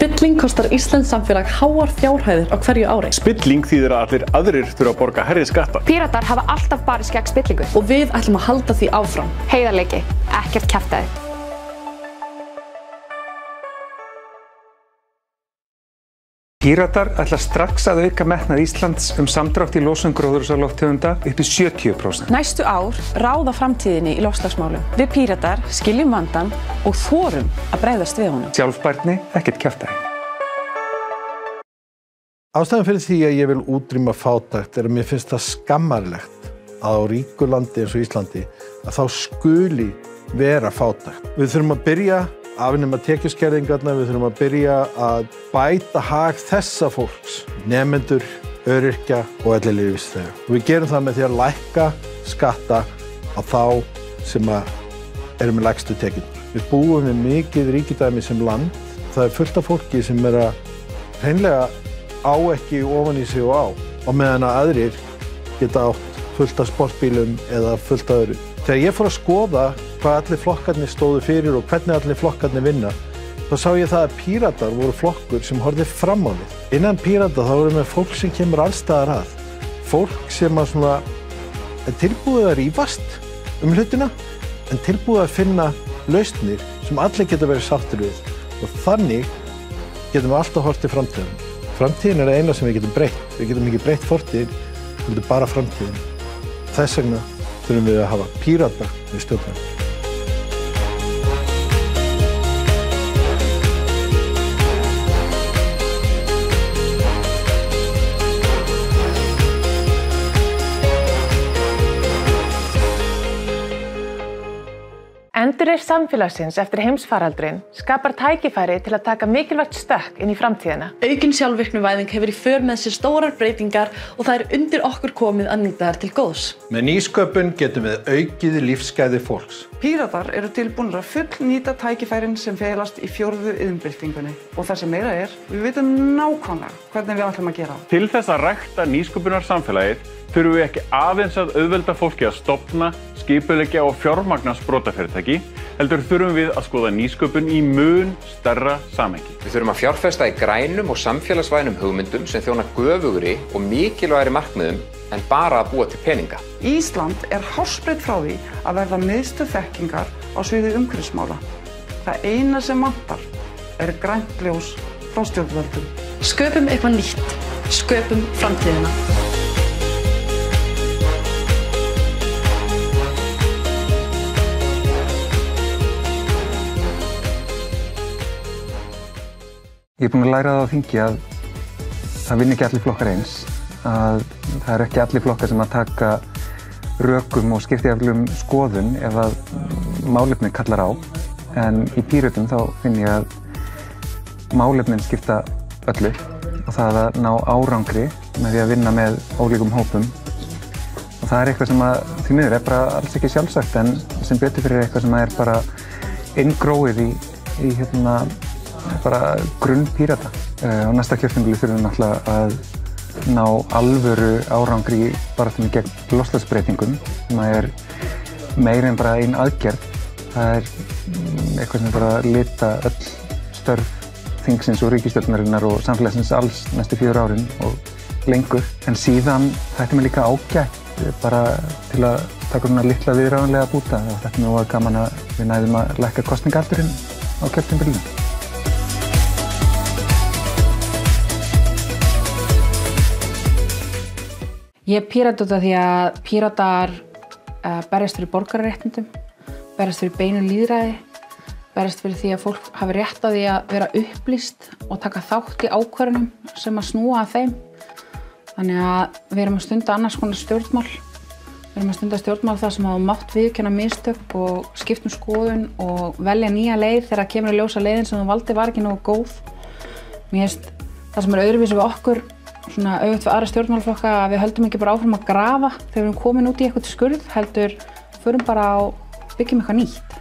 Spilling kostar íslenskt samfélag háar fjárhæðir á hverju ári. Spilling þýðir að allir aðrir þurfa að borga hærri skatta. Píratar hafa alltaf barist gegn spillingu. Og við ætlum að halda því áfram. Heiðarleiki, ekkert kjaftæði. Píratar ætla strax að auka metnað Íslands samdrátt í losun gróðurhúsalofttegunda upp í 70%. Næstu ár ráða framtíðinni í loftslagsmálum. Við Píratar skiljum vandann og þorum að bregðast við honum. Sjálfbærni, ekkert kjaftæði. Ástæðan fyrir því að ég vil útrýma fátækt að mér finnst það skammarlegt að á ríku landi eins og Íslandi að þá skuli vera fátækt. Við þurfum að byrja afnema tekjuskerðingarnar, við þurfum að byrja að bæta hag þessa fólks, nemendur, öryrkja og ellilífeyrisþega. Við gerum það með því að lækka skatta á þá sem eru með lægstu tekjurnar. Við búum við mikið ríkidæmi sem land. Það fullt af fólki sem að hreinlega á ekki ofan í sig og á. Og meðan að aðrir geta átt fullt af sportbílum eða fullt af öðru. Þegar ég fór að skoða hvað allir flokkarnir stóðu fyrir og hvernig allir flokkarnir vinna, þá sá ég það að Píratar voru flokkur sem horfði fram á við. Innan Pírata þá voru með fólk sem kemur alls staðar að. Fólk sem er tilbúið að rífast hlutina, en tilbúið að finna lausnir sem allir geta verið sáttir við. Og þannig getum við alltaf horft til framtíðin. Framtíðin er eina sem við getum breytt. Við getum ekki breytt fortíðin, við getum bara framtíðin. Þess vegna þurfum við að hafa Pírata við stjórnvölinn. Endurreisn samfélagsins eftir heimsfaraldurinn skapar tækifæri til að taka mikilvægt stökk inn í framtíðina. Aukin sjálfvirknivæðing hefur í för með sér stórar breytingar og það er undir okkur komið að nýta þær til góðs. Með nýsköpun getum við aukið lífsgæði fólks. Píratar eru tilbúnir að fullnýta tækifærin sem felast í 4. iðnbyltingunni. Og það sem meira er, við vitum nákvæmlega hvernig við ætlum að gera það. Til þess að rækta nýsköpunarsamfélagið þurfum við ekki aðeins að auðvelda fólki að stofna, skipuleggja og fjármagna sprotafyrirtæki, heldur þurfum við að skoða nýsköpun í mun stærra samhengi. Við þurfum að fjárfesta í grænum og samfélagsvænum hugmyndum sem þjóna göfugri og mikilvægari markmiðum en bara að búa til peninga. Ísland er hársbreitt frá því að verða miðstöð þekkingar á sviði umhverfismála. Það eina sem vantar er grænt ljós frá stjórnvöldum. Sköpum eitthvað nýtt. Sköpum framtíðina. Ég er búinn að læra það á þingi að það vinna ekki allir flokkar eins, að það eru ekki allir flokkar sem að taka rökum og skipta jafnvel skoðun ef að málefnið kallar á. En í Pírötum þá finn ég að málefnin skipta öllu og það að ná árangri með því að vinna með ólíkum hópum. Og það er eitthvað sem að því miður er bara alls ekki sjálfsagt en sem betur fyrir eitthvað sem er bara inngróið í bara grunn Pírata. Á næsta kjörtímabili þurfum við náttúrulega að ná alvöru árangri í baráttunni gegn loftslagsbreytingum sem er meira en bara ein aðgerð. Það er eitthvað sem bara lita öll störf þingsins og ríkisstjórnarinnar og samfélagsins alls næstu 4 árin og lengur. En síðan þetta er mér líka ágætt bara til að taka svona litla viðráðanlega búta og þetta er mjög gaman að við næðum að lækka kosningaaldurinn á kjörtímabilinu. Ég er Pírat út af því að Píratar berjast fyrir borgararéttindum, berjast fyrir beinu lýðræði, berjast fyrir því að fólk hafi rétt á því að vera upplýst og taka þátt í ákvörðunum sem að snúa að þeim. Þannig að við erum að stunda annars konar stjórnmál. Við erum að stunda stjórnmál þar sem hafa mátt viðurkenna mistök og skipta skoðun og velja nýja leið þegar kemur að ljósa leiðin sem þú valdi var ekki nógu góð. Mér finnst það sem er öðruvísi við okkur svona auðvitað við aðra stjórnmálaflokka að við höldum ekki bara áfram að grafa þegar við erum komin út í eitthvað skurð, heldur förum bara og byggjum eitthvað nýtt.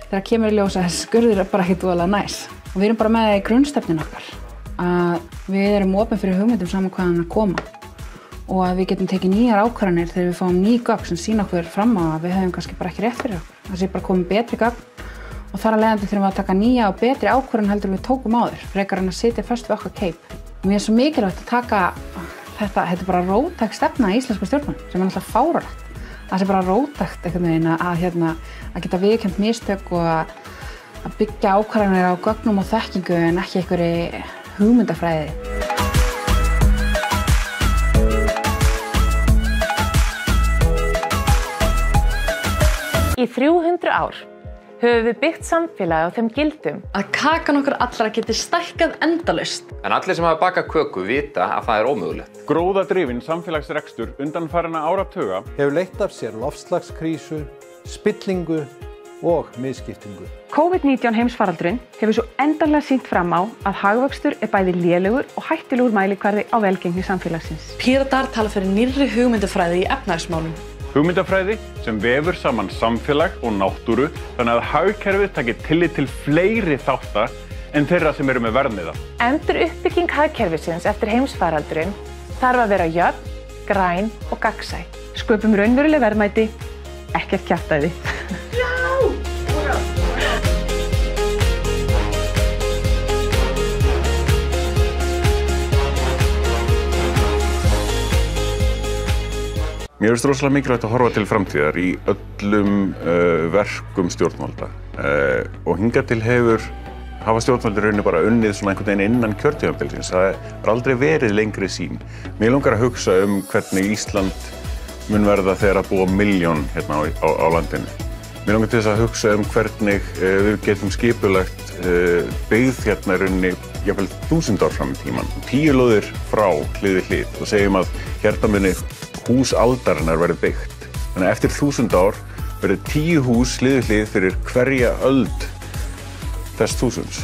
Þegar kemur í ljós að þessi skurður er bara ekkert voðalega næs. Og við erum bara með það í grunnstefninu okkar að við erum opin fyrir hugmyndum saman hvaðan að koma og að við getum tekið nýjar ákvarðanir þegar við fáum ný gögn sem sýna okkur fram á að við höfum kannski bara ekki rétt fyrir okkur. Það sé bara komið betri gögn og þar af leiðandi þurfum við að taka nýja og betri ákvörðun heldur en við tókum áður, frekar en að sitja föst við okkar keip. Mér er svo mikilvægt að taka þetta er bara róttæk stefna í íslensku stjórnmálum sem er náttúrulega fáránlegt. Það sé bara róttækt einhvern veginn að geta viðurkennt mistök og að byggja ákvarðanir á gögnum og þekkingu en ekki einhverri hugmyndafræði. Í 300 ár höfum við byggt samfélagi á þeim gildum að kakan okkar allra geti stækkað endalaust. En allir sem hafa bakað köku vita að það er ómögulegt. Gróðadrifinn samfélagsrekstur undanfarinna áratuga hefur leitt af sér loftslagskrísu, spillingu og misskiptingu. COVID-19 heimsfaraldurinn hefur svo endanlega sýnt fram á að hagvöxtur er bæði lélegur og hættulegur mælikvarði á velgengni samfélagsins. Píratar tala fyrir nýrri hugmyndafræði í efnahagsmálum. Hugmyndafræði sem vefur saman samfélag og náttúru þannig að hagkerfið taki tillit til fleiri þátta en þeirra sem eru með verðmiða. Enduruppbygging hagkerfisins eftir heimsfaraldurinn þarf að vera jöfn, græn og gagnsæ. Sköpum raunveruleg verðmæti, ekkert kjaftæði. Mér finnst rosalega mikilvægt að horfa til framtíðar í öllum verkum stjórnvalda og hingað til hafa stjórnvaldir rauninni bara unnið svona einhvern veginn innan kjörtímabilsins. Það er aldrei verið lengri sýn. Mér langar að hugsa hvernig Ísland mun verða þegar að búa 1 milljón hérna á landinu. Mér langar til þess að hugsa hvernig við getum skipulagt byggð hérna í rauninni jafnvel 1000 ár fram í tímann. 10 lóðir frá hlið við hlið og segjum að hérna muni hús aldarinnar verið byggt. Þannig að eftir 1000 ár verið 10 hús hlið við hlið fyrir hverja öld þess 1000s.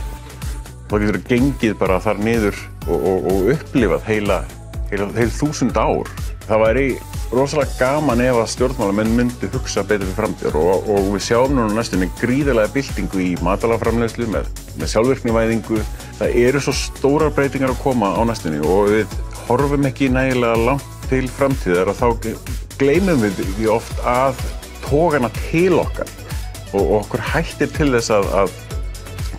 Þá getur gengið bara þar niður og upplifað heil 1000 ár. Það væri rosalega gaman ef að stjórnmálamenn myndu hugsa betur fyrir framtíðar og við sjáum núna næstunni gríðarlega byltingu í matvælaframleiðslu með sjálfvirknivæðingu. Það eru svo stórar breytingar að koma á næstunni og við horfum ekki nægilega langt til framtíðar og þá gleymum við oft að tógana til okkar og okkur hættir til þess að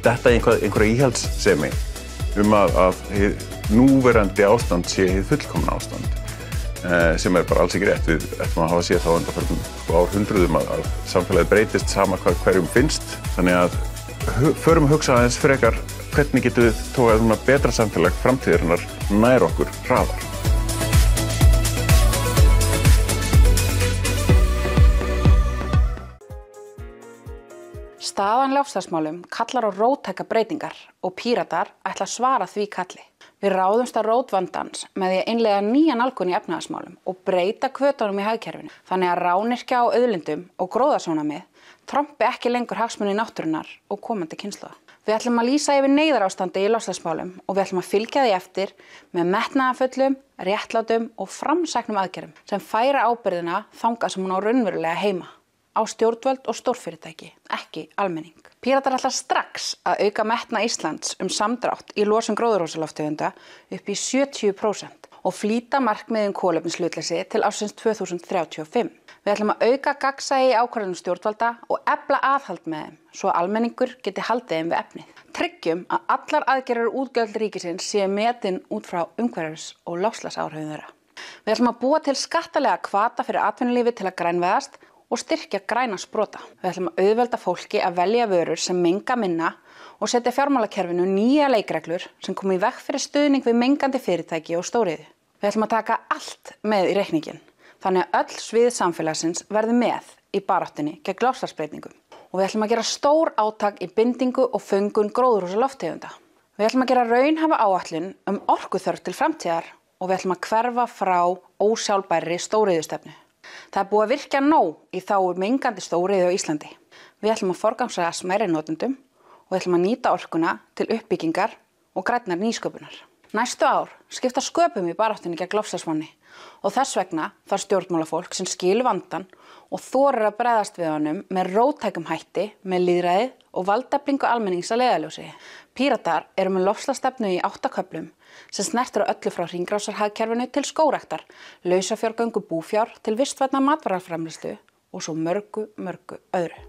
detta einhverja íhaldssemi að núverandi ástand sé hið fullkomna ástand sem er bara alls ekki rétt. Við ætlum að hafa séð þá undanfarnum árhundruðum að samfélagið breytist sama hvað hverjum finnst. Þannig að förum að hugsa aðeins frekar hvernig getum við tókað betra samfélag framtíðarinnar nær okkur hraðar. Staðan loftslagsmálum kallar á róttækar breytingar og Píratar ætla að svara því kalli. Við ráðumst að rót vandans með því að innleiða nýja nálgun í efnahagsmálum og breyta hvötunum í hagkerfinu þannig að rányrkja á auðlindum og gróðasjónarmið trompi ekki lengur hagsmuni náttúrunnar og komandi kynslóða. Við ætlum að lýsa yfir neyðarástandi í loftslagsmálum og við ætlum að fylgja því eftir með metnaðarfullum, réttlátum og framsæknum aðgerðum sem færa ábyrgðina þangað sem hún á raunverulega heima. Á stjórnvöld og stórfyrirtæki, ekki almenning. Píratar ætla strax að auka metnað Íslands samdrátt í losun gróðurhúsalofttegunda upp í 70% og flýta markmiðum kolefnishlutleysi til ársins 2035. Við ætlum að auka gagnsæi í ákvörðunum stjórnvalda og efla aðhald með þeim svo almenningur geti haldið þeim við efnið. Tryggjum að allar aðgerðir útgjöld ríkisins séu metin út frá umhverfis- og loftslagsáhrifum þeirra. Við ætlum að búa til skattalega hvata fyrir atvinnulífið til að grænvæðast og styrkja græna sprota. Við ætlum að auðvelda fólki að velja vörur sem menga minna og setja fjármálakerfinu nýja leikreglur sem komi í veg fyrir stuðning við mengandi fyrirtæki og stóriðju. Við ætlum að taka allt með í reikninginn, þannig að öll svið samfélagsins verði með í baráttunni gegn loftslagsbreytingum. Og við ætlum að gera stór átak í bindingu og föngun gróðurhúsalofttegunda. Við ætlum að gera raunhæfa áætlun orkuþörf til framtíðar og við ætlum að hverfa frá ósjálfbærri stóriðjustefnu. Það er búið að virkja nóg í þágu mengandi stóriðju á Íslandi. Við ætlum að forgangsraða smærri notendum og við ætlum að nýta orkuna til uppbyggingar og grænnar nýsköpunar. Næstu ár skipta sköpum í baráttunni gegn loftslagsvánni og þess vegna þarf stjórnmálafólk sem skilur vandann og þorir að bregðast við honum með róttækum hætti, með lýðræði og valdeflingu almennings að leiðarljósi. Píratar eru með loftslagsstefnu í 8 köflum sem snertir á öllu frá hringrásarhagkerfinu til skógræktar, lausafjárgöngu búfjár til vistvænnar matvælaframleiðslu og svo mörgu öðru.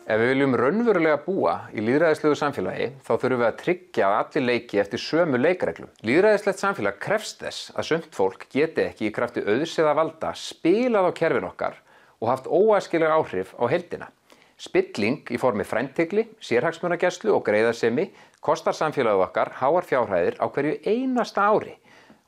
Ef við viljum raunverulega búa í lýðræðislegu samfélagi, þá þurfum við að tryggja að allir leiki eftir sömu leikreglum. Lýðræðislegt samfélag krefst þess að sumt fólk geti ekki í krafti auðs eða valda spilað á kerfin okkar og haft óæskileg áhrif á heildina. Spilling í formi frændhygli, sérhagsmunagæslu og greiðasemi kostar samfélagið okkar háar fjárhæðir á hverju einasta ári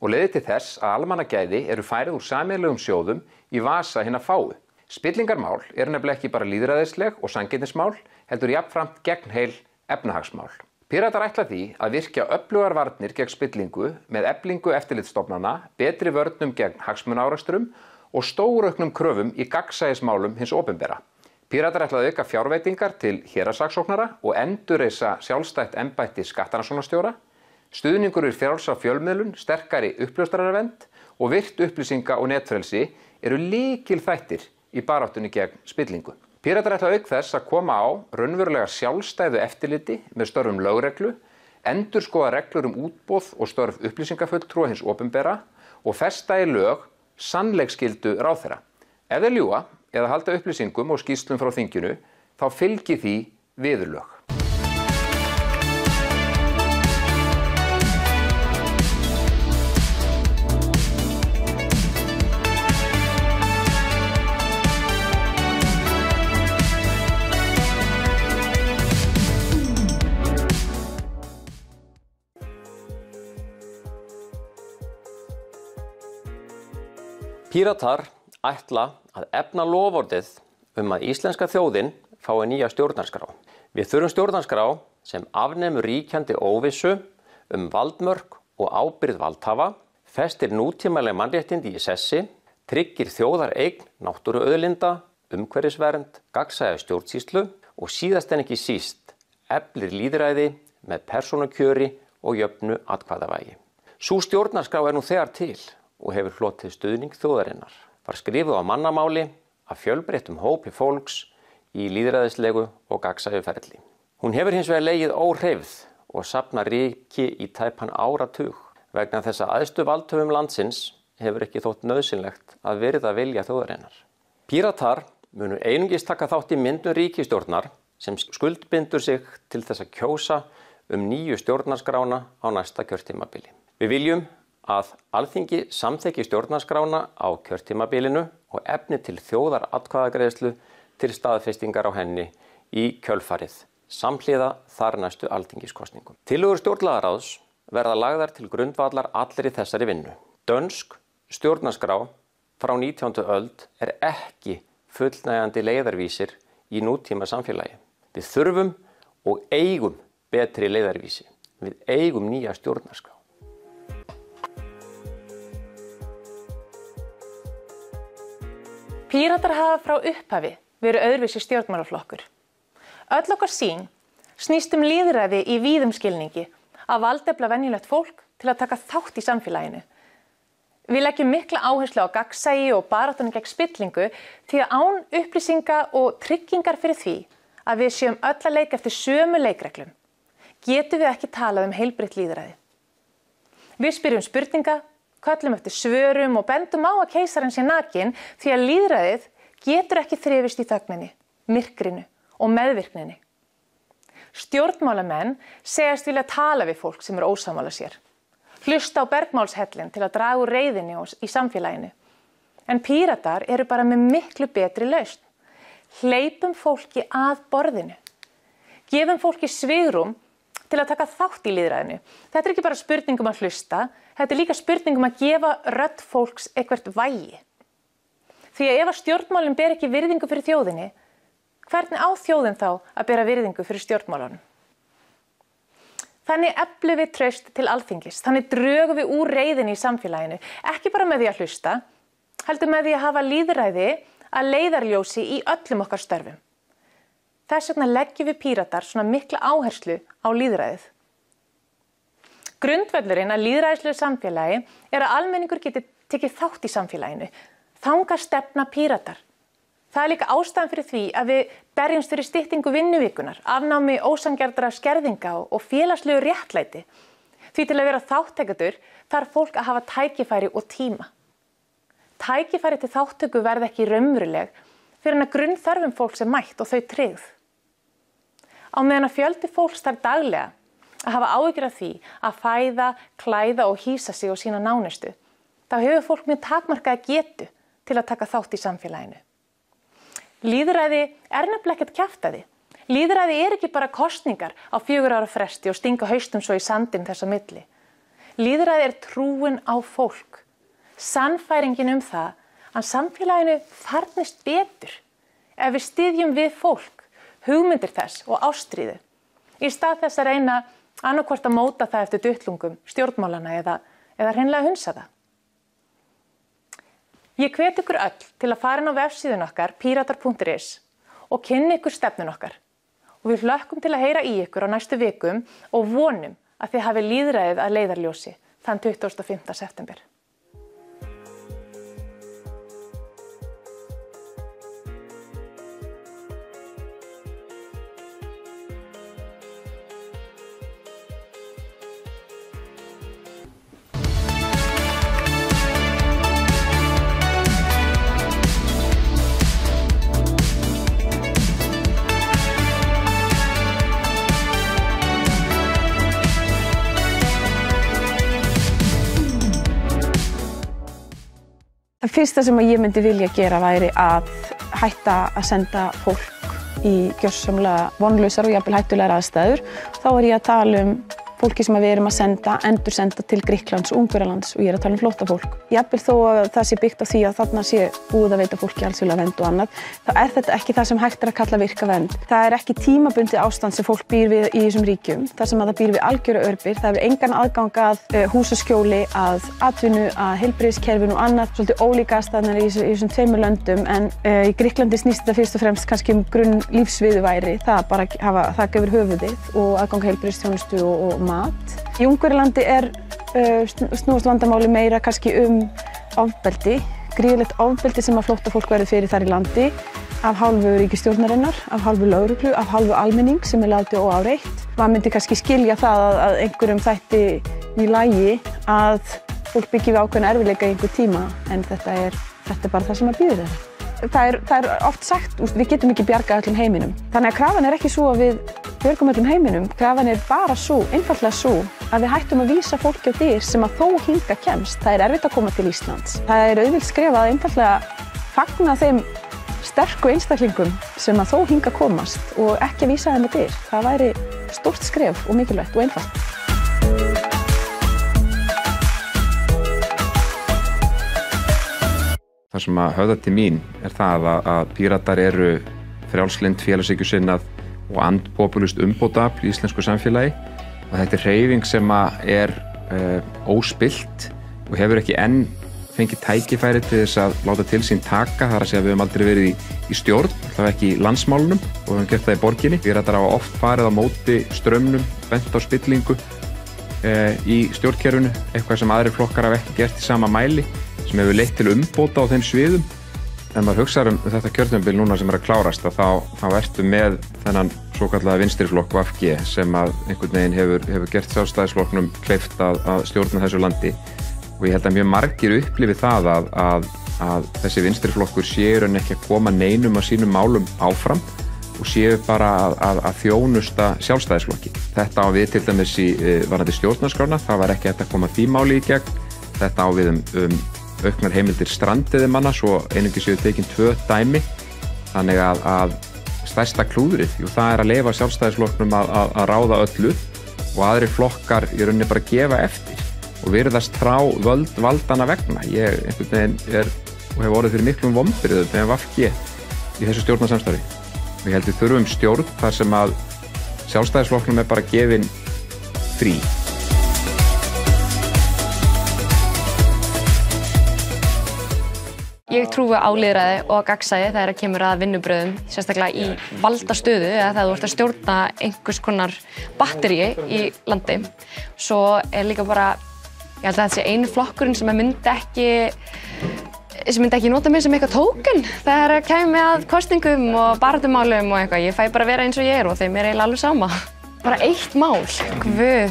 og leiðir til þess að almannagæði eru færið úr sameiginlegum sjóðum í vasa hinna fáu. Spillingarmál eru nefnilega ekki bara lýðræðisleg og sanngirnismál, heldur jafnframt gegnheil efnahagsmál. Píratar ætla því að virkja öflugar varnir gegn spillingu með eflingu eftirlitsstofnana, betri vörnum gegn hagsmunaárekstrum og stórauknum kröfum í gagnsæismálum hins opinbera. Píratar ætla að auka fjárveitingar til héraðssaksóknara og endurreisa sjálfstætt embætti skattrannsóknarstjóra, stuðningur við frjálsa fjölmiðlun, sterkari uppljóstraravernd og virt upplýsinga og netfrelsi eru lykilþættir í baráttunni gegn spillingu. Píratar ætla auk þess að koma á raunverulega sjálfstæðu eftirliti með störfum lögreglu, endurskoða reglur útboð og störf upplýsingafulltrúa hins opinbera og festa í lög sannleiksskyldu ráðherra. Ef þeir ljúga eða halda upplýsingum og skýrslum frá þinginu, þá fylgi því viðurlög. Píratar ætla að efna loforðið að íslenska þjóðin fái nýja stjórnarskrá. Við þurfum stjórnarskrá sem afnemur ríkjandi óvissu valdmörk og ábyrgð valdhafa, festir nútímaleg mannréttindi í sessi, tryggir þjóðareign náttúruauðlinda, umhverfisvernd, gagnsæja stjórnsýslu og síðast en ekki síst eflir lýðræði með persónukjöri og jöfnu atkvæðavægi. Sú stjórnarskrá nú þegar til og hefur hlotið stuðning þjóðarinnar. Var skrifuð á mannamáli af fjölbreyttum hópi fólks í lýðræðislegu og gagnsæju ferli. Hún hefur hins vegar legið óhreyfð og safnar ríki í tæpan áratug vegna þess að æðstu valdhöfum landsins hefur ekki þótt nauðsynlegt að virða vilja þjóðarinnar. Píratar munu einungis taka þátt í myndun ríkisstjórnar sem skuldbindur sig til þess að kjósa nýju stjórnarskrána á næsta kjörtímabili. Við viljum að Alþingi samþykki stjórnarskrána á kjörtímabilinu og efni til þjóðaratkvæðagreiðslu til staðfestingar á henni í kjölfarið, samhliða þar næstu alþingiskosningum. Tillögur stjórnlagaráðs verða lagðar til grundvallar allri þessari vinnu. Dönsk stjórnarskrá frá 19. öld ekki fullnægjandi leiðarvísir í nútíma samfélagi. Við þurfum og eigum betri leiðarvísi. Við eigum nýja stjórnarskrá. Píratar hafa frá upphafi verið öðruvísi stjórnmálaflokkur. Öll okkar sýn snýst lýðræði í víðum skilningi að valdefla venjulegt fólk til að taka þátt í samfélaginu. Við leggjum mikla áherslu á gagnsæi og baráttunni gegn spillingu því að án upplýsinga og tryggingar fyrir því að við séum öll að leika eftir sömu leikreglum, getum við ekki talað heilbrigt lýðræði. Við spyrjum spurninga, köllum eftir svörum og bendum á að keisarinn sé nakinn því að lýðræðið getur ekki þrifist í þögninni, myrkrinu og meðvirkninni. Stjórnmálamenn segjast vilja tala við fólk sem ósammála sér. Hlusta á bergmálshellin til að draga úr reiðinni í samfélaginu. En Píratar eru bara með miklu betri lausn. Hleypum fólki að borðinu. Gefum fólki svigrúm til að taka þátt í lýðræðinu. Þetta ekki bara spurning að hlusta, þetta líka spurning að gefa rödd fólks eitthvert vægi. Því að ef stjórnmálin ber ekki virðingu fyrir þjóðinni, hvernig á þjóðin þá að bera virðingu fyrir stjórnmálunum? Þannig eflum við traust til Alþingis, þannig drögum við úr reiðinni í samfélaginu, ekki bara með því að hlusta, heldur með því að hafa lýðræði að leiðarljósi í öllum okkar störfum. Þess vegna leggjum við Píratar svona mikla áherslu á lýðræðið. Grundvöllurinn að lýðræðislegu samfélagi að almenningur geti tekið þátt í samfélaginu. Þangað stefna Píratar. Það líka ástæðan fyrir því að við berjumst fyrir styttingu vinnuvikunar, afnámi ósanngjarnra skerðinga og félagslegu réttlæti. Því til að vera þátttakendur þarf fólk að hafa tækifæri og tíma. Tækifæri til þátttöku verða ekki raunveruleg fyrir að grunnþörfum fólks mætt og þau tryggð. Á meðan að fjöldi fólks þarf daglega að hafa áhyggjur af því að fæða, klæða og hýsa sig og sína nánustu, þá hefur fólk mjög takmarkaða getu til að taka þátt í samfélaginu. Lýðræði er nefnilega ekkert kjaftaði. Lýðræði er ekki bara kosningar á 4 ára fresti og stinga haustum svo í sandinn þess á milli. Lýðræði er trúin á fólk, sannfæringin það að samfélaginu farnist betur ef við styðjum við fólk, hugmyndir þess og ástríðu, í stað þess að reyna annarkvort að móta það eftir duttlungum, stjórnmálana eða hreinlega hunsa það. Ég hvet ykkur öll til að fara inn á vefsíðun okkar, piratar.is, og kynna ykkur stefnun okkar. Og við hlökkum til að heyra í ykkur á næstu vikum og vonum að þið hafi lýðræðið að leiðarljósi þann 25. september. Það fyrsta sem ég myndi vilja gera væri að hætta að senda fólk í gjörsamlega vonlausar og jafnvel hættulegar aðstæður. Þá er ég að tala fólki sem við erum að endursenda til Grikklands og Ungverjalands og ég er að tala flóttafólk. Jafnvel þó að það sé byggt á því að þarna sé búið að veita fólki alþjóðlega vernd og annað, þá er þetta ekki það sem hægt er að kalla virka vernd. Það er ekki tímabundið ástand sem fólk býr við í þessum ríkjum, þar sem að það býr við algjöra örbirgð. Það hefur engan aðgang að húsaskjóli, að atvinnu, að heilbrigðiskerfinu og annað, svolítið ólíka aðstæðurnar í þessum 2 löndum, en í Grikklandi snýst þetta fyrst og fremst kannski grunn lífsviðurværi, það bara hafa þak yfir höfuðið og aðgang heilbrigðisþjónustu og mat. Í Ungverjalandi snúast vandamáli meira kannski ofbeldi, gríðarlegt ofbeldi sem að flóttafólk verður fyrir þar í landi, af hálfu ríkisstjórnarinnar, af hálfu lögreglu, af hálfu almenning sem er látið óáreitt. Maður myndi kannski skilja það að einhverjum þætti í lagi að fólk byggi við ákveðna erfiðleika í einhver tíma, en þetta er bara það sem að bíður þeirra. Það er oft sagt, við getum ekki bjargað öllum heiminum. Þannig að krafan er ekki svo að við björgum öllum heiminum, krafan er bara svo, einfaldlega svo, að við hættum að vísa fólki á dyr sem að þó hingað kemst. Það er erfitt að koma til Íslands. Það er auðvelt skrifað að einfaldlega fagna þeim sterku einstaklingum sem að þó hingað komast og ekki að vísa þeim á dyr. Það væri stórt skref og mikilvægt og einfalt. Það sem að höfða til mín er það að Píratar eru frjálslynd, félagshyggjusinnað og andpopulískt umbótaafl í íslensku samfélagi og þetta er hreyfing sem er óspillt og hefur ekki enn fengið tækifæri til þess að láta til sín taka, þar að segja að við höfum aldrei verið í stjórn, það var ekki í landsmálunum og við höfum gert það í borginni. Píratar hafa oft farið á móti straumnum, bent á spillingu í stjórnkerfinu, eitthvað sem aðrir flokkar hafa ekki gert í sama mæli, sem hefur leitt til umbóta á þeim sviðum. En maður hugsaður þetta kjörtímabil núna sem er að klárast að þá ertu með þennan svokallaða vinstriflokk VG sem að einhvern veginn hefur gert Sjálfstæðisflokknum kleift að stjórna þessu landi og ég held að mjög margir upplifi það að þessi vinstriflokkur séu en ekki að koma neinum af sínum málum áfram og séu bara að þjónusta Sjálfstæðisflokki. Þetta á við til dæmis í varðandi stjórnarskrána, það var ekki hægt að koma því máli í gegn. Þetta á við auknar heimildir strandveiðimanna, svo einungis séu tekin 2 dæmi. Þannig að stærsta klúðrið, það er að leyfa Sjálfstæðisflokknum að ráða öllu og aðrir flokkar í rauninni bara gefa eftir og virðast frá valdanna vegna. Ég einhvern veginn og hef orðið fyrir miklum vonbrigðum með VG í þessu stjórnarsamstarfi. Ég held við þurfum stjórn þar sem að Sjálfstæðisflokknum bara gefin frí. Ég trúi á lýðræði og gagnsæi þegar kemur að vinnubröðum, sérstaklega í valdastöðu eða þegar þú ert að stjórna einhvers konar batteríi í landi. Svo er líka bara, ég held að þetta sé einu flokkurinn sem myndi ekki nota mig sem eitthvað tóken þegar kemur að kosningum og baráttumálum og eitthvað. Ég fæ bara vera eins og ég er og þeim er eiginlega alveg sama. Bara eitt mál, guð.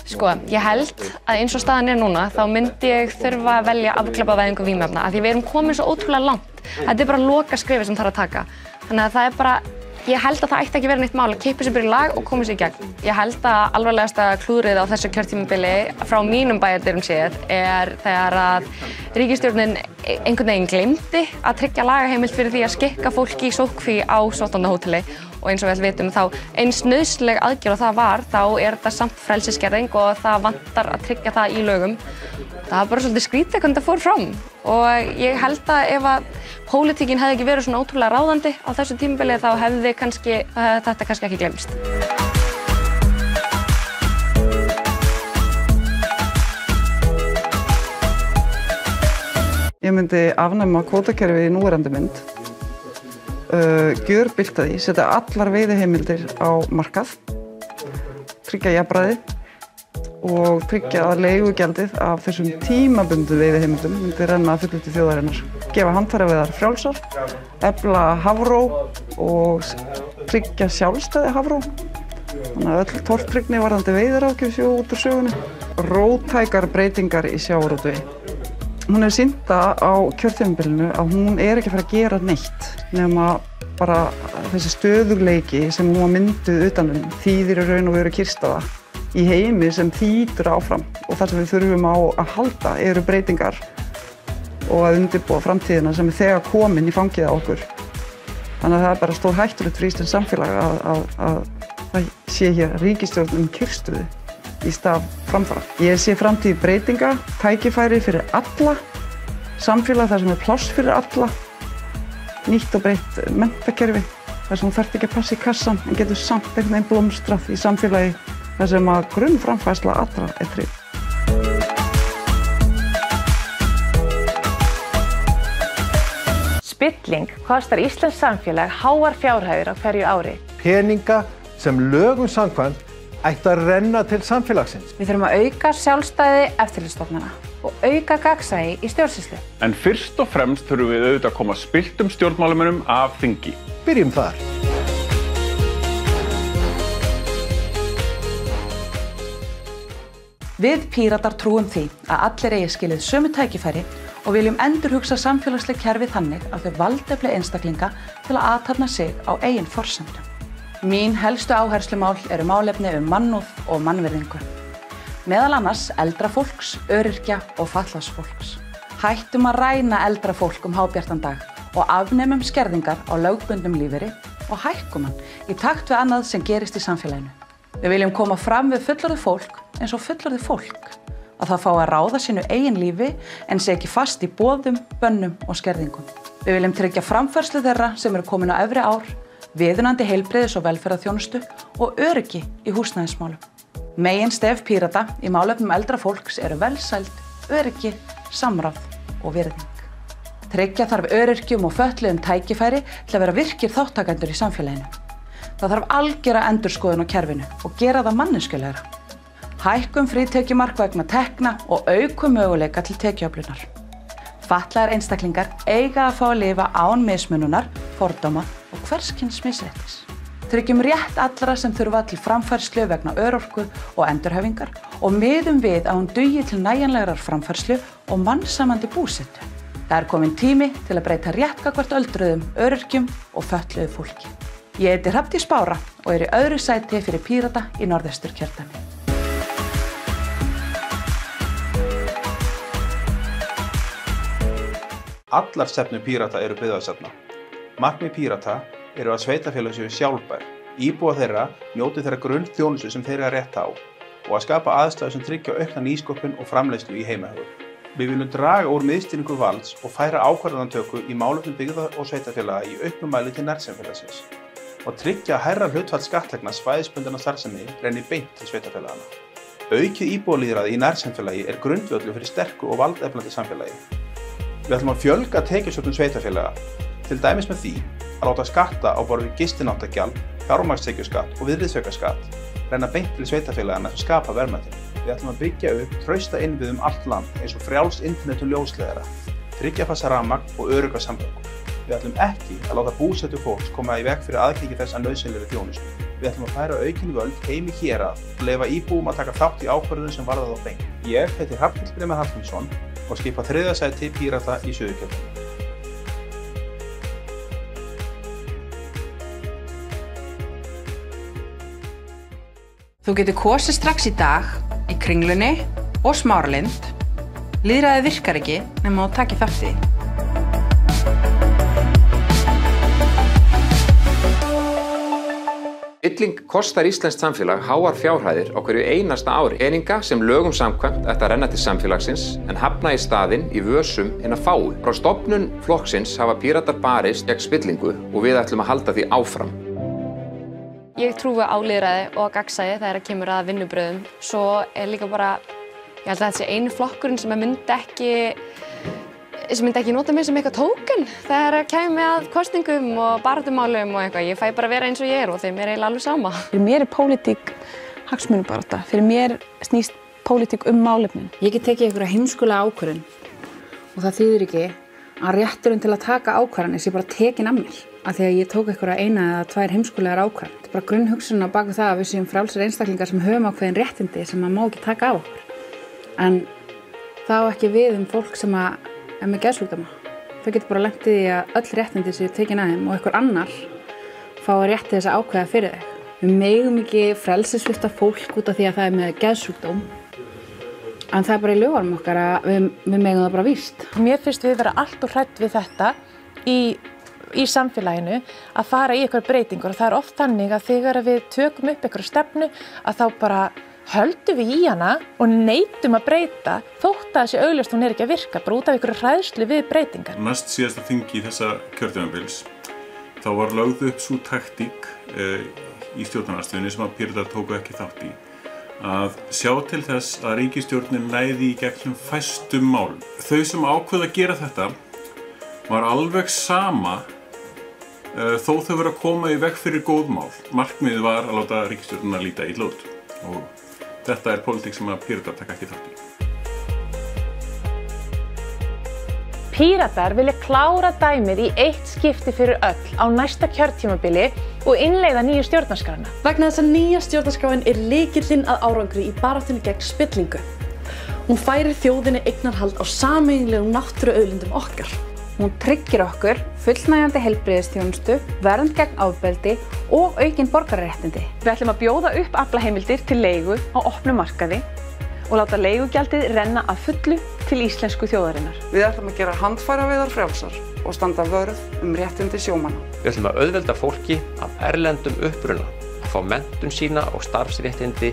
Sko, ég held að eins og staðan er núna, þá myndi ég þurfa að velja afglæpavæðingu vímuefna, af því við erum komin svo ótrúlega langt. Þetta er bara loka skrefið sem þarf að taka. Þannig að það er bara Ég held að það ætti ekki verið neitt mál að kippa sér bara í lag og koma sér í gegn. Ég held að alvarlegasta klúðrið á þessu kjörtímabili frá mínum bæjardyrum séð þegar að ríkisstjórnin einhvern veginn gleymdi að tryggja lagaheimild fyrir því að skikka fólki í sóttkví á sóttvarnahóteli. Og eins og við vitum þá eins nauðsynleg aðgerð og það var, þá þetta samt frelsisskerðing og það vantar að tryggja það í lögum. Það var bara svolítið skrítið hvernig það fór fram og ég held að ef að pólitíkin hefði ekki verið svona ótrúlega ráðandi á þessu tímabili þá hefði þetta kannski ekki gleymst. Ég myndi afnema kvótakerfið í núverandi mynd. Gjörbylta því, setja allar veiðiheimildir á markað, tryggja jafnræði og tryggja að leigugjaldið af þessum tímabundu veiðiheimildum myndi renna að fullu til þjóðarinnar. Gefa handfæraveiðar frjálsar, efla Hafró og tryggja sjálfstæði Hafró. Þannig að öll tortryggni varðandi veiðiráðgjöf séu út úr sögunni. Róttækar breytingar í sjávarútvegi. Hún sýnt á kjörtímabilinu að hún ekki að fara að gera neitt nema bara þessi stöðugleiki sem hún var mynduð utanum þýðir í raun og veru kyrrstaða í heimi sem þýtur áfram og það sem við þurfum á að halda eru breytingar og að undirbúa framtíðina sem þegar komin í fangið á okkur. Þannig að það bara stór hættulegt fyrir íslenskt samfélag að það sé hér ríkisstjórn kyrrstöðu í stað framfara. Ég sé framtíð breytinga, tækifæri fyrir alla, samfélag þar sem pláss fyrir alla, nýtt og breytt menntakerfi, þar sem þú þarft ekki að passa í kassan en getur samt einhvern veginn blómstrað í samfélagi þar sem að grunnframfærsla allra tryggð. Spilling kostar íslenskt samfélag háar fjárhæðir á hverju ári. Peninga sem lögum samkvæmt ætti að renna til samfélagsins. Við þurfum að auka sjálfstæði eftirlitsstofnana og auka gagnsæi í stjórnsýslu. En fyrst og fremst þurfum við auðvitað að koma spilltum stjórnmálamönnum af þingi. Byrjum þar. Við Píratar trúum því að allir eigi skilið sömu tækifæri og viljum endurhugsa samfélagsleg kerfi þannig að þau valdefli einstaklinga til að athafna sig á eigin forsendum. Mín helstu áherslumál eru málefni mannúð og mannvirðingu. Meðal annars eldra fólks, öryrkja og fatlaðs fólks. Hættum að ræna eldra fólk hábjartan dag og afnemum skerðingar á lögbundnum lífeyri og hækkum hann í takt við annað sem gerist í samfélaginu. Við viljum koma fram við fullorðið fólk eins og fullorðið fólk, að það fái að ráða sínu eigin lífi en sé ekki fast í boðum, bönnum og skerðingum. Við viljum tryggja framfærslu þeirra sem eru komin á efri ár, viðunandi heilbrigðis- og velferðarþjónustu og öryggi í húsnæðismálum. Meginstef Pírata í málefnum eldra fólks eru velsæld, öryggi, samráð og virðing. Tryggja þarf öryrkjum og fötluðum tækifæri til að vera virkir þáttakendur í samfélaginu. Það þarf algjöra endurskoðun á kerfinu og gera það manneskjulegra. Hækkum frítekjumark vegna tekna og aukum möguleika til tekjuöflunar. Fatlaðir einstaklingar eiga að fá að lifa án mismununar, fordóma og hvers kyns misréttis. Tryggjum rétt allra sem þurfa til framfærslu vegna örorku og endurhæfingar og miðum við að hún dugi til nægjanlegrar framfærslu og mannsamandi búsetu. Það komin tími til að breyta rétt gagnvart öldruðum, öryrkjum og fötluðu fólki. Ég heiti Hrafndís Bára og í öðru sæti fyrir Pírata í Norðausturkjördæmi. Allar stefnur Pírata eru byggðastefna. Markmið Pírata eru að sveitarfélög séu sjálfbær, íbúar þeirra njóti þeirra grunnþjónustu sem þeir eiga rétt á og að skapa aðstæður sem tryggja aukna nýsköpun og framleiðslu í heimahögum. Við viljum draga úr miðstýringu valds og færa ákvarðanatöku í málefnum byggða og sveitarfélaga í auknum mæli til nærsamfélagsins og tryggja að hærra hlutfall skatttekna svæðisbundinna starfsemi renni beint til sveitarfélagana. Aukið íbúalýðræði í nærsamfélagi er grundvöllur fyrir sterku og valdeflandi samfélagi. Við ætlum að fjölga tekjusöfnum sveitarfélaga, til dæmis með því að láta skatta á borð við gistináttagjald, fjármagnstekjuskatt og virðisaukaskatt renna beint til sveitarfélagana sem skapa verðmæti. Við ætlum að byggja upp trausta innviði allt land eins og frjálst internet og ljósleiðara, tryggja fasta rafmagn og örugga samgöngur. Við ætlum ekki að láta búsetu fólks koma í veg fyrir aðgengi þess að nauðsynlegri þjónustu. Við ætlum að færa aukin völd heim í hérað og leyfa íbúum að taka þátt í ákvörðunum sem varða þá beint. Ég heiti Hrafnhildur Brimar Hallgrímsson og skipa 3. sæti Pírata í Suðurkjördæmi. Þú getur kosið strax í dag, í Kringlunni og Smáralind. Lýðræðið virkar ekki nema þú takir þátt í því. Spilling kostar íslenskt samfélag háar fjárhæðir á hverju einasta ári. Peninga sem lögum samkvæmt ætti að renna til samfélagsins en hafna í staðinn í vösum hinna fáu. Frá stofnun flokksins hafa Píratar barist gegn spillingu og við ætlum að halda því áfram. Ég trúi á lýðræði og gagnsæi þegar það kemur að vinnubröðum. Svo líka bara, ég held að þetta sé einu flokkurinn sem myndi ekki nota mig sem eitthvað tóken þegar það kæmi að kosningum og baráttumálum og eitthvað. Ég fæ bara að vera eins og ég og þeim eiginlega alveg sama. Fyrir mér pólitík hagsmunabarátta. Fyrir mér snýst pólitík málefnin. Ég get tekið einhverja heimskulega ákvörðun og það þýðir ekki að rétturinn til að taka ákvarðanir sé bara tekin af mér. Af því að ég tók einhverja eina eða tvær heimskulegar ákvarðanir. Þetta er bara grunnhugsunin á bak við það að við séum frjálsir einstaklingar sem höfum ákveðin réttindi sem maður má ekki taka af okkur. En það á ekki við fólk sem er með geðsjúkdóma. Þau getur bara lent í því að öll réttindi séu tekin af þeim og einhver annar fái rétt til þess að ákveða fyrir þig. Við megum ekki frelsissvipta fólk út af því að það er með geðsjúkdóm. En það er bara í lögunum okkar að við megum það bara víst. Mér finnst við vera allt og hrædd við þetta í samfélaginu að fara í einhverjar breytingar og það er oft þannig að þegar við tökum upp einhverja stefnu að þá bara höldum við í hana og neitum að breyta þótt að þessi augljóst hún er ekki að virka bara út af einhverju hræðslu við breytingar. Næst síðasta þingi þessa kjörtímabils þá var lögð upp sú taktík í stjórnarandstöðunni sem að Píratar tóku ekki þátt í að sjá til þess að ríkisstjórnin næði í gegnum fæstum málum. Þau sem ákveða að gera þetta var alveg sama þó þau verið að koma í veg fyrir góð mál. Markmiðið var að láta ríkisstjórnina líta illa út og þetta er pólitík sem að Píratar taka ekki þátt í. Píratar vilja klára dæmið í eitt skipti fyrir öll á næsta kjörtímabili og innleiða nýju stjórnarskrána. Vegna þess að nýja stjórnarskráin er lykillinn að árangri í baráttunni gegn spillingu. Hún færir þjóðinni eignarhald á sameiginlegum náttúruauðlindum okkar. Hún tryggir okkur fullnægjandi heilbrigðisþjónustu, vernd gegn ofbeldi og aukin borgararéttindi. Við ætlum að bjóða upp aflaheimildir til leigu á opnum markaði og láta leigugjaldið renna að fullu til íslensku þjóðarinnar. Við ætlum að gera handfæraveiðar frjálsar og standa vörð réttindi sjómanna. Við ætlum að auðvelda fólki af erlendum uppruna að fá menntun sína og starfsréttindi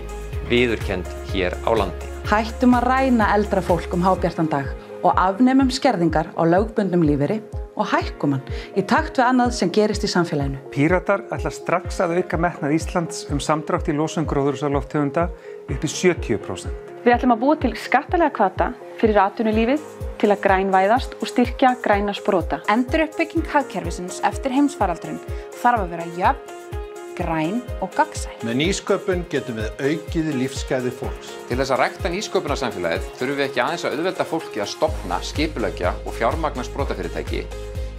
viðurkennd hér á landi. Hættum að ræna eldra fólk hábjartan dag og afnemum skerðingar á lögbundnum lífeyri og hækkum hann í takt við annað sem gerist í samfélaginu. Píratar ætla strax að auka metnað Íslands samdrátt í losun gróðurhúsalofttegunda upp í 70%. Við ætlum að búa til skattalega hvata fyrir atvinnulífið til að grænvæðast og styrkja græna sprota. Enduruppbygging hagkerfisins eftir heimsfaraldurinn þarf að vera jöfn, græn og gagnsæ. Með nýsköpun getum við aukið lífsgæði fólks. Til þess að rækta nýsköpunarsamfélagið þurfum við ekki aðeins að auðvelda fólki að stofna, skipuleggja og fjármagna sprotafyrirtæki,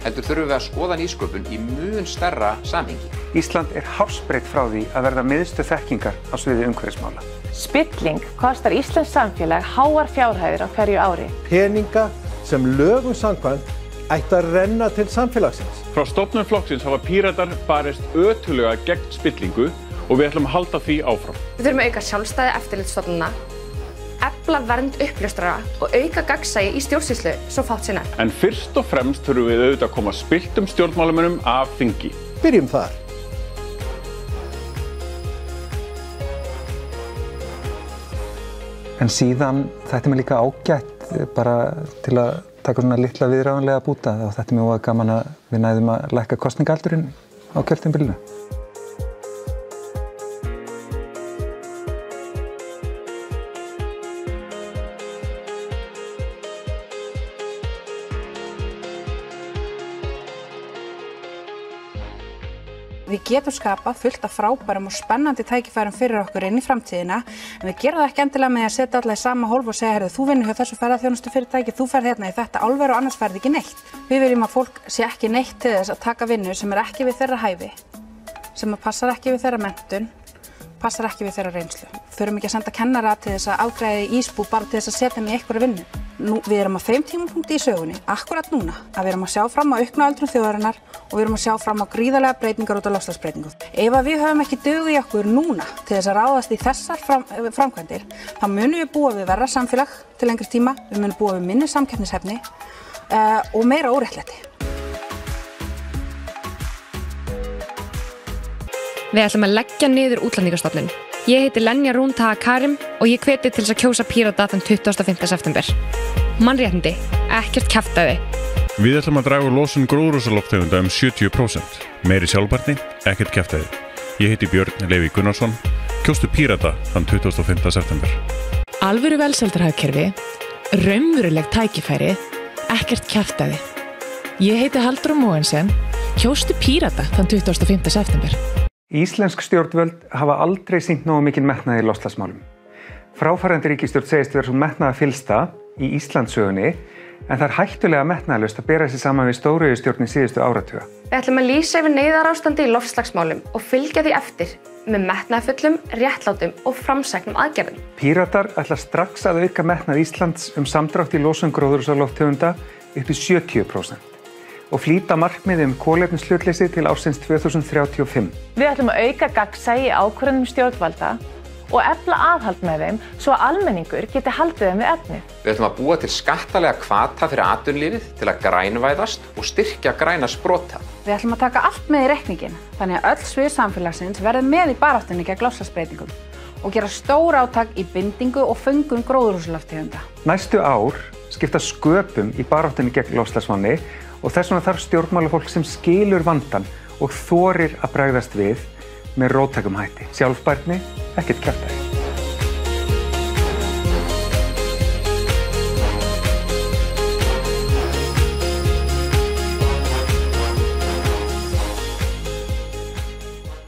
heldur þurfum við að skoða nýsköpun í mun stærra samhengi. Ísland er hársbreitt frá því að verða miðstöð þekkingar á sviði umhverfismála. Spilling kostar íslenskt samfélag háar fjárhæðir á hverju ári. Peninga sem lögum samkvæmt ætti að renna til samfélagsins. Frá stofnun flokksins hafa Píratar barist ötullega gegn spillingu og við ætlum að halda því áfram. Við þurfum að auka sjálfstæði eftirlitsstofnana, efla vernd uppljóstrara og auka gagnsæi í stjórnsýslu svo fátt sé nefnt. En fyrst og fremst þurfum við auðvitað að koma spilltum stjórnmálamönnum af þingi. Byrjum þar. En síðan þetta er mér líka ágætt bara til að taka svona litla viðráðanlega búta og þetta er mjög gaman að við næðum að lækka kosningaldurinn á kjörtímabilinu. Við getum skapað fullt af frábærum og spennandi tækifærum fyrir okkur inn í framtíðina, en við gerum það ekki endilega með að setja alla í sama hólf og segja, heyrðu, þú vinnur hjá þessu ferðaþjónustufyrirtæki, þú ferð hérna í þetta álver og annars ferð ekki neitt. Við viljum að fólk sé ekki neitt til þess að taka vinnu sem er ekki við þeirra hæfi, sem passar ekki við þeirra menntun, passar ekki við þeirra reynslu. þurfum ekki að senda kennara til þess að afgreiða í ísbú bara til þess að setja mig í einhverja vinnu. Við erum á þeim tímapunkti í sögunni, akkurat núna, að við erum að sjá fram á aukna öldrun þjóðarinnar og við erum að sjá fram á gríðarlega breytingar út af loftslagsbreytingum. Ef að við höfum ekki dug í okkur núna til þess að ráðast í þessar framkvæmdir, þá munum við búa við verra samfélag til lengri tíma, við munum búa við minni samkeppnishæfni og meira óréttlæti. Við ætlum að leggja niður Útlendingastofnun. Ég heiti Lenja Rún Taha Karim og ég hveti til þess að kjósa Pírata þann 25. september. Mannréttindi, ekkert kjaftæði. Við ætlum að draga úr losun gróðurhúsalofttegunda 70%. Meiri sjálfbærni, ekkert kjaftæði. Ég heiti Björn Leví Gunnarsson. Kjóstu Pírata þann 25. september. Alvöru velsældarhagkerfi, raunveruleg tækifæri, ekkert kjaftæði. Ég heiti Halldóra Mogensen. Kjóstu Pírata þann 25. september. Íslensk stjórnvöld hafa aldrei sýnt nógu mikinn metnað í loftslagsmálum. Fráfarandi ríkisstjórn segist vera svo metnaðarfyllsta í Íslandssögunni, en það hættulega metnaðarlaust að bera sig saman við stóriðjustjórnin síðustu áratuga. Við ætlum að lýsa yfir neyðarástandi í loftslagsmálum og fylgja því eftir með metnaðarfullum, réttlátum og framsæknum aðgerðum. Píratar ætla strax að auka metnað Íslands samdrátt í losun gróðurhúsalofttegunda upp í 70%. Og flýta markmiði kolefnishlutleysi til ársins 2035. Við ætlum að auka gagnsæi í ákvörðunum stjórnvalda og efla aðhald með þeim svo að almenningur geti haldið þeim við efnið. Við ætlum að búa til skattalega hvata fyrir atvinnulífið til að grænvæðast og styrkja græna sprota. Við ætlum að taka allt með í reikninginn, þannig að öll svið samfélagsins verði með í baráttunni gegn loftslagsbreytingum og gera stór átak í bindingu og föngun gróðurhúsalofttegunda. Næstu ár skipta sköpum í baráttunni gegn loftslagsvánni og þess vegna þarf stjórnmálafólk sem skilur vandann og þorir að bregðast við með róttækum hætti. Sjálfbærni, ekkert kjaftæði.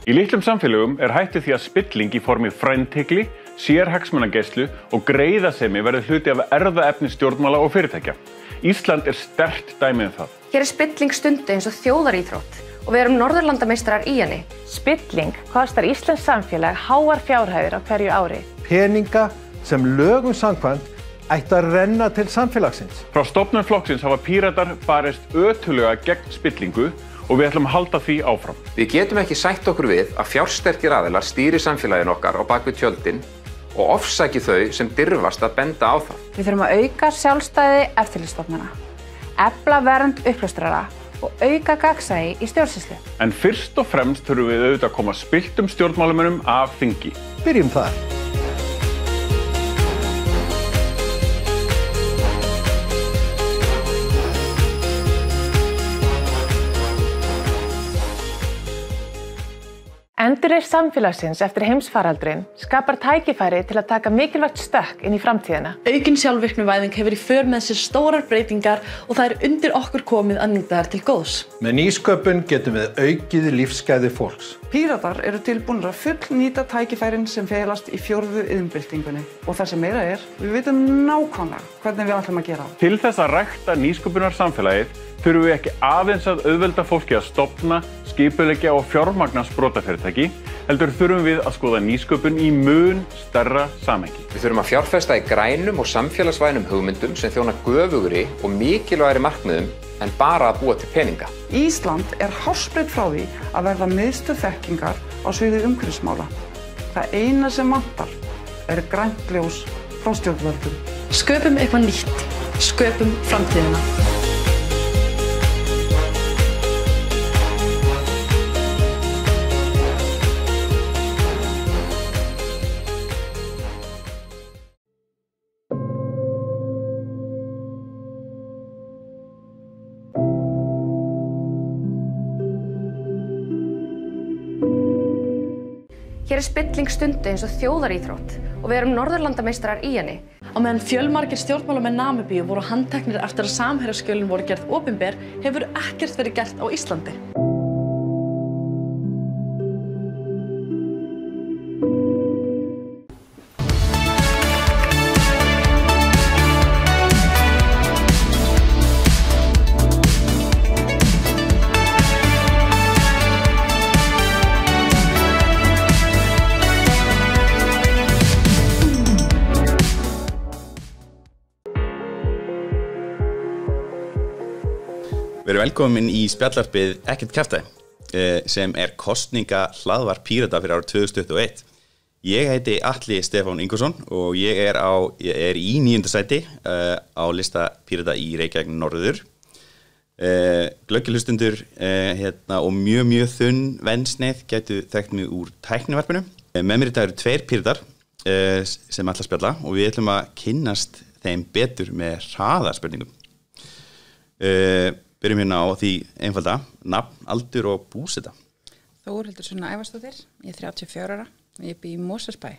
Í litlum samfélögum hætt við því að spilling í formi frændhygli, sérhagsmunagæslu og greiðasemi verður hluti af erfðaefni stjórnmála og fyrirtækja. Ísland sterkt dæmi það. Hér spilling stundu eins og þjóðaríþrótt og við erum norðurlandameistarar í henni. Spilling kostar íslenskt samfélag háar fjárhæðir á hverju ári. Peninga sem lögum samkvæmt ætti að renna til samfélagsins. Frá stofnun flokksins hafa Píratar barist ötullega gegn spillingu og við ætlum að halda því áfram. Við getum ekki sætt okkur við að fjársterkir aðilar stýri samfélaginu okkar á bak við tjöldin og ofsæki þau sem dirfast að benda á það. Við þurfum að auka sjálfstæði eftirlitsstofnana, efla vernd uppljóstrara og auka gagnsæi í stjórnsýslu. En fyrst og fremst þurfum við auðvitað að koma spilltum stjórnmálamönnum af þingi. Byrjum þar. Endurreisn samfélagsins eftir heimsfaraldurinn skapar tækifæri til að taka mikilvægt stökk inn í framtíðina. Aukin sjálfvirknivæðing hefur í för með sér stórar breytingar og það undir okkur komið að nýta þær til góðs. Með nýsköpun getum við aukið lífsgæði fólks. Píratar eru tilbúnir að fullnýta tækifærin sem felast í 4. iðnbyltingunni og það sem meira við vitum nákvæmlega hvernig við ætlum að gera það. Til þess að rækta nýsköpunarsamfélagið þurfum við ekki aðeins að auðvelda fólki að stofna, skipuleggja og fjármagna sprotafyrirtæki, heldur þurfum við að skoða nýsköpun í mun stærra samhengi. Við þurfum að fjárfesta í grænum og samfélagsvænum hugmyndum sem þjóna göfugri og mikilvægari markmiðum en bara að búa til peninga. Ísland hársbreidd frá því að verða miðstöð þekkingar á sviði umhverfismála. Það eina sem vantar grænt ljós frá stjórnvöldum. Sköpum eitthvað nýtt. Sköpum framtíðina. Hér spilling stundu eins og þjóðaríþrótt og við erum norðurlandameistarar í henni. Á meðan fjölmargir stjórnmálamenn Namibíu voru handteknir eftir að samherjaskjölin voru gerð opinber, hefur ekkert verið gert á Íslandi. Verið velkomin í spjallarpið Ekkert kjaftæði sem kosninga hlaðvarp Pírata fyrir árið 2021. Ég heiti Atli Stefán Ingvarsson og ég í 9. sæti á lista Pírata í Reykjavík norður. Glöggilhlustundur og mjög þunn vennsneið gætu þekkt mig úr tæknivarpinu. Með mér í dag eru 2 Píratar sem ætla að spjalla og við ætlum að kynnast þeim betur með hraðarspurningum. Byrjum hérna á því einfalda, nafn, aldur og búseta. Þórhildur Sunna Ævarsdóttir, ég 34 ára og ég bý í Mosfellsbæ.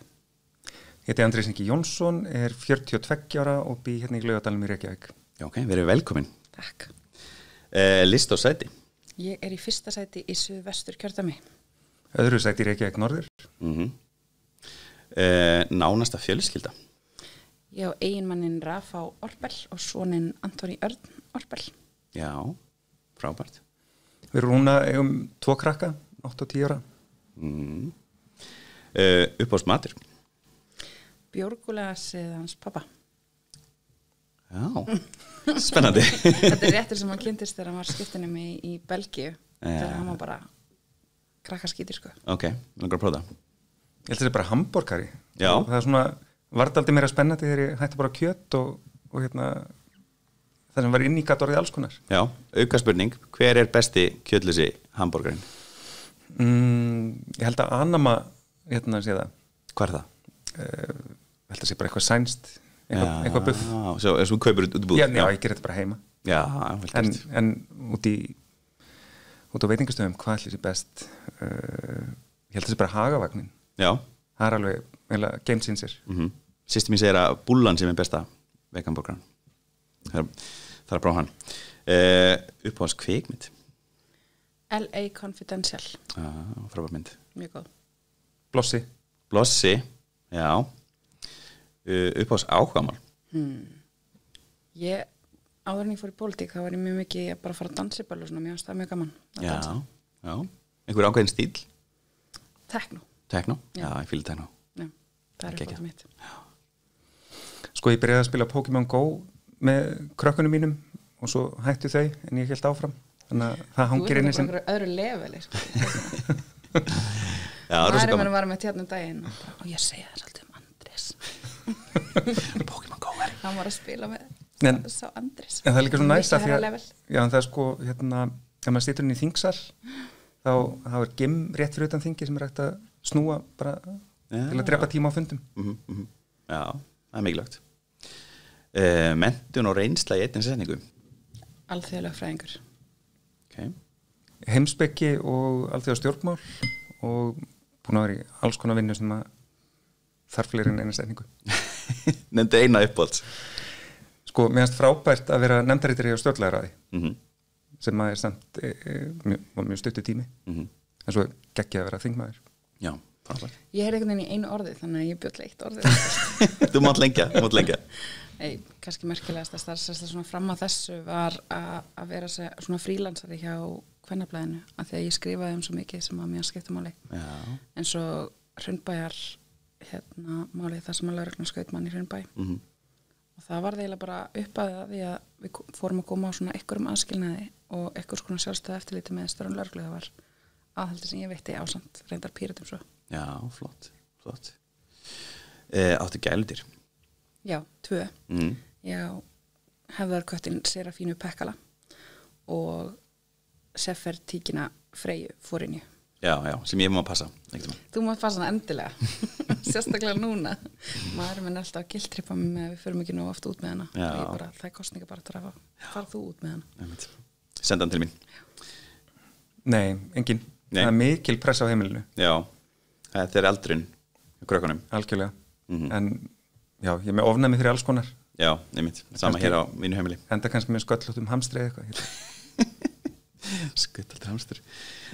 Ég heiti Andrés Ingi Jónsson, 42 ára og bý hérna í Laugardalnum í Reykjavík. Já, ok, verið velkomin. Takk. List og sæti. Ég í 1. sæti í Suðvestur kjördæmi. Öðru sæti í Reykjavík norður. Nánasta fjölskylda. Ég á eiginmanninn Rafa Orpel og soninn Antoni Örn Orpel. Já, frábært. Við Rúna eigum 2 krakka, 8 og 10 ára. Uppáhaldsmatur. Bjórgulasið hans pappa. Já, spennandi. Þetta réttur sem hann kynntist þegar hann var skiptinum í Belgíu. Þegar hann var bara krakkaskítir, sko. Ok, langar að prófa það. Ég held að þetta bara hamborgari. Já. Það svona, varð aldrei meira spennandi þegar ég hætti bara kjöt og það sem var inn í gat orðið alls konar. Já, aukaspurning, hver besti kjötlösi hamborgarinn? Ég held að Anama sé það. Hvað það? Ég held að sé bara eitthvað sænst, eitthvað buff. Já, svo þú kaupir út í búð. Já, ég ger þetta bara heima. Já, vel gert. En út á veitingastöðum, hvað ætli sé best? Ég held að sé bara Hagavagnin. Já. Það alveg game changer. Systir mín segir að búllan sem besta veganborgaran. Það að prófa hann. Uppáhalds kvikmynd. LA Confidential. Frábær mynd. Mjög góð. Blossi, já. Uppáhalds áhugamál. Áður en ég fór í pólitík, þá var ég mjög mikið að bara fara að dansiböll og svona, mér finnst það mjög gaman að dansa. Já. Einhver ákveðin stíl? Techno? Já, ég fíla techno. Já, það uppáhalds mitt. Sko, ég byrjaði að spila Pokémon Go með krökkunum mínum og svo hættu þau en ég hélt áfram. Þannig að það hangir inni sem... Þú ert bara öðru leveli, sko. Já, rosa gaman. Maður var með tjarnum daginn og ég segja þess alltaf Andrés. Pokémon Go er. Hann var að spila með sá Andrés. En það líka svo næsta því að... Já, en það sko, ef maður situr inn í þingsal, þá gym rétt fyrir utan þingi sem hægt að snúa bara til að drepa tíma á fundum. Já, það mikilvægt. Menntun og reynsla í einni setningu. Alþjóðleg fræðingur. Okay. Heimspeki og alþjóða stjórnmál og búin að vera í alls konar vinnu sem að þarf fleiri en eina setningu. Nefndi eina uppáhalds. Sko, mér finnst frábært að vera nefndarritari á stjórnlagaráði sem að samt mjög stuttur tími en svo geggjað að vera þingmaður. Já, frábært. Ég einhvern veginn í einu orði, þannig að ég bjöll eitt orði. Þú mátt lengja. Nei, kannski merkilegast að starfsæsla svona fram að þessu var að vera svona frílansari hjá Kvennablaðinu af því að ég skrifaði svo mikið sem að mér skipta máli. Já. En svo Hraunbæjar málið þar sem að lögreglan skaut mann í Hraunbæ. Og það var eiginlega bara upphafið að því að við fórum að koma á svona einhverjum aðskilnaði og einhvers konar sjálfstæða eftirliti með störfum lögreglu. Það var aðhaldi sem ég veitti ásamt reyndar Píratum svo. Já, flott. Áttu gæludýr? Já, 2. Ég á hefðarköttin Serafínu Pekkala og Sefertíkina Freyju Fórinju. Já, sem ég má að passa. Þú mátt passa hana endilega, sérstaklega núna. Maður minn alltaf að gildtripa mig með að við förum ekki nóg oft út með hana. Það kostninga bara að fara þú út með hana. Senda hann til mín. Nei, engin. Það mikil press á heimilinu. Já, þetta aldrun krökkunum. Algjörlega. En já, ég með ofnæmi fyrir alls konar. Já, sama hér á mínu heimili. Enda kannski með sköllóttum hamstri eða eitthvað. Sköllóttum hamstri.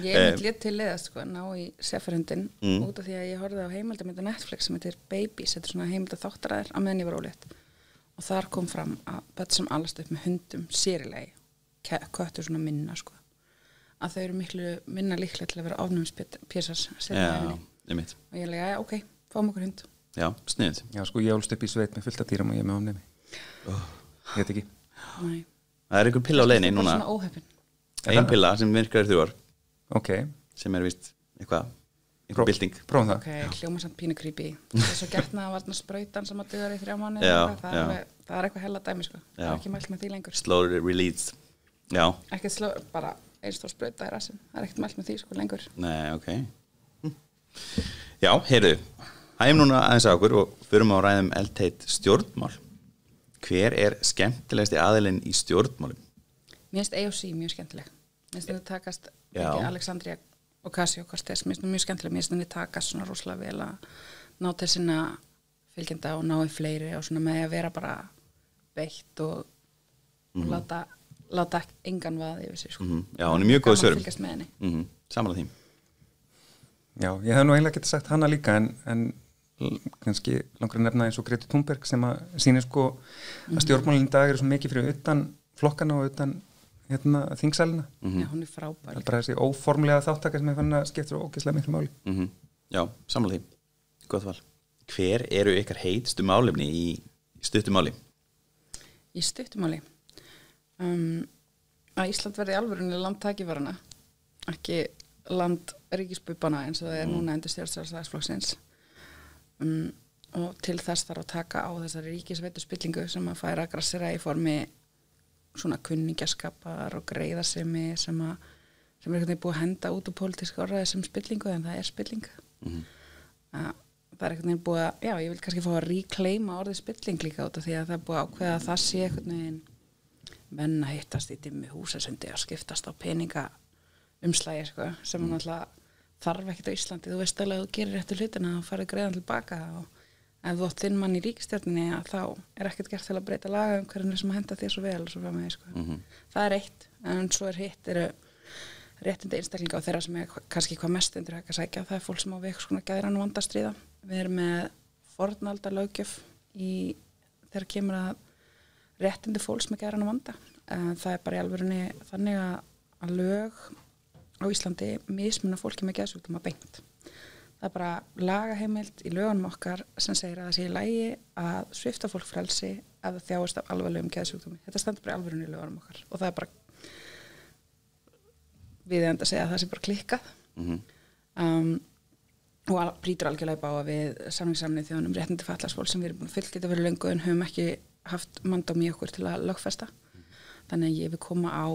Ég lét til leiðast sko, ná í Seferhundin út af því að ég horfði á heimildamöndu Netflix sem heitir Babies, þetta er svona heimildaþáttaræðir á meðan ég var ólétt. Og þar kom fram að börn sem alast upp með hundum sérilegi, köttur svona minna sko, að þau eru miklu minna líklega til að vera ofnæmispésars Já, einmitt. Og ég lega, ok, fáum okkur hund. Já, sniðið. Já, sko, ég ólst upp í sveit með fullt af dýrum og ég með ofnæmi. Ég veit ekki. Nei. Það einhver pilla á leiðinni núna. Svona óheppin. Ein pilla sem virkar í 3 ár. Ok. Sem vist einhver bylting. Prófum það. Ok, hljóma samt pínu creepy. Það svo getnaðarvarna sprautan sem að dugar í 3 mánuði. Það eitthvað hella dæmi, sko. Það ekki mælt með því lengur. Slow release. Já. Ekkert slow, bara einstór sprauta í rassinn. Það ekkert mælt með því, sko, lengur. Nei, ok. Já, heyrðu. Hægjum núna aðeins á okkur og förum á ræðum eldheit stjórnmál. Hver skemmtilegasti aðilinn í stjórnmálum? Mér finnst AOC mjög skemmtileg. Mér finnst þetta takast ekki Alexandria Ocasio-Cortez. Mér finnst þetta mjög skemmtileg. Mér finnst þetta takast svona rosalega vel að ná til sinna fylgjenda og ná í fleiri og svona með að vera bara beitt og láta engan vaða yfir sig. Sko. Já, hún mjög góð svörum. Gaman að fylgjast með henni. Samanlega því. Já, ég hef nú eiginlega getið sagt hana líka en kannski langar að nefna eins og Greta Thunberg sem að sýnir sko að stjórnmálinn í dag eru svo mikið fyrir utan flokkana og utan þingsalina. Já, hún frábær. Það bara þessi óformlega þáttaka sem ég fann að skipta svo ógeðslega miklu máli. Já, samanlega því. Gott val. Hver eru ykkar heitstu málefni í stuttu máli? Í stuttu máli? Að Ísland verði alvörunni land tækifæranna, ekki land ríkisbubana eins og það núna undir stjórn Sjálfstæðisflokksins. Og til þess þarf að taka á þessari ríkisveitu spillingu sem að færa að grassera í formi svona kunningjaskapar og greiðasemi sem einhvern veginn búið að henda út úr pólitíska orðræði sem spillingu en það spilling. Það einhvern veginn búið að, já, ég vil kannski fá að reclaima orðið spilling líka út af því að það er búið að ákveða að það sé einhvern veginn menn að hittast í dimmu húsasundi og skiptast á peninga umslægi, sko, sem hann alltaf þarf ekkert á Íslandi, þú veist alveg að þú gerir réttu hlutina og farið greiðan tilbaka og ef þú átt þinn mann í ríkisstjórninni þá ekkert gert til að breyta lagaumhverfinu sem að henda þér svo vel og svo framvegis, sko. Það eitt, en svo hitt réttindi einstaklinga og þeirra sem kannski hvað mest undir högg að sækja, það fólk sem á við svona geðran og vanda að stríða. Við erum með fornalda löggjöf þegar kemur að réttindi fólks með geðran og vanda. Það bara í alvörunni þannig að lög á Íslandi mismunna fólki með geðsjúkdóma beint. Það bara lagaheimild í lögunum okkar sem segir að það sé í lagi að svipta fólk frelsi ef það þjáist af alvarlegum geðsjúkdómi. Þetta stendur bara í alvörunni í lögunum okkar og það bara við enda að segja að það sé bara klikkað. Og brýtur algjörlega bága við samningssamnið þjóðunum réttindi fatlaðs fólks sem við erum búin að fullgilda fyrir löngu en höfum ekki haft mandóm í okkur til að lögfesta. Þannig að ég vil koma á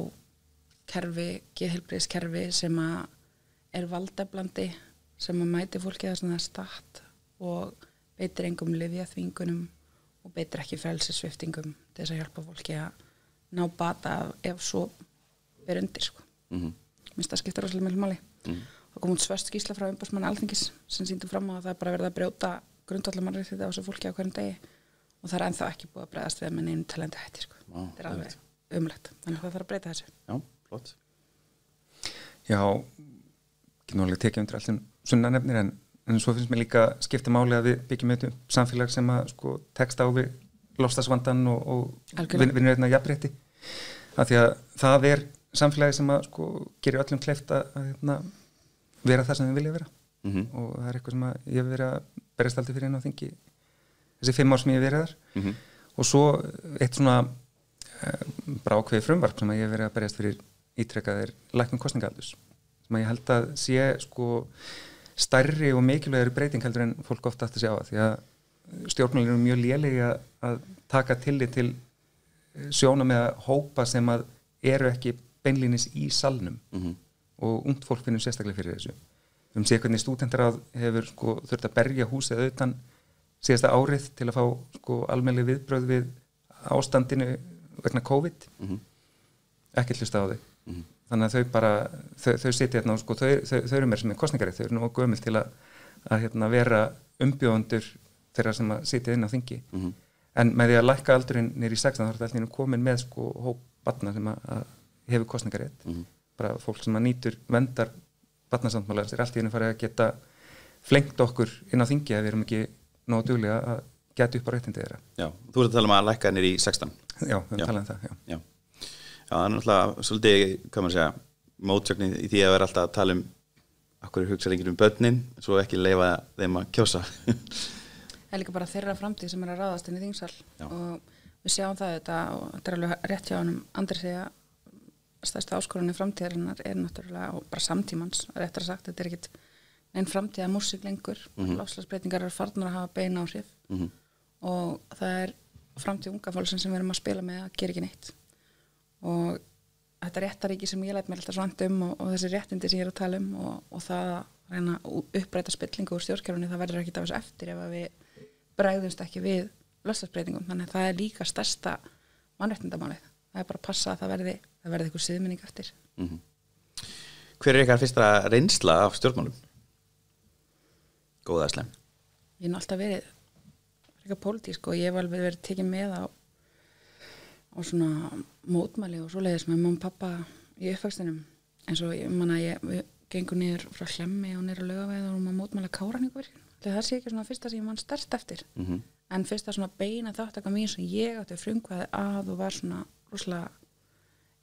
geðheilbrigðiskerfi sem að valdeflandi, sem að mæti fólki það sem það statt og beitir engum lyfjaþvingunum og beitir ekki frelsissviptingum til þess að hjálpa fólki að ná bata ef svo undir, sko. Minnst það skiptir rosalega miklu máli. Það kom út svört skýrsla frá umboðsmanni Alþingis sem sýndi fram á að það er bara verið að brjóta grundvallarmannréttindi á þessu fólki á hverjum degi og það er ennþá ekki búið að bregðast við með neinu talandi hætti, sko. Þetta er alveg umlegt, þannig að það þarf að breyta þessu. Já, flott. Já, ekki nálega tekið undir allt sem sunna nefnir en svo finnst mér líka skipta máli að við byggjum upp samfélag sem að sko tekst á við loftslagsvandann og vinnur einna jafnrétti. Af því að það er samfélagi sem að sko gerir öllum kleift að vera það sem við vilja vera. Og það er eitthvað sem að ég hef verið að berjast aldrei fyrir inn á þingi þessi 5 ár sem ég hef verið þar. Og svo eitt svona bara ákveðið frumvarp sem að ég hef verið að berjast fyrir ítrekað lækkun kosningaaldurs sem að ég held að sé sko stærri og mikilvægari breyting heldur en fólk ofta átti að sjá að því að stjórnmálin eru mjög lélegi að taka tillit til sjónarmiða hópa sem að eru ekki beinlínis í salnum og ungt fólk finnum sérstaklega fyrir þessu. Sé hvernig stúdentarráð hefur sko þurft að berja húsið utan síðasta árið til að fá sko almennileg viðbrögð við ástandinu vegna COVID. Ekki hlusta á þau. Þannig að þau bara þau sitja hérna og sko þau eru meira sem kosningarétt, þau eru nú gömul til að vera umbjóðendur þeirra sem að sitja inn á þingi. En með því að lækka aldurinn niður í 16 þá er þetta alltaf komin með sko hóp barna sem að hefur kosningarétt. Bara fólk sem að nýtur verndar barnasáttmálans er alltaf farið að geta flengt okkur inn á þingi að við erum ekki nógu duglega að geta upp á réttindi þeirra. Já, þú ert að tala að lækka niður í 16. Já, við erum talað það, já. Já, það er náttúrulega svolítið, hvað maður segja, mótsögnin í því að vera alltaf að tala okkur hugsa enginn börnin, svo ekki leyfa þeim að kjósa. Það er líka bara þeirra framtíð sem að ráðast inn í þingsal og við sjáum það þetta og þetta alveg rétt hjá honum Andri segja stærstu áskorunni framtíðarinnar náttúrulega, og bara samtímans, réttar sagt, þetta ekkit einn framtíða músík lengur, loftslagsbreytingar eru farnar að hafa bein áhrif og það framtíð unga fólksins sem við erum að spila með að gera ekki neitt og þetta réttaríki sem ég læt mér alltaf svant og þessi réttindi sem ég að tala og það að reyna að uppræta spillingu úr stjórnkerfunni, það verður ekkit af þessu eftir ef við bregðumst ekki við loftslagsbreytingum, þannig að það líka stærsta mannréttindamálið, það bara að passa að það verði eitthvað siðmenning eftir. Hver ykkar fyrsta reynsla af stjórnmálum? Góða slem. Ég alltaf verið eitthvað pólitísk og ég hef alveg verið tekið með á svona mótmæli og svoleiðis með mamma og pappa í uppvextinum eins og við gengum niður frá Hlemmi og niður á Laugaveð og vorum að mótmæla Kárahnjúkavirkjun. Það sé ekki svona fyrsta sem ég man sterkt eftir en fyrsta svona beina þáttaka mín sem ég átti frumkvæði að og var svona rosalega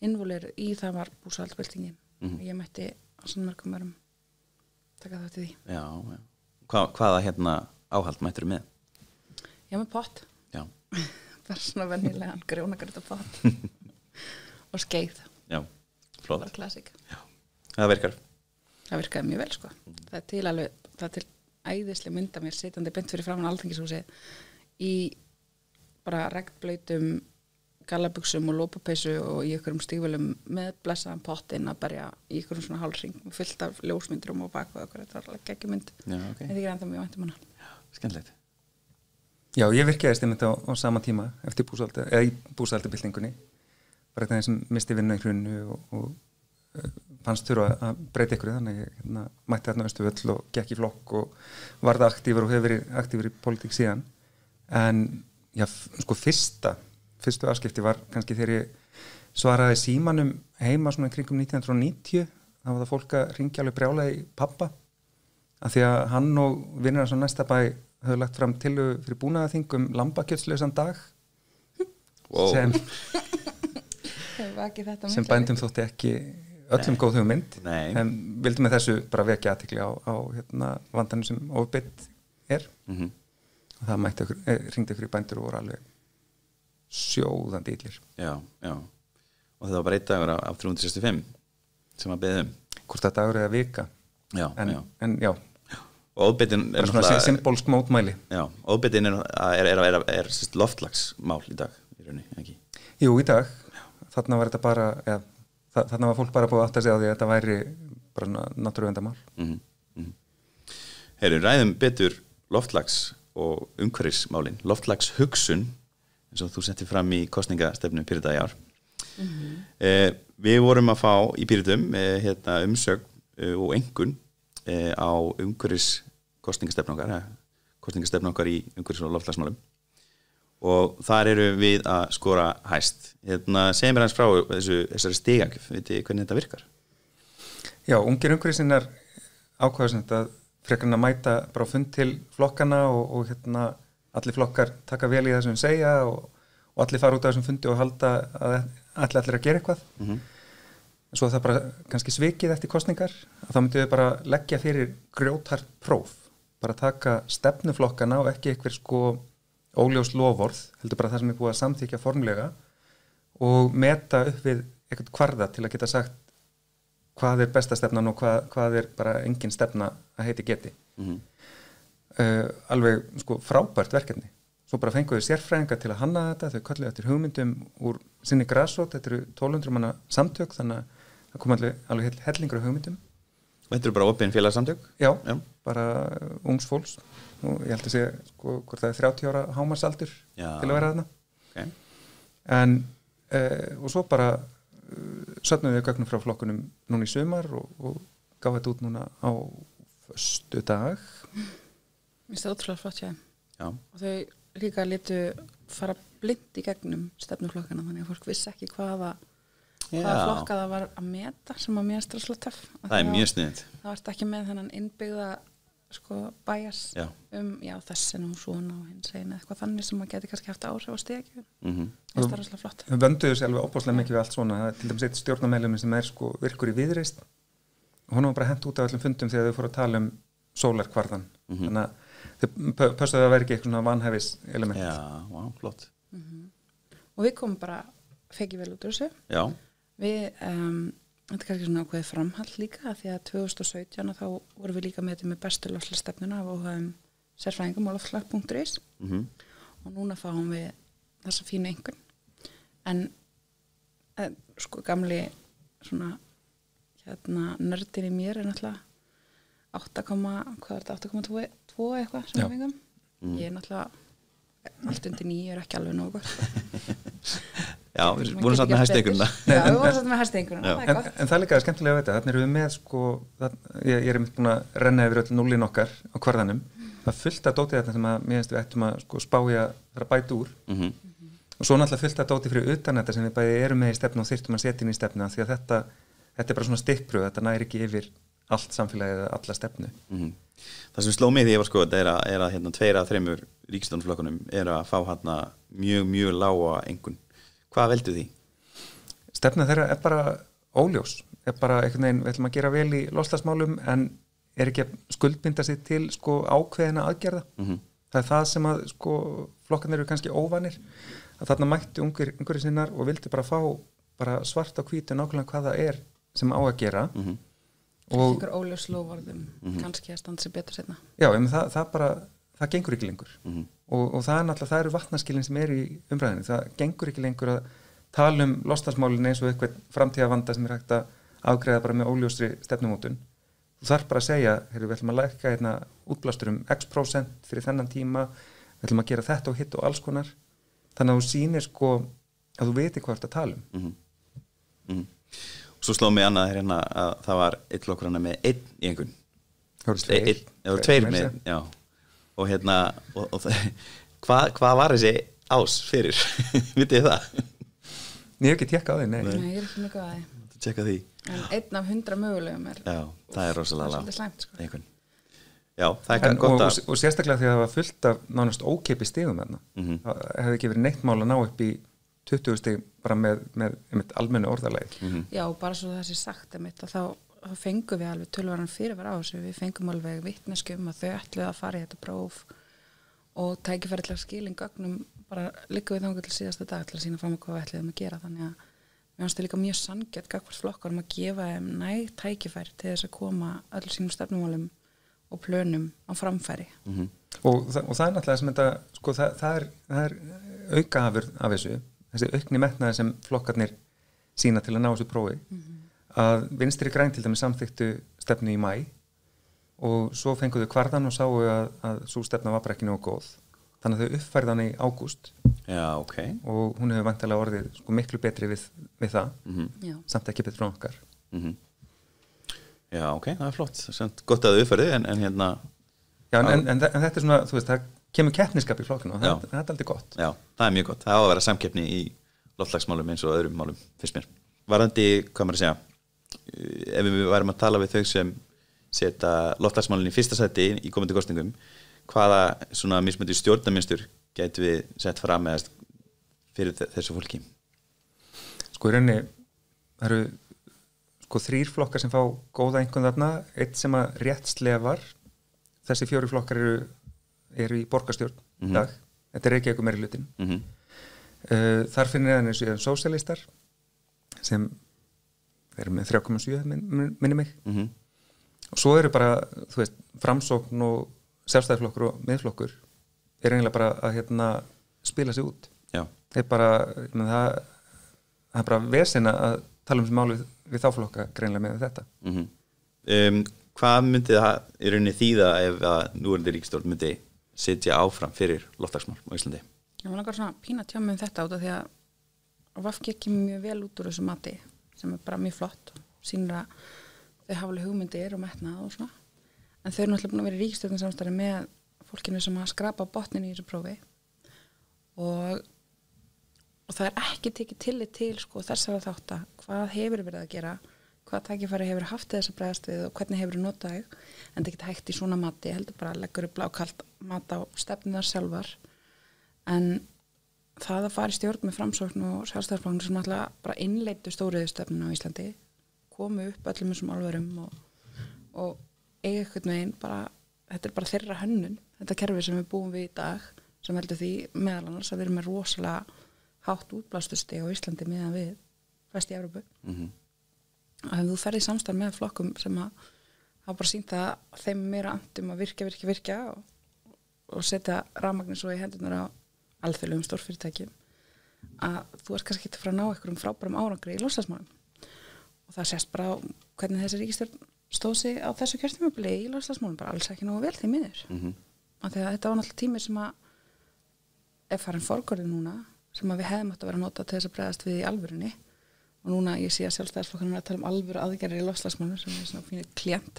innvolur í það var búsaldbyltingin og ég mætti á svona mörgum árum taka þátt í því. Já. Hvaða áhald mættirðu með? Já, með pott. Já. Bara svona venjulegan grjónagröta pott og skeið. Já, flott. Bara klassik. Já, það virkar. Það virkaði mjög vel, sko. Það er til æðislega mynd af mér sitjandi beint fyrir framan Alþingishúsið í bara regnblautum gallabuxum og lópapeysu og í einhverjum stígvélum með blessaðan pottinn að berja í einhverjum svona hálfring fullt af ljósmyndurum og bakvað okkur. Þetta var alveg geggjumynd. Já, ok. En því ennþá mjög væntum hana. Já, skemmtilegt. Já, ég virkaðist einmitt á sama tíma eftir búsaldabyltingunni. Bara þetta sem misti vinna í hrunnu og fannst þurfa að breyta ykkur þannig ég mætti þarna Austurvöll og gekk í flokk og varð aktífur og hefur verið aktífur í pólitík síðan. En já, sko fyrstu afskipti var kannski þegar ég svaraði símanum heima svona kringum 1990. Þá var það fólk að ringja alveg brjálega í pappa af því að hann og vinnur hans á næsta bæ höfðu lagt fram tillögu fyrir búnaðarþing lambakjötslausan dag sem bændum þótti ekki öllum góð hugmynd en vildum með þessu bara vekja athygli á vandanum sem ofbeitt og það hringdi ykkur í bændur og voru alveg sjóðandi illir. Já. Og það var bara 1 dagur af 365 sem að beðum. Hvort það dagur eða vika. Já. En já. Og ofbeitin er svona symbolsk mótmæli. Já, ofbeitin er loftslagsmál í dag í rauninni, ekki? Jú, í dag. Þarna var þetta bara, þarna var fólk bara búið að átta sig á því að þetta væri bara náttúruverndarmál. Heyrðu, ræðum betur loftslags og umhverfismálin. Loftslagshugsun, eins og þú settir fram í kosningastefnu Pírata í ár. Við vorum að fá í Píratum umsögn og engun á umhverfis kosningastefnu okkar í umhverfis og loftslagsmálum og þar eru við að skora hæst. Segir mér hans frá þessari stigagjöf, veitir hvernig þetta virkar? Já, ungir umhverfisinnar ákvæðu sem þetta frekar að mæta bara fund til flokkana og allir flokkar taka vel í það sem segja og allir fara út af þessum fundi og halda að allir að gera eitthvað. En svo það bara kannski svikið eftir kosningar að þá myndum við bara leggja fyrir grjóthart próf, bara taka stefnuflokkana og ekki eitthvað óljós loforð, heldur bara það sem er búið að samþykja formlega og meta upp við eitthvað kvarða til að geta sagt hvað er besta stefnan og hvað er bara engin stefna að heiti geti. Alveg frábært verkefni. Svo bara fenguðu sérfræðingar til að hanna þetta, þau kölluðu eftir hugmyndum úr sinni grasrót, þetta eru 1200 manna samtök þannig að það kom alveg hellingur af hugmyndum. Og þetta eru bara opin félagsamtök? Já, bara ungs fólks og ég held að segja hvort það er 30 ára hámarsaldur til að vera þarna. Okay. En og svo bara söfnuðu við gögnum frá flokkunum núna í sumar og gáði þetta út núna á föstudag. Mér finnst það ótrúlega flott hjá þeim. Já. Og þau líka létu fara blind í gegnum stefnuflokkana þannig að fólk vissi ekki hvaða flokka það var að meta sem að mér stresslega töff. Það er mjög sniðið. Það var ekki með þennan innbyggða bæjas þessi nú svona og hins einu eitthvað þannig sem að geti kannski haft áhrif á stigagjöfun. Það er rosalega flott. Við vönduðu sér alveg óbúslega mikið við allt svona. Það er til dæmis eitt stjórnarmeðlumi sem er virkur í Viðreisn og hún var bara hent út af öllum fundum þegar þau fóru að tala um sólarkvarðan. Þannig að þau pössuðu að vera ekki eitthvað vanhæfis element. Já, flott. Og við komum bara fekið vel út úr þessu. Já. Þetta er kannski svona ákveðið framhald líka því að 2017 þá vorum við líka með þetta með bestu loftslagsstefnuna af óhagum sérfræðingum á loftslag.is og núna fáum við þessa fínu einkunn. En sko gamli svona nördin í mér er náttúrulega 8,2 eitthvað sem við fengum. Ég er náttúrulega allt undir 9 er ekki alveg nógu gott. Já, við vorum satt með hæsteinkunna. Já, við vorum satt með hæsteinkunna, það er gott. En það er líka skemmtilega að veita, þarna erum við með sko, ég er búin að renna yfir öll núllin okkar á kvarðanum. Það fullt að dóti þetta sem að mér finnst við ættum að sko spá í að fara að bæta úr. Og svo náttúrulega fullt að dóti fyrir utan þetta sem við bæði erum með í stefnu og þyrftum að setja inn í stefnu því að þetta er bara svona stikkpröf, þetta næri ekki yfir allt samfélagið eða alla stefnu. Það sem sló mig því ég var sko er að hérna 2 af 3 ríkisstjórnarflokkunum að fá hérna mjög lága einkunn. Hvað veldur því? Stefna þeirra er bara óljós, er bara einhvern veginn, við ætlum að gera vel í loftslagsmálum en er ekki að skuldbinda sig til sko ákveðina aðgerða. Það er það sem að sko flokkarnir eru kannski óvanir, að þarna mættu ungir sinnar og vildu bara fá bara svart á hvítu nákvæmlega hvað það er sem á að gera. Og einhver óljós loforðum kannski að standa sig betur seinna. Já, en það gengur ekki lengur. Og það er náttúrulega, það eru vatnaskilin sem eru í umræðinu. Það gengur ekki lengur að tala loftslagsmálin eins og eitthvað framtíðavanda sem er hægt að afgreiða bara með óljósri stefnumótun. Þú þarf bara að segja, við ætlum að lækka hérna útblástur x% fyrir þennan tíma, við ætlum að gera þetta og hitt og alls konar. Þannig að þú sýnir sko að þú veitir hvað þú ert að tala Svo sló mig annað hérna að það var einn flokkur hana með 1 í einhvern. Það voru 2 með, já. Og hérna, hvað var þessi ás fyrir? Vitið þið það? Ég hef ekki tjekkað á því, nei. Nei, ég er ekki mjög góð á því. Tjekka því. En 1 af 100 mögulegum Já, það er rosalega svolítið slæmt, sko. Einhvern. Já, það er gott að... Og sérstaklega því að það var fullt af nánast ókeypis stigum þarna. Það hefði ekki verið neitt mál að ná upp í 20 stig bara með almennu orðalagi. Já, bara svo það sé sagt að þá fengum við alveg tölvaran fyrirvara á þessu. Við fengum alveg vitneskju að þau ætluðu að fara í þetta próf og tækifæri til að skila inn gögnum bara liggum við þangað til síðasta dag til að sýna fram hvað við ætluðum að gera. Þannig að mér finnst það líka mjög sanngjarnt gagnvart flokkarum að gefa þeim næg tækifæri til þess að koma öll sínum stefnumálum og plönum á framfæri. Og það er náttúrulega sem þetta, sko, það er aukaafur af þessi aukni metnaði sem flokkarnir sína til að ná þessu prófi, að Vinstri græn til dæmis samþyktu stefnu í maí og svo fenguðu kvarðan og sáu að sú stefna var bara ekki nógu góð. Þannig að þau uppfærðu hana í ágúst. Já, ok. Og hún hefur væntanlega orðið sko miklu betri við það, samt ekki betur frá okkar. Já, ok, það er flott. Samt gott að þau uppfærðu, en hérna... Já, en þetta er svona, þú veist, það kemur keppniskap í flokkinu og það er aldrei gott. Já, það er mjög gott. Það á að vera samkeppni í loftslagsmálum eins og öðrum málum, fyrst mér. Varðandi, hvað maður að segja, ef við værum að tala við þau sem setja loftslagsmálin í fyrsta sæti í komandi kosningum, hvaða svona mismunandi stjórnarmynstur gætu við sett fram með fyrir þessu fólki? Sko í rauninni, það eru sko 3 flokkar sem fá góða einhvern þarna, eitt sem að rétt slefar, þessi 4 flokkar eru í borgarstjórn í dag, þetta er Reykjavík meirihlutin. Þar finnir það eins og sósíalistar sem eru með 3,7 minni mig og svo eru bara, þú veist, Framsókn og Sjálfstæðisflokkur og Miðflokkur er eiginlega bara að spila sig út. Já. Það er bara, það er bara vesen að tala þessi mál við þá flokka greinlega með þetta. Hvað myndi það í rauninni þýða ef að núverandi ríkisstjórn myndi sitja áfram fyrir loftslagsmál á Íslandi? Ég var langar svona pína tjá mig þetta út af því að VG kemur mjög vel út úr þessu mati sem er bara mjög flott og sýnir að þau hafa alveg hugmyndir og metnað og svona. En þau eru náttúrulega búin að vera í ríkisstjórnarsamstarfi með fólkinu sem að skrapa botnin í þessu prófi og það er ekki tekið tillit til sko þessara þátta, hvað hefur verið að gera, hvað tækifæri hefur haft þess að bregðast við og hvernig hefur notað þau, en það ekki hægt í svona mati, heldur bara leggur upp blákalt mat á stefnunar sjálfar, en það að fara í stjórn með Framsókn og Sjálfstæðisflokknum sem alltaf bara innleiddu stóriðjustefnuna á Íslandi, komu upp öllum þessum álverum og eiga einhvern veginn bara, þetta er bara þeirra hönnun, þetta kerfi sem við búum við í dag, sem heldur því meðal annars að við erum með rosalega hátt útblástustig á Íslandi meðan við best í Evrópu. Og ef þú ferð í samstarf með flokkum sem hafa bara sýnt að þeim meira andum að virka og setja rafmagnið svo í hendurnar á alþjóðlegum stórfyrirtækjum, að þú ert kannski ekki að fara að ná einhverjum frábærum árangri í loftslagsmálum. Og það sést bara á hvernig þessi ríkisstjórn stóð sig á þessu kjörtímabili í loftslagsmálum, bara alls ekki nógu vel því miður. Af því að þetta var náttúrulega tími sem að er farin forgörði núna, sem að við hefðum átt að vera að nota til þess að bregðast við í alvörunni. Og núna ég sé að Sjálfstæðisflokkurinn er að tala um alvöru aðgerðir í loftslagsmálum sem er svona fínir klient.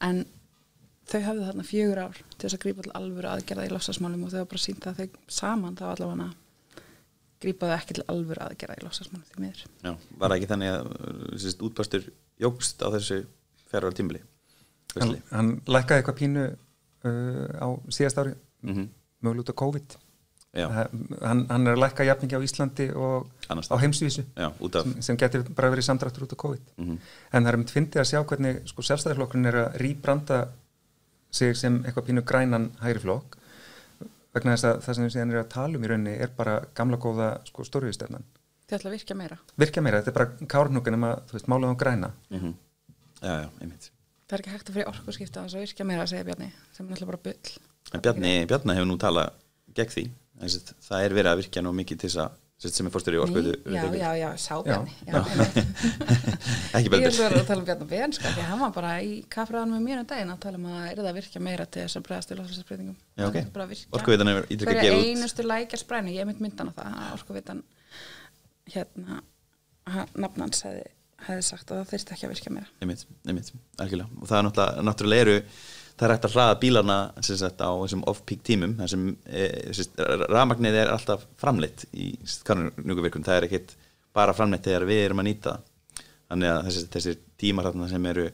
En þau hafðu þarna 4 ár til þess að grípa til alvöru aðgerða í loftslagsmálum og þau hafa bara sýnt að þau saman þá allavega grípaðu ekki til alvöru aðgerða í loftslagsmálum því miður. Já, var það ekki þannig að útbærstur jókst á þessu 4 ára tímabili? Hann lækkaði eitthvað pínu á síðast ári, mögulega út á COVID. Hann er að lækka jafn mikið á Íslandi og á heimsvísu sem getur bara verið samdráttur út á COVID. En það er fyndið að sjá hvernig sko, Sjálfstæðisflokkurinn er að rýbranda sig sem eitthvað pínu grænan hægri flokk vegna þess að það sem við síðan er að tala um í rauninni er bara gamla góða sko, stóriðjustefnan. Þið ætla að virka meira? Virka meira, þetta er bara kárnúkan þú veist, málaðum græna. Já, einmitt. Það er ekki hægt að fyrir orkuskipta þess að virka meira, segir Bjarni, sem er náttúrulega bara bull. Bjarni hefur nú talað gegn því. Það er verið að virkja nú mikið til þess að sem er fórstur í orkuðu. Já, sá Bjarni. Ekki Bjarni. Ég er að tala um Bjarni Ben, sko, því hann var bara í kaffræðanum með mér daginn að tala um að er það að virka meira til þess að bregðast til loftslagsbreytingum. Já, ok. Orkuveitan er ítrekka gefið út. Fyrir einustu lækjarsprænu, ég myndan á það, að Orkuveitan nafn hans hefði sagt að það þyrfti ekki að virka meira. Einmitt, algjörlega. Og það er náttúrulega það er hægt að hlaða bílana á þessum off-peak tímum þar sem rafmagnið er alltaf framleitt í Kárahnjúkavirkjun. Það er ekkert bara framleitt þegar við erum að nýta það. Þannig að þessir tímar sem eru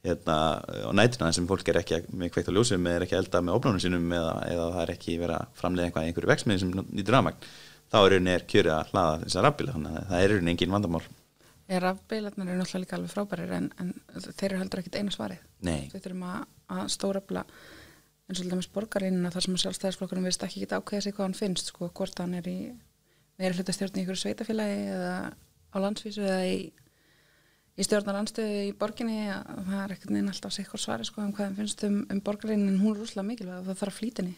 á nætuna sem fólk er ekki með kveikt á ljósum eða er ekki að elda með ofnunum sínum eða það er ekki verið að framleiða eitthvað í einhverju verksmiðju sem nýtur rafmagn. Þá er kjörið að hlaða þessar rafbíla, þannig að það er engin vandamál. Rafbílarnir eru náttúrulega líka alveg frábærir en þeir eru heldur ekkert eina svarið. Nei. Við þurfum að stórefla eins og til dæmis borgarlínuna þar sem Sjálfstæðisflokkurinn virðist ekki geta ákveða sig hvað hann finnst, sko, hvort hann er í meirihlutastjórn í einhverju sveitafélagi eða á landsvísu eða í stjórnarandstöðu í borginni. Það er ekkert neina alltaf sikkur svari, sko, hvað hann finnst um borgarlínuna, en hún er rosalega mikilvæg og það þarf að flýta henni.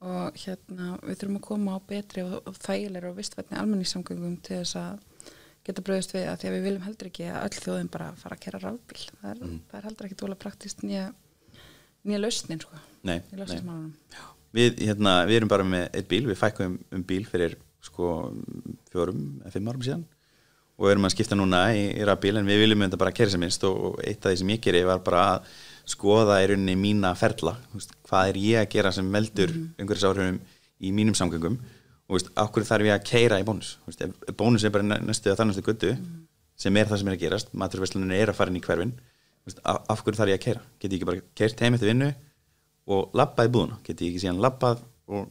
Og við þurfum að koma á betri og þægilegri og vistvænni almenningssamgöngum til þess að geta bröðist við að því að við viljum heldur ekki að öll þjóðin bara fara að keyra rafbíl. Það er heldur ekki dóla praktist nýja lausnin, sko. Nei. Í loftslagsmálunum. Við erum bara með eitt bíl, við fækkum bíl fyrir sko 4-5 árum síðan og erum að skipta núna í rafbíl en við viljum þetta bara keyra sem minnst og eitt af því sem ég geri var bara að skoða í rauninni mína ferla, hvað er ég að gera sem veldur umhverfisáhrifum í mínum samgöngum og af hverju þarf ég að keyra í bónus. Bónus er bara næstu að þannastu göttu sem er það sem er að gerast, maturverslunin er að fara inn í hverfin. Af hverju þarf ég að keyra? Get ég ekki bara keyrt heim eftir vinnu og labbað í búðuna? Get ég ekki síðan labbað og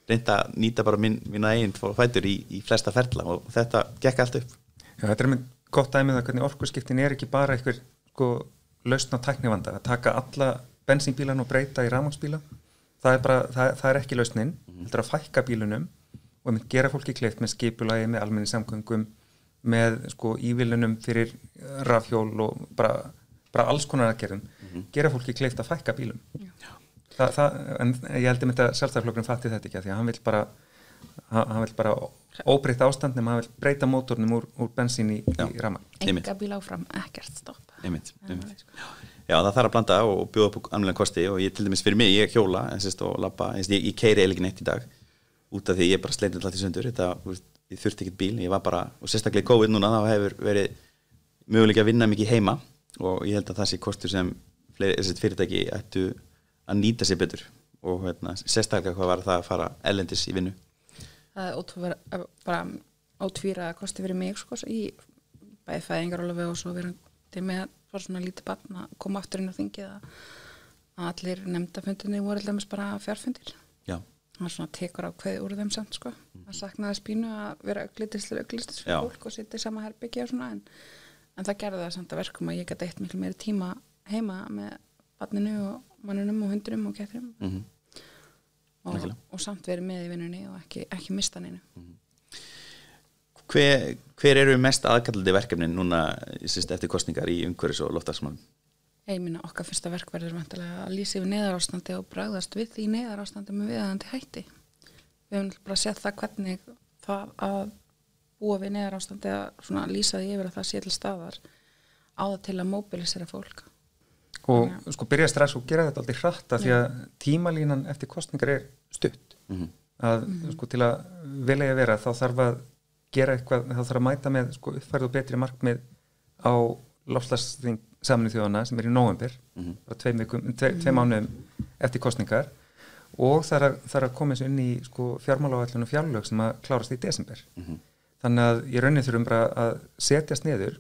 reynda að nýta bara mína eigin fætur í flesta ferla og þetta gekk allt upp. Já, þetta er með gott dæmið að hvernig orkuskiptin er ekki bara einhver sko lausn á tæknivanda, að taka alla bensínbílana og breyta í rafmagnsbíla. Það er ekki lausnin, heldur að fækka bílunum og gera fólki kleift með skipulagi, með almenningssamgöngum, með sko ívilunum fyrir rafhjól og bara alls konar aðgerðum, gera fólki kleift að fækka bílum. En ég held að Sjálfstæðisflokkurinn fatti þetta ekki, því að hann vill bara óbreytt ástand nema hann vill breyta mótornum úr bensín í rafmagn. Enga bíl áfram, ekkert stopp. Einmitt. Já, það þarf að blanda og bjóða upp almennilega kosti og ég til dæmis fyrir mig, ég hjóla og labba, ég keyri eiginlega ekki neitt í dag út af því ég bara sleitið alltaf í sundur, ég þurfti ekkert bíl, ég var bara, og sérstaklega í COVID núna, þá hefur verið möguleika að vinna mikið heima og ég held að það sé kostur sem fyrirtæki ættu að nýta sér betur og sérstaklega hvað var það að fara erlendis í vinnu. Það er bara ótvíra kosti fyrir mig, sko, í bæði fæðingarorlofi og svo vera til með að fara svona lítið barn að koma aftur inn á þingið að allir nefndafundinni voru alltaf bara fjárfundir. Já. Það svona tekur á kveði úr þeim samt, sko. Það saknaði spínu að vera auglýstis fyrir fólk og sitja í sama herbergi og svona, en það gerði það samt að verkum að ég gæti eitt miklu meiri tíma heima með barninu og mannunum og hundunum og kettinum og samt verið með í vinnunni og ekki mista neinu. Hver eru mest aðkallandi verkefnin núna eftir kosningar í umhverfis- og loftslagsmálum? Ég minna okkar fyrsta verk verður vantilega að lýsa yfir neyðarástandi og bragðast við því neyðarástandi með viðeigandi hætti. Við höfum bara sett það hvernig það að búa við neyðarástandi að svona lýsa því yfir að það sé til staðar á það til að mobilisera fólk. Og sko byrja strax og gera þetta aldrei hratt af því að tímalínan eftir kosningar er stutt. Að sko til að vilja vera þá þarf að gera eitthvað, þá þarf að mæta með sko uppfærð og betri markmið á loftslagsþing Sameinuðu þjóðanna sem í nóvember, bara 2 mánuðum eftir kosningar og þarf að koma þessu inn í sko fjármálaáætlun og fjárlög sem að klárast í desember. Þannig að í rauninni þurfum bara að setjast niður,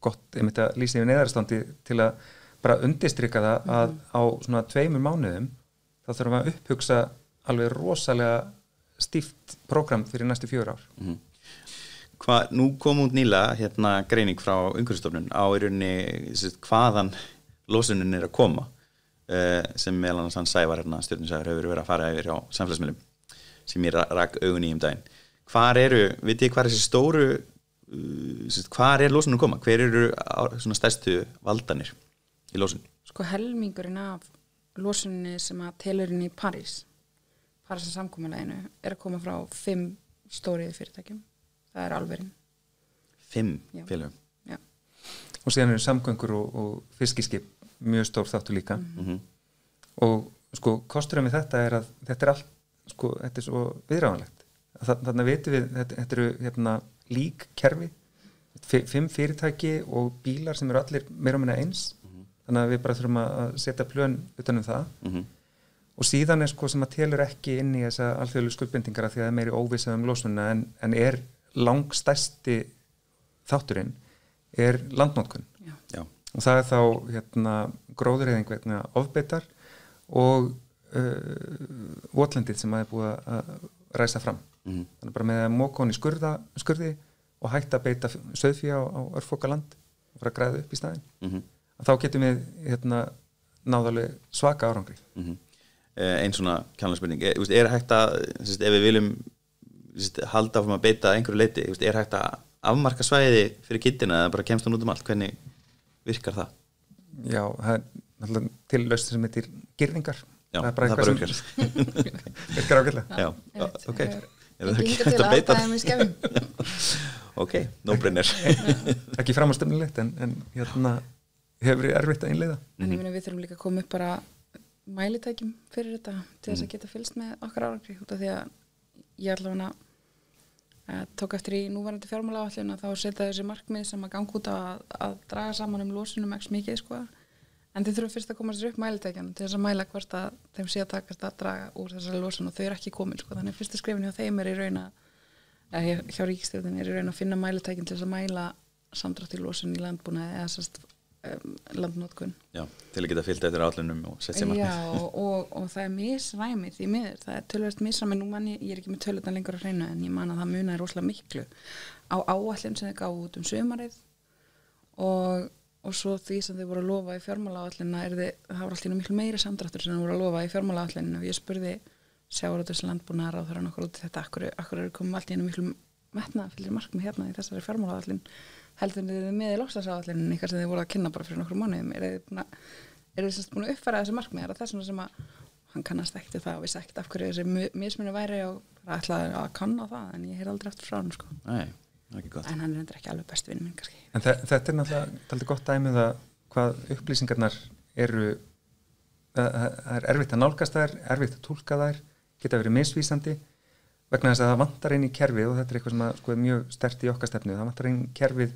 gott einmitt að lýsa yfir neyðarstandi til að bara undirstrika það að á svona 2 mánuðum þá þurfum að upphugsa alveg rosalega stíft prógram fyrir næstu 4 ár. Nú kom út nýlega greining frá Umhverfisstofnun á í rauninni hvaðan losunin að koma sem meðal annars hann Sævar stjórninsæður hefur verið að fara yfir á samfélagsmiðlum sem ég rak augun í daginn. Vitið þið hvar þessi stóru hvar losunin að koma? Hver eru svona stærstu valdanir í losun? Sko helmingurinn af losuninni sem að telurinn í Parísarsamkomulaginu að koma frá 5 stóriðu fyrirtækjum. Það er álverin. 5 félögum? Já. Og síðan eru samgöngur og fiskiskip mjög stór þáttur líka. Og sko kosturinn við þetta er að þetta er allt, sko, þetta er svo viðráðanlegt. Þannig að vitum við, þetta eru lík kerfi, 5 fyrirtæki og bílar sem eru allir meira og minna eins. Þannig að við bara þurfum að setja plön utan það. Og síðan er sko sem að telur ekki inn í þessa alþjóðlegu skuldbindingar af því að það er meiri óvissa losunina en er langstærsti þátturinn er landnotkun. Já. Og það er þá gróðureyðing vegna ofbeitar og votlendið sem er búið að ræsa fram. Þannig bara með að moka hún í skurði og hætta að beita sauðfé á örfokaland og fara að græða upp í staðinn. Þá getum við náðalega svaka árangri. Einn svona kjánlega spurning, er hægt að ef við viljum halda áfram að beita einhverju leyti, er hægt að afmarka svæði fyrir kittina eða bara kemst hún út allt, hvernig virkar það? Já, það er til lausn sem heitir girðingar. Já, það er bara eitthvað sem virkar ágætlega. Já, ok. Ekki hinga til að aðbæða með skefum. Ok, no-brainer. Ekki framástöfnilegt en hefur verið erfitt að innleiða. En ég meina við þurfum líka að koma upp bara mælitækjum fyrir þetta til þess að geta fylgst með okkar árangri út af því að ég allavega tók eftir í núverandi fjármálaáætlun að þá setja þessi markmið sem að ganga út að draga saman losunum ekki mikið sko. En þeir þurfum fyrst að koma sér upp mælitækjan til þess að mæla hvort að þeim sé að takast að draga úr þessari losun og þau eru ekki komin sko. Þannig fyrsta skrifin hjá þeim í raun hjá ríkisstjórninni í raun að finna mælitækjan til þess að mæla samdrátt í losun í landbúnaði eða landnotkun. Já, til að geta fylgt eftir áætlunum og setja sér markmið. Já, og það er misræmi því miður. Það er töluvert misræmi, nú man ég er ekki með tölutan lengur á hreinu en ég man að það munaði rosalega miklu á áætlun sem þau gáfu út sumarið og svo því sem þau voru að lofa í fjármálaáætlunina það var alltaf miklu meiri samdráttur sem þau voru að lofa í fjármálaáætlunina og ég spurði sjávarútvegs- og landbúnaðarráðherrann okkur út í þetta, akkur eru komið allt í einu miklu metnaðarfyllri markmið hérna í þessari fjármálaáætlun heldur þið með í loftslagsáætluninni eitthvað sem þið voru að kynna bara fyrir nokkrum mánuðum eru þið búin að uppfæra þessi markmið er það þess sem að hann kannast ekkert það og vissi ekkert af hverju þessi mismunur væri og ætlaði að kanna það en ég heyr aldrei eftir frá hann sko. Nei, ekki gott. En hann er ekki alveg best vinn minn kannski. En þetta er náttúrulega aldrei gott dæmið að hvað upplýsingarnar eru það er erfitt að nálgast þær, erfitt að túlka þær geta verið misvísandi vegna þess að það vantar inn í kerfið og þetta er eitthvað sem að, sko, er mjög sterkt í okkar stefnu, það vantar inn í kerfið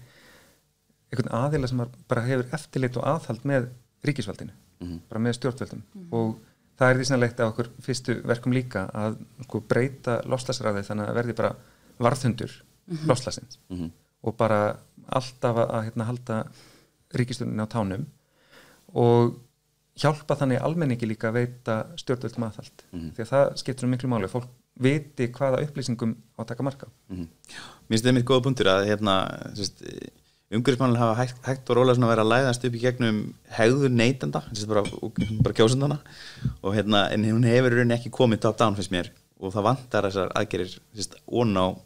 einhvern aðila sem bara hefur eftirlit og aðhald með ríkisvaldinu, bara með stjórnvöldum og það er því sannleitt að okkur fyrstu verkum líka að sko, breyta loftslagsráðið þannig að verði bara varðhundur loftslagsins og bara alltaf að halda ríkisstjórninni á tánum og hjálpa þannig almenningi líka að veita stjórnvöldum aðhald því að það skiptir svo miklu máli, fólk viti hvaða upplýsingum á að taka marka. Mér finnst þetta mitt góða punktur að umhverfismálin hafa hægt og rólega að vera að læðast upp í gegnum hegðun neytenda, bara kjósendana og en hún hefur rauninni ekki komið top down finnst mér og það vantar þessar aðgerðir ón á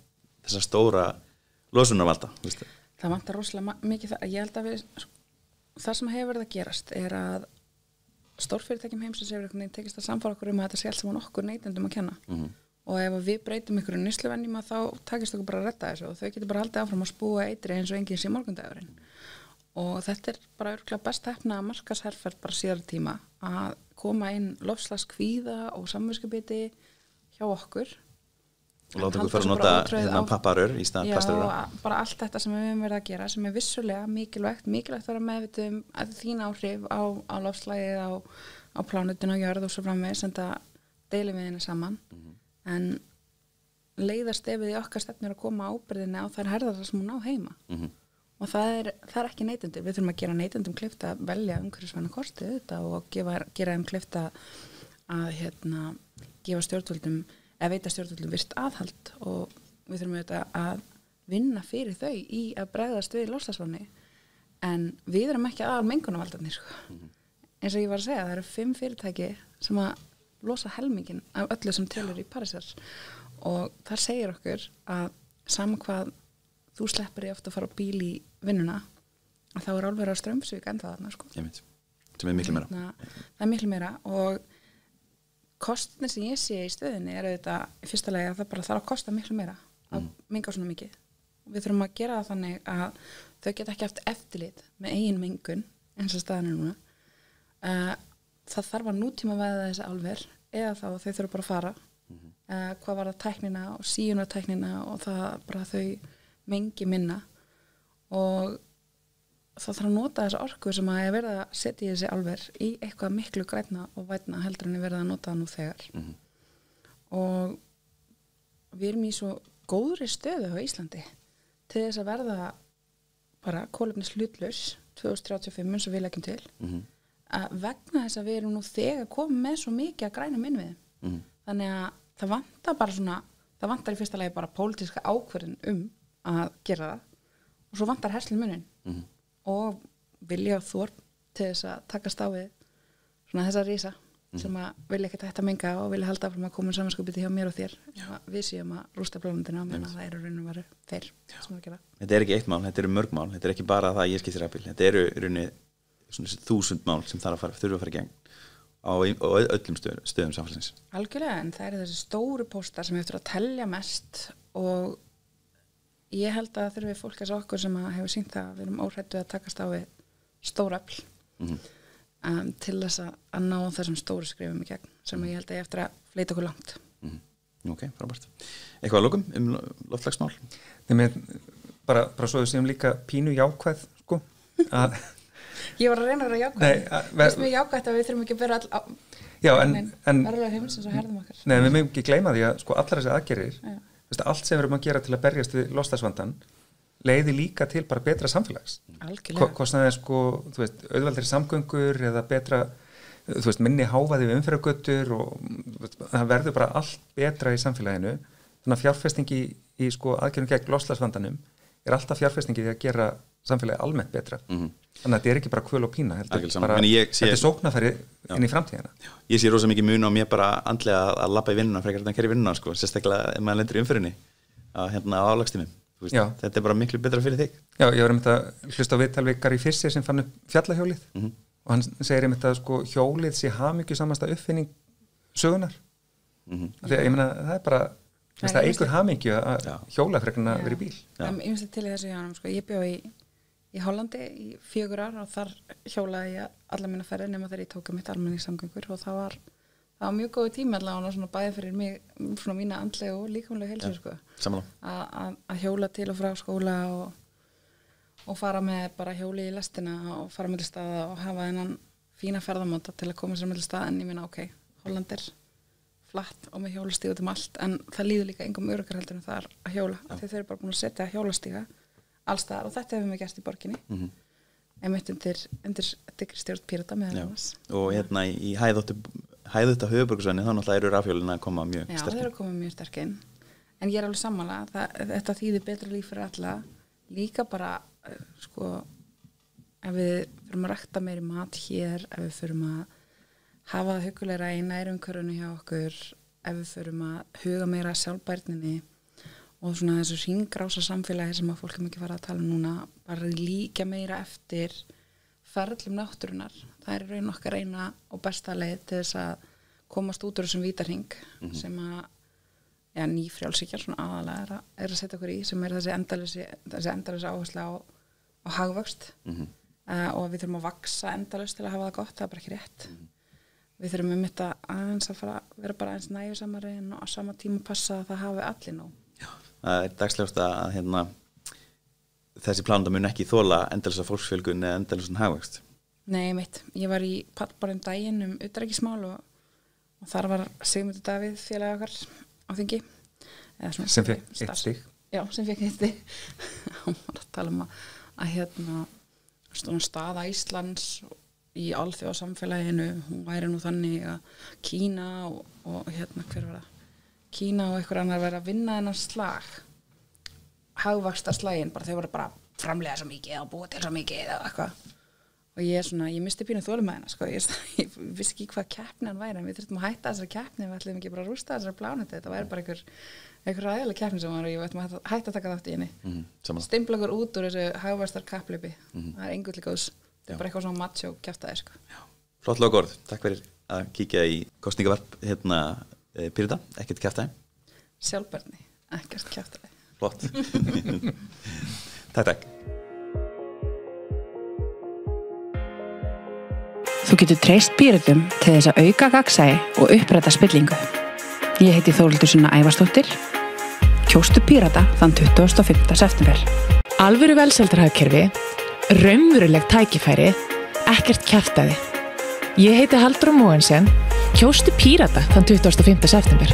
þessar stóra losunarvalda, veistu? Það vantar rosalega mikið það. Ég held að það sem hefur verið að gerast að stórfyrirtækjum heimsins hefur einhvern veginn tekist að samfara okkur að þetta sé allt saman okkur neytendum að kenna. Og ef við breytum ykkur neysluvenjum þá takist okkur bara að redda þessu og þau getur bara haldið áfram að spúa eitri eins og enginn sé morgundagurinn. Og þetta bara örugglega best heppnaða markaðsherferð bara síðari tíma að koma inn loftslagskvíða og samviskubiti hjá okkur. Og láta okkur fara að nota papparör í stað plastaröra. Já, bara allt þetta sem við höfum verið að gera sem vissulega mikilvægt að vera meðvituð að þín áhrif á loftslagið, á plánutinu, á jörð og svo framvegis, en það deilum við henni saman. En leiðarstefið í okkar stefnir að koma ábyrðinni á þær herðar sem hún á heima. Og það er ekki neytendur. Við þurfum að gera neytendum kleift að velja umhverfisvæna kosti og gera þeim kleift að gefa stjórnvöldum eða veita stjórnvöldum virkt aðhald og við þurfum auðvitað að vinna fyrir þau í að bregðast við loftslagsvánni. En við erum ekki aðal mengunarvaldarnir. Eins og ég var að segja, það eru 5 fyrirtæki sem að losa helmingin af öllu sem telur í Parísar og það segir okkur að sama hvað þú sleppir ofta að fara á bíl í vinnuna að þá er álver á Straumsvík enda þarna sko. Ég veit, sem er miklu meira. Það er miklu meira og kostinir sem ég sé í stöðinni er auðvitað í fyrsta lagi að það bara þarf að kosta miklu meira að menga svona mikið. Við þurfum að gera það þannig að þau geta ekki haft eftirlit með eigin mengun eins og staðan er núna. Það þarf að nútíma veða þessi álver eða þá þau þurfa bara að fara hvað var það tæknina og síunartæknina og það bara þau mengi minna og það þarf að nota þessa orku sem að verða að setja í þessi álver í eitthvað miklu grænna og vætna heldur en verða að nota það nú þegar og við erum í svo góðri stöðu á Íslandi til þess að verða bara kolefnishlutlaus 2035 eins og við leggjum til að vegna þess að við erum nú þegar komið með svo mikið að grænum innviðum. Þannig að það vantar bara svona, það vantar í fyrsta lagi bara pólitíska ákvörðun að gera það og svo vantar herslu munin og vilja og þor til þess að takast á við svona þessa rísa sem að vilja ekkert hætta menga og vilja halda áfram að koma samanskupið hjá mér og þér. Við séum að rústa blómundina meðan það eru raun og veru þeir sem að gera. Þetta er ekki eitt mál, þetta eru mörg mál, þetta er ekki bara það að ég skiptir rafbíl, þetta eru raunni svona 1000 mál sem þurfa að fara í gegn á öllum stöðum samfélagsins. Algjörlega, en það eru þessi stóru póstar sem eftir að telja mest og ég held að þurfi fólk eins og okkur sem hefur sýnt það að við erum óhræddu að takast á við stórafl til þess að ná þessum stóru skrifum í gegn sem ég held að ég eftir að fleita okkur langt. Ok, frábært. Eitthvað að lokum loftslagsmál? Bara svo við séum líka pínu jákvæð, sko, að ég var að reyna að vera jákvæð. Þess mjög jákvæð að við þurfum ekki að vera verðulega heimsins og herðum okkar. Nei, við mögum ekki gleyma því að sko allar þessi aðgerðir, allt sem við erum að gera til að berjast við loftslagsvandann leiði líka til bara betra samfélags. Algjörlega. Hvort það er sko, þú veist, auðveldari samgöngur eða betra, þú veist, minni hávaði við umferðargötur og það verður bara allt betra í samfélaginu. Þannig að fjárfestingi í sko aðgerðum gegn loftslagsvandanum er alltaf fjárfestingi í að gera samfélagi almennt betra. Þannig að þetta er ekki bara kvöl og pína, þetta er sóknarfæri inn í framtíðina. Ég sé rosa mikið mun á mér bara andlega að labba í vinnuna frekar en að keyra í vinnuna, sko, sérstaklega ef maður lendir í umferðinni á álagstímum. Þetta er bara miklu betra fyrir þig. Já, ég var að hlusta á viðtal við Gary Fisher sem fann upp fjallahjólið og hann segir að sko, hjólið sé hamingjusamasta uppfinning sögunar. Þegar ég meina það er bara það eigur hamingju að hjóla frekar en að vera í bíl. Ég finnst til í þessu hjá hann, sko. Ég bjó í Hollandi í 4 ár og þar hjólaði ég alla mína ferðir nema þegar ég tók mitt almenningssamgöngur og það var mjög góð tími allavega svona bæði fyrir mig svona mína andlegu og líkamlegu heilsu sko. Að hjóla til og frá skóla og fara með bara hjóli í lestina og fara með til staða og hafa þennan fína ferðamáta til að koma sér með til staða en ég minna Holland er flatt og með hjólastíg út allt en það líður líka engum öruggar heldur en það að hjóla þegar þau eru bara búin að setja hjólastíga allstaðar og þetta hefur við gert í borginni einmitt undir dyggri stjórn Pírata meðal annars. Og hérna í hæðutta höfuðborgarsvæðinu þá náttúrulega eru rafhjólin að koma mjög sterkinn. Já, þeir eru að koma mjög sterkinn. En ég er alveg sammála, þetta þýðir betra líf fyrir alla. Líka bara, sko, ef við förum að rækta meiri mat hér, ef við förum að hafa það huggulegra í nærumhverfinu hjá okkur, ef við förum að huga meira sjálfbærninni og svona þessu hringrása samfélagi sem að fólk mikið fara að tala núna bara líka meira eftir ferlum náttúrunar. Það í raun okkar eina og besta leið til þess að komast út úr þessum vítahring sem að nýfrjálshyggja svona aðalega er að setja okkur í, sem þessi endalausa áhersla á hagvöxt og við þurfum að vaksa endalaust til að hafa það gott, það bara ekki rétt. Við þurfum þetta aðeins að vera bara aðeins nægjusamari en á sama tíma passa að það hafi allir nóg. Já, það dagsljóst að þessi plánda mun ekki þola endalausa fólksfjölgun eða endalausan hagvöxt. Nei, ég var í pallborðum daginn utanríkismál og þar var Sigmundur Davíð félagi okkar á þingi. Sem fékk 1 stig. Já, sem fékk 1 stig. Hann var að tala að staða Íslands í alþjóðasamfélaginu, hún væri nú þannig að Kína og hver var það? Kína og einhver annar verið að vinna þennan slag, hagvaxtarslaginn, bara þau voru bara framleiða svo mikið og búa til svo mikið eða eitthvað. Og ég misti pínu þolinmæðina, sko. Ég vissi ekki hvað keppnin væri, en við þurftum að hætta þessari keppni, við ætlum ekki bara að rústa þessari plánetu, þetta væri bara einhver ræðileg keppni sem var og ég ætlum að hætta að taka þátt í henni. Stimpla okkur út úr þessu hagvaxtarkapphlaupi, það er engu til góðs. Það er bara eitthvað svona macho kjaftaði, sko. Já. Flott logorð. Takk fyrir að kíkja í kosningavarp Pírata, ekkert kjaftaði. Sjálfbærni, ekkert kjaftaði. Flott. Takk. Þú getur treyst Pírötum til þess að auka gagnsæi og uppræta spillingu. Ég heiti Þórhildur Sunna Ævarsdóttir. Kjóstu Pírata þann 25. september. Alvöru velsældarhagkerfi, raunveruleg tækifæri, ekkert kjaftaði. Jeg heter Halldór Mogensen. Kjóstu Pírata den 25. september.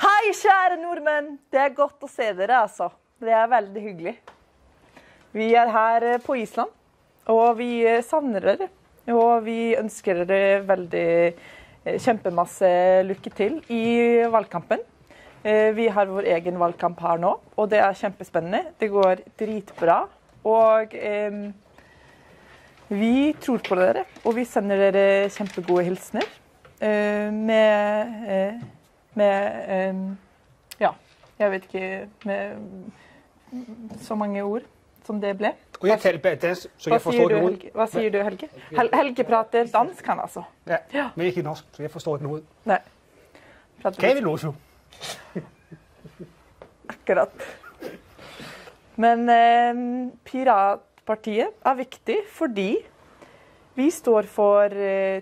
Hej kära nordmän, det godt å se dere altså. Det veldig hyggelig. Vi her på Island, og vi savner dere. Og vi ønsker dere veldig kjempemasse lykke til i valgkampen. Vi har vår egen valgkamp her nå, og det kjempespennende. Det går dritbra, og vi tror på dere, og vi sender dere kjempegode hilsner ja, jeg vet ikke, med så mange ord som det ble. Og jeg taler bare dansk, så jeg forstår det ud. Hvad siger du, Helge? Helge prater dansk, han altså. Ja, men ikke norsk, så jeg forstår det ud. Nej. Kan vi låse? Akkurat. Men Piratpartiet viktig, fordi vi står for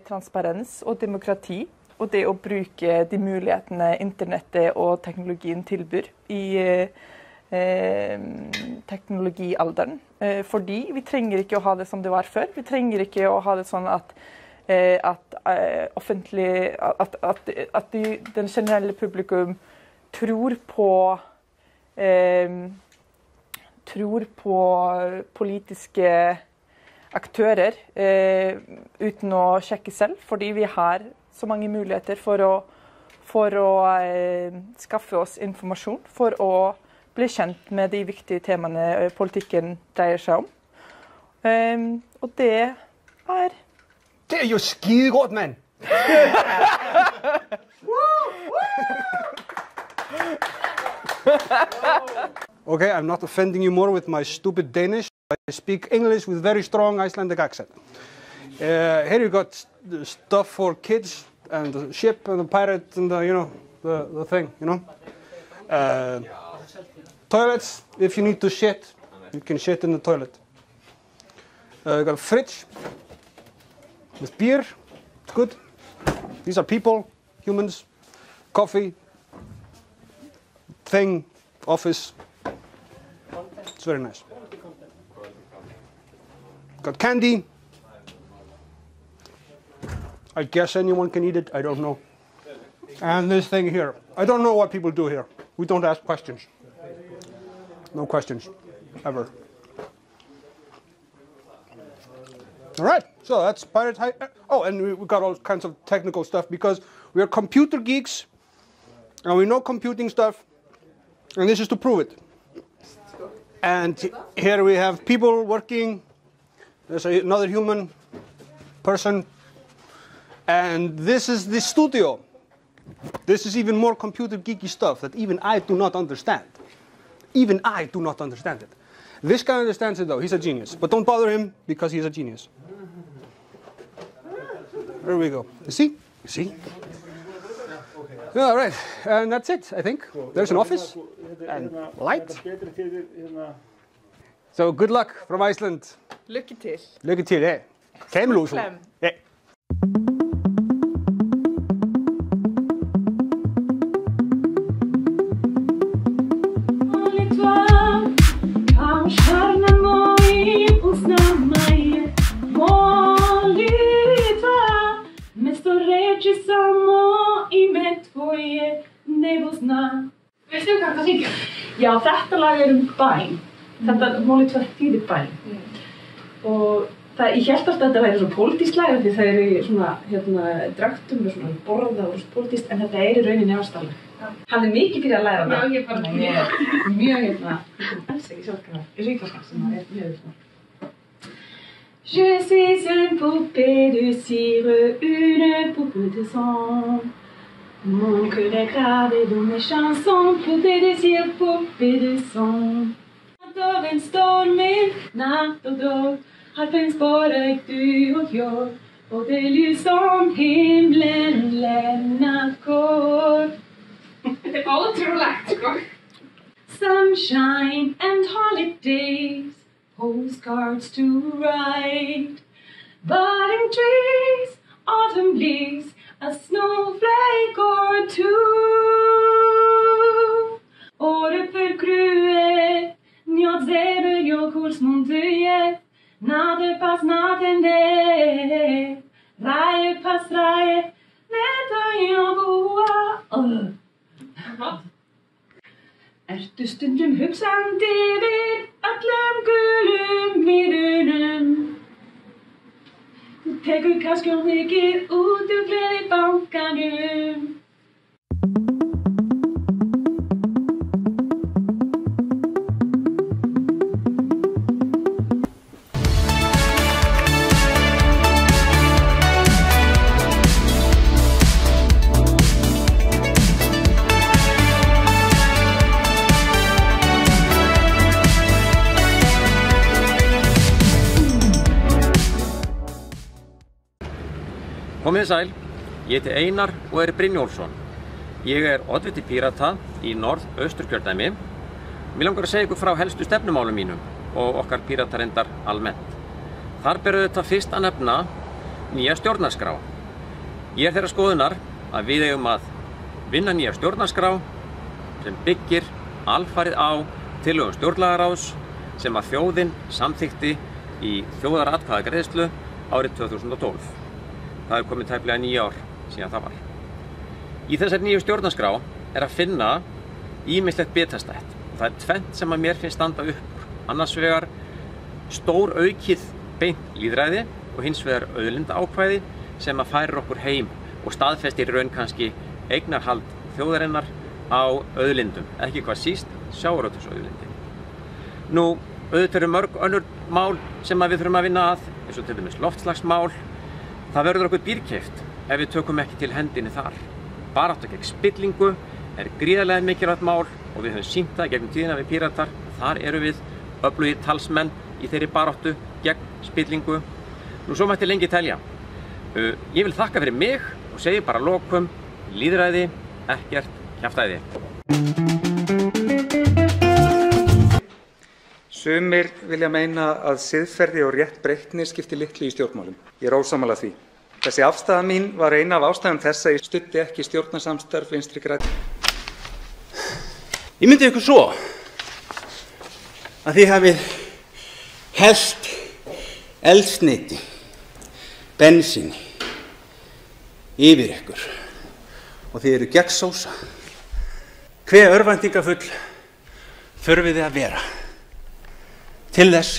transparens og demokrati, og det å bruke de mulighetene internettet og teknologien tilbyr i teknologialderen. Fordi vi trenger ikke å ha det som det var før. Vi trenger ikke å ha det sånn at den generelle publikum tror på politiske aktører uten å sjekke selv, fordi vi har så mange muligheter for å skaffe oss informasjon, for å bli kjent med de viktige temaene politikken dreier seg om. Og det Det jo skidegodt, mand! Okay, I'm not offending you more with my stupid Danish. I speak English with very strong Icelandic accent. Here you got the stuff for kids and the ship and the pirate and the thing, Toilets, if you need to shit, you can shit in the toilet. You got a fridge with beer, it's good. These are people, humans, coffee, thing, office. It's very nice. Got candy. I guess anyone can eat it, I don't know. And this thing here. I don't know what people do here. We don't ask questions. No questions, ever. All right, so that's Pirate High. Oh, and we got all kinds of technical stuff because we are computer geeks and we know computing stuff, and this is to prove it. And here we have people working. There's another human person. And this is the studio. This is even more computer geeky stuff that even I do not understand. even I do not understand it. This guy understands it though, he's a genius. But don't bother him because he's a genius. There we go. You see? You see? All right, and that's it, I think. There's an office and light. So good luck from Iceland. Lykke til. Lykke til, ja. Kæmmeløs. Klem. Ja. Veistu hvað það syngja? Já, þetta lag bæn. Þetta Molly 2 þýðir bæn. Og ég hélt alltaf að þetta væri svona pólitískt lag því það í svona draktum og svona borða og pólitískt, en þetta í rauninni ástalag. Hann mikið fyrir að læra það. Já, ég bara mjög elska ekki sjálfkrafa. Ríkvarskap sem mjög svona. Je suis une poupée de cire, une poupée de sang. Mon cœur est gravé dans mes chansons, poupée de cire, poupée de sang. Av en stormig natt och dag har finns bara du och jag, och det ljus som himlen lämnat kvar. Det är otroligt. Sunshine and holidays, postcards to write, budding trees, autumn leaves, a snowflake or two. Året för kruet, njot zebe jo kurs montuje, nade pas natende, raje pas raje, neta jo boa. Ertu stundum hugsandi yfir öllum gulum mýrunum? Þú tekur kannski of mikið út úr gleðibankanum. Komið sæl, ég heiti Einar og Brynjólfsson. Ég oddviti Pírata í Norð-Austurkjördæmi. Mér langar að segja ykkur frá helstu stefnumálum mínum og okkar Píratarindar almennt. Þar ber auðvitað fyrst að nefna nýja stjórnarskrá. Ég þeirra skoðunar að við eigum að vinna nýja stjórnarskrá sem byggir alfarið á tillögum stjórnlagaráðs sem að þjóðin samþykkti í þjóðaratkvæðagreiðslu árið 2012. Það komið tæplega 9 ár síðan það var. Í þessari nýju stjórnarskrá að finna ýmislegt bitastætt. Það tvennt sem að mér finnst standa upp úr. Annars vegar stór aukið beint lýðræði og hins vegar auðlindaákvæði sem að færir okkur heim og staðfestir raun kannski eignarhald þjóðarinnar á auðlindum, ekki hvað síst sjávarútvegsauðlindin. Nú, auðvitað mörg önnur mál sem að við þurfum að vinna að, eins og til dæmis loftslagsmál. Það verður okkur dýrkeypt ef við tökum ekki til hendinni þar. Barátta gegn spillingu gríðarlega mikilvægt mál og við höfum sýnt það gegnum tíðina við Píratar. Þar eru við öflugir talsmenn í þeirri baráttu gegn spillingu. Nú svo mætti lengi telja. Ég vil þakka fyrir mig og segi bara að lokum: lýðræði, ekkert kjaftæði. Sumir vilja meina að siðferði og rétt breytni skipti litlu í stjórnmálum. Ég ósammála því. Þessi afstaða mín var ein af ástæðum þess að ég studdi ekki stjórnarsamstarf Vinstri grænna. Ég myndi ykkur svo að þið hafið hellt eldsneyti, bensíni yfir ykkur og þið eru gegn sósa. Hve örvæntingafull þurfið þið að vera til þess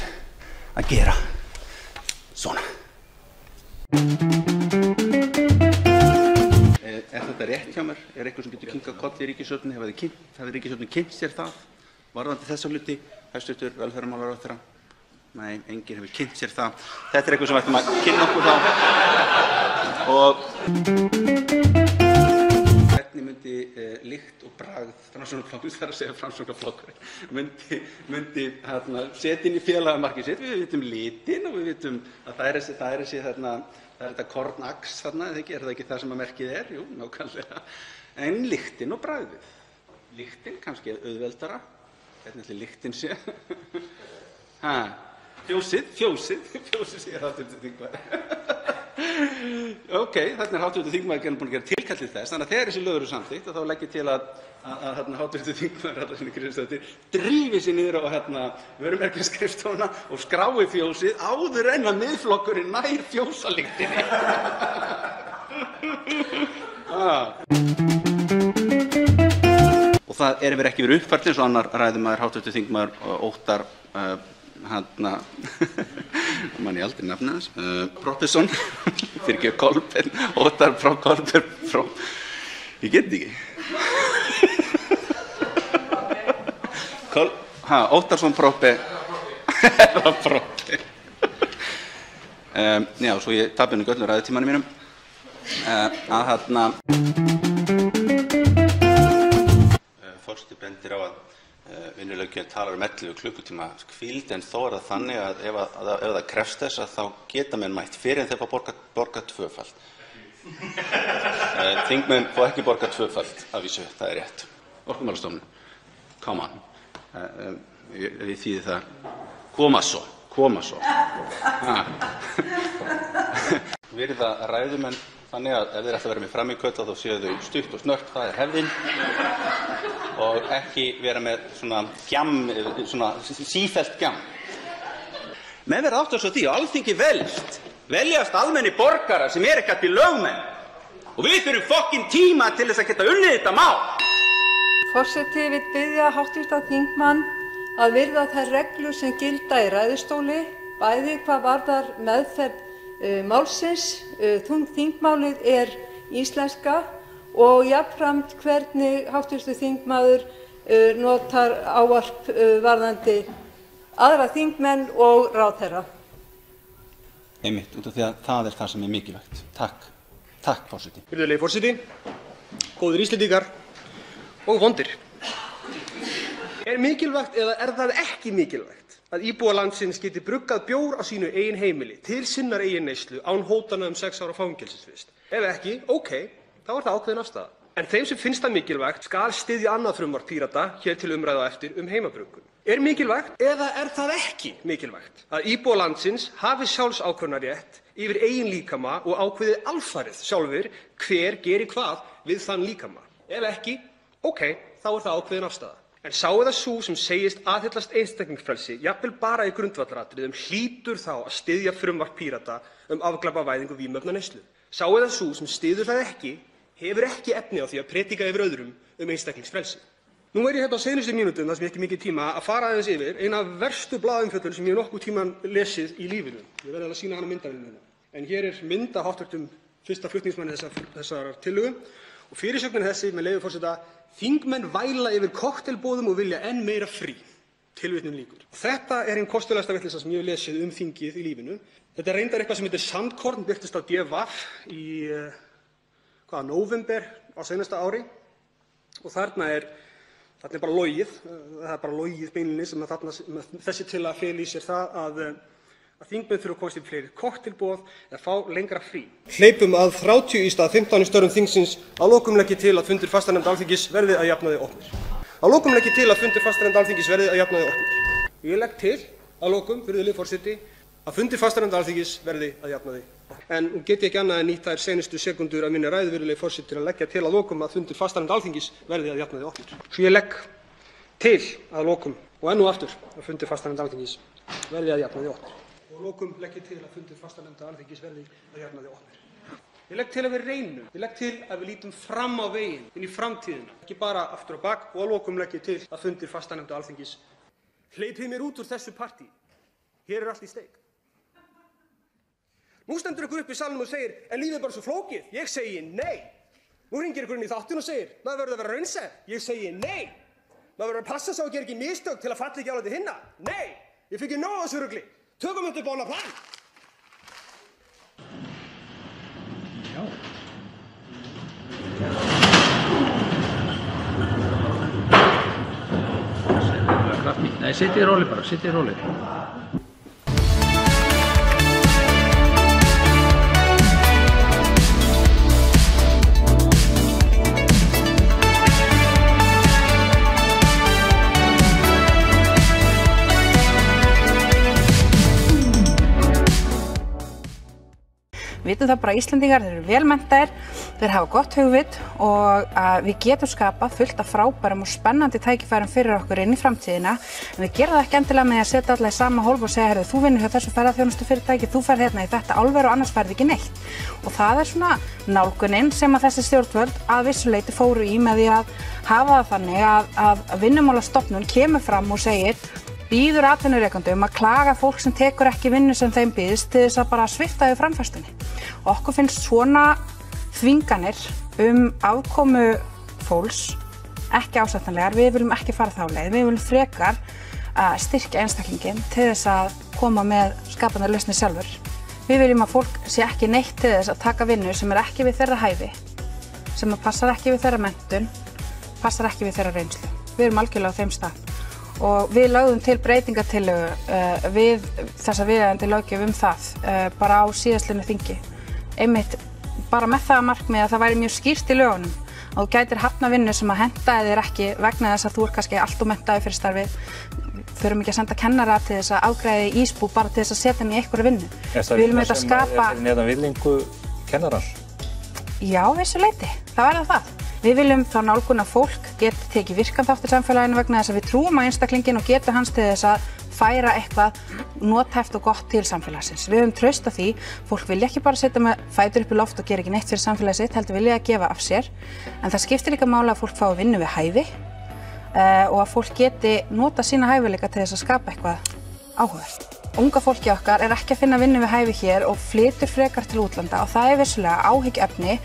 að gera svona. Þetta rétt hjá mér? Eitthvað sem getur kynkað kolli í ríkisstjórninni? Hefði ríkisstjórnin kynnt sér það? Varðandi þessa hluti, hæstv. Velferðarmálaráðherra? Nei, enginn hefur kynnt sér það. Þetta eitthvað sem við ættum að kynna okkur þá. Og hvernig myndi lykt og bragð Framsóknarflokkurinn, þar að segja Framsóknarflokkurinn, myndi setja inn í félagamarkið sitt. Við vitum litin og við vitum að það er þetta kornax þarna, er það ekki það sem að merkið er? Jú, nákvæmlega. En lyktin og bragðið. Lyktin kannski auðveldara. Hvernig ætli lyktin sé? Fjósið sé hv. þingmaður. Ok, þarna er hv. þingmaður búinn að gera tilkall til þess, þannig að þegar þessi lög eru samþykkt þá legg ég til að hv. þingmaður Halla Signý Kristjánsdóttir drífi sig niður á vörumerkjaskrifstofuna og skrái fjósið áður en að Miðflokkurinn nær fjósalyktinni. Og það er ekki verið uppfært eins og annar ræðumaður, hv. þingmaður Óttar mann ég aldrei nafnið hans, Proppesson, fyrirgefðu Kolbeinn, Óttar frá Kolbeinn, ég get ekki. Óttarsson Proppe, já, svo ég tapir nú öllum ræðutímanum mínum, forseti bendir á að vinnulöggjöfin talar 11 klukkutíma hvíld, en þó er það þannig að ef það krefst þess að þá geta menn mætt fyrir en þeir fá borgað tvöfalt. Þingmenn fá ekki borgað tvöfalt, að vísu, það er rétt. Orkumálastofnun, come on. Við þýði það, koma svo. Virða ræðumenn þannig að ef þeir ætla að vera með frammíköta þá séu þau stutt og snört, það er hefðin, og ekki vera með svona sífellt gjam. Menn verða átt að svo því að Alþingi veljast almenni borgarar sem ekki allir lögmenn, og við þurfum fokkin tíma til þess að geta unnið þetta mál. Forseti vill biðja hv. þingmann að virða þær reglur sem gilda í ræðustóli, bæði hvað varðar meðferð málsins, þingmálið er íslenska, og jafnframt hvernig hv. þingmaður notar ávarp varðandi aðra þingmenn og ráðherra. Einmitt, út af því að það er það sem er mikilvægt. Takk, forseti. Virðulegi forseti, góðir Íslendingar og vondir. Er mikilvægt eða er það ekki mikilvægt að íbúar landsins geti bruggað bjór á sínu eigin heimili til sinnar eigin neyslu án hótana 6 ára fangelsisvist? Ef ekki, ókei, þá er það ákveðin afstaða. En þeim sem finnst það mikilvægt skal styðja annað frumvarp Pírata hér til umræðu á eftir heimabruggum. Er mikilvægt eða er það ekki mikilvægt að íbúar landsins hafi sjálfsákvörðunarrétt yfir eigin líkama og ákveði alfarið sjálfur hver geri hvað við þann líkama? Ef ekki, ókei, þá er það ákveðin afstaða. En sá eða sú sem segist aðhyllast einstaklingsfrelsi, jafnvel bara í grundvallaratriðum, hlýtur þá að styðja frumvarp Pírata afglæpavæðingu vímuefnaneyslu. Sá eða sú sem styður það ekki, hefur ekki efni á því að predika yfir öðrum einstaklingsfrelsi. Nú er ég hérna á seinustu mínútum, þar sem ég ekki mikið tíma, að fara aðeins yfir eina af verstu blaðumfjöllun sem ég nokkuð tíman lesið í lífinu. Ég verði að sýna hana myndavélinni. En hér er mynd af hv. fyrsta flutningsmanni þessarar tillögu og fyrirsögnin þessi, með leyfi forseta: þingmenn væla yfir kokteilboðum og vilja enn meira frí. Tilvitnun lýkur. Þetta er ein kostulegasta vitleysa sem ég hef lesið þingið í lífinu. Þetta er reyndar eitthvað sem heitir Sandkorn, birtist á DV í nóvember á seinasta ári, og þarna er bara logið, það er bara logið beinlínis sem þessi tillaga feli í sér það að þingmenn þurfa að komast í fleiri kokteilboð eða fá lengra frí. Hleypum að 30 í stað 15 í störfum þingsins. Að lokum legg ég til að fundir fastanefnd Alþingis verði að jafnaði opnir. Að lokum legg ég til að fundir fastanefnd Alþingis verði að jafnaði opnir. Ég legg til að lokum, virðulegi forseti, að fundir fastanefnd Alþingis verði að jafnaði opnir. En nú get ég ekki annað en nýtt þær seinustu sekundur af minni ræðu, virðulegi forseti, til að leggja til að lokum að fundir fastanefnd Alþingis verði að jafnaði opnir. Svo ég legg til að lokum og enn og aftur að fundir fastanefnd Alþingis verði að jafnaði opnir. Og að lokum legg ég til að fundir fastanefnda Alþingis verði að jafnaði opnir. Ég legg til að við reynum, ég legg til að við lítum fram á veginn, inn í framtíðina, ekki bara aftur á bak, og að lokum legg ég til að fundir fastanefnda Alþingis hleypið mér út úr þessu partí. Hér er allt í steik. Nú stendur ykkur upp í salnum og segir, en lífið er bara svo flókið. Ég segi nei. Nú hringir ykkur inn í þáttinn og segir, maður verður að vera raunsær. Ég segi nei. Maður verður að passa sig á að gera ekki mistök til að falla ekki alveg til hinna. Nei, ég fikk nóg af þessu rugli. Tökum þetta upp á annað plan. Já. kraft í. Nei, sitjið róli bara, sitjið róli. Við vitum það bara að Íslendingar, þeir eru vel menntaðir, þeir hafa gott hugvit og við getum skapað fullt af frábærum og spennandi tækifærum fyrir okkur inn í framtíðina. En við gerum það ekki endilega með að setja alla í sama hólf og segja, heyrðu, þú vinnur hjá þessu ferðaþjónustufyrirtæki, þú ferð hérna í þetta álver og annars ferð ekki neitt. Og það svona nálgunin sem að þessi stjórnvöld að vissu leyti fóru í með því að hafa það þannig að Vinnumálastofnun kemur fram og segir býður atvinnurekendum að klaga fólk sem tekur ekki vinnu sem þeim býðst til þess að bara svipta þau framfærstunni. Okkur finnst svona þvinganir afkomu fólks ekki ásættanlegar. Við viljum ekki fara þá leið. Við viljum frekar styrkja einstaklinginn til þess að koma með skapandi lausnir sjálfur. Við viljum að fólk sé ekki neitt til þess að taka vinnu sem ekki við þeirra hæfi, sem passar ekki við þeirra menntun, passar ekki við þeirra reynslu. Við erum algjörlega á þeim stað. Og við lögðum til breytingartillögu við þessa viðeigandi löggjöf það bara á síðastliðnu þingi. Einmitt bara með það að markmiði að það væri mjög skýrt í lögunum að þú gætir hafnað vinnu sem að hentaði þér ekki vegna þess að þú kannski allt og menntaður fyrir starfið. Þurfum ekki að senda kennara til þess að afgreiða í ísbú bara til þess að setja hann í einhverju vinnu. Við viljum þetta skapa neðan virðingu kennarar? Já, vissu leyti. Það verður það. Við viljum þá nálgun að fólk geti tekið virkan þátt í samfélaginu vegna þess að við trúum á einstaklinginn og getu hans til þess að færa eitthvað nothæft og gott til samfélagsins. Við höfum traust á því, fólk vilja ekki bara setja með fætur upp í loft og gera ekki neitt fyrir samfélagið sitt, heldur vilja að gefa af sér. En það skiptir líka máli að fólk fái vinnu við hæfi og að fólk geti nota sína hæfileika til þess að skapa eitthvað áhugavert. Unga fólki okkar ekki að finna vinnu við hæfi hér og flytur frekar til útlanda og það vissulega áhyggjuefni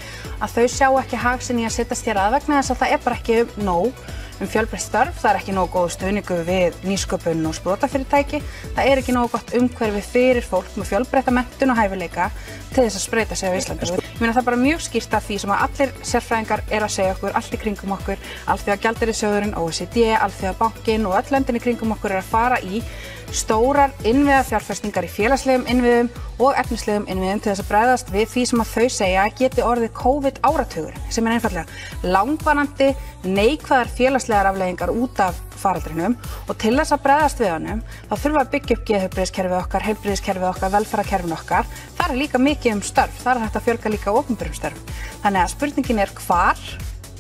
að þau sjá ekki hag sinn í að setjast hér að vegna þess að það bara ekki nóg fjölbreytt störf, það ekki nógu góð stuðningu við nýsköpun og sprotafyrirtæki, það ekki nógu gott umhverfi fyrir fólk með fjölbreytta menntun og hæfileika til þess að spreyta sig á Íslandi. Ég meina það bara mjög skýrt af því sem að allir sérfræðingar að segja okkur, allt í kringum okkur, Alþjóðagjaldeyrissjóðurinn, OECD, Alþjóðabankinn og öll löndin í kringum okkur að fara í stórar innviðafjárfestingar í félagslegum innviðum og efnislegum innviðum til þess að bregðast við því sem að þau segja geti orðið COVID áratugurinn sem einfaldlega langvarandi neikvæðar félagslegar afleiðingar út af faraldrinum og til þess að bregðast við honum þá þurfum við að byggja upp geðheilbrigðiskerfið okkar, heilbrigðiskerfið okkar, velferðarkerfin okkar. Það líka mikið störf, það hægt að fjölga líka opinberum störfum. Þannig að spurningin hvar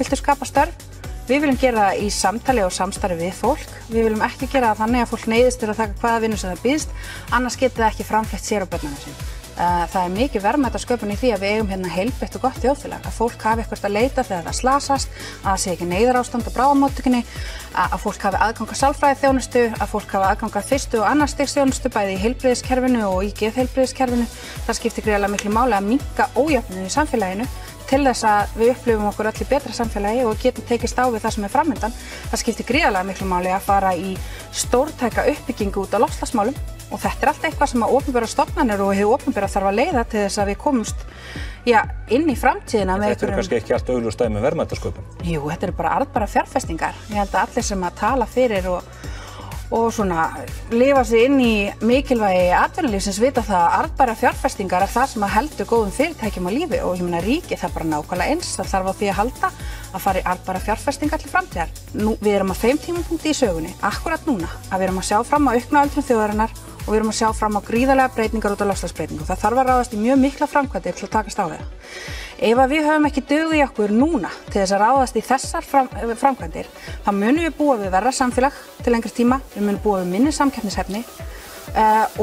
viltu skapa störf? Við viljum gera það í samtali og samstarfi við fólk. Við viljum ekki gera það þannig að fólk neyðist til að taka hvaða vinnu sem það býðst, annars getur það ekki framfleytt sér og börnunum sín. Það mikið verðmætasköpun í því að við eigum hérna heilbrigt og gott þjóðfélag, að fólk hafi eitthvað að leita þegar það slasast, að það sé ekki neyðarástand á bráðamóttökunni, að fólk hafi aðgang að sálfræðiþjónustu, að fólk hafi aðgang að fyrstu og annars stigs þjónustu bæði í heilbrigðiskerfinu og í geðheilbrigðiskerfinu. Það skiptir gríðarlega miklu máli að minnka ójöfnuð í samfélaginu til þess að við upplifum okkur öll í betra samfélagi og getum tekist á við það sem framundan. Það skiptir gríðarlega miklu máli að fara í stórtæka uppbyggingu út á loftslagsmálum og þetta allt eitthvað sem að opinberar stofnanir og hið opinbera þarf að leiða til þess að við komumst inn í framtíðina með Þetta kannski ekki allt augljóst dæmi verðmætasköpun? Jú, þetta bara arðbærar fjárfestingar. Ég held að allir sem að tala fyrir og svona lifa sig inn í mikilvægi atvinnulífsins vita það að arðbærar fjárfestingar það sem að heldur góðum fyrirtækjum á lífi og ég meina ríkið það bara nákvæmlega eins, það þarf á því að halda að fara í arðbærar fjárfestingar til framtíðar. Við erum á þeim tímapunkti í sögunni, akkurat núna, að við erum að sjá fram á aukna öldrun þjóðarinnar og við erum að sjá fram á gríðarlega breytingar út á loftslagsbreytingu. Það þarf að ráðast í mjög mikla framkvæmdir til að takast á við það. Ef við höfum ekki dug í okkur núna til þess að ráðast í þessar framkvæmdir, þá munum við búa við verra samfélag til lengri tíma, við munum búa við minni samkeppnishæfni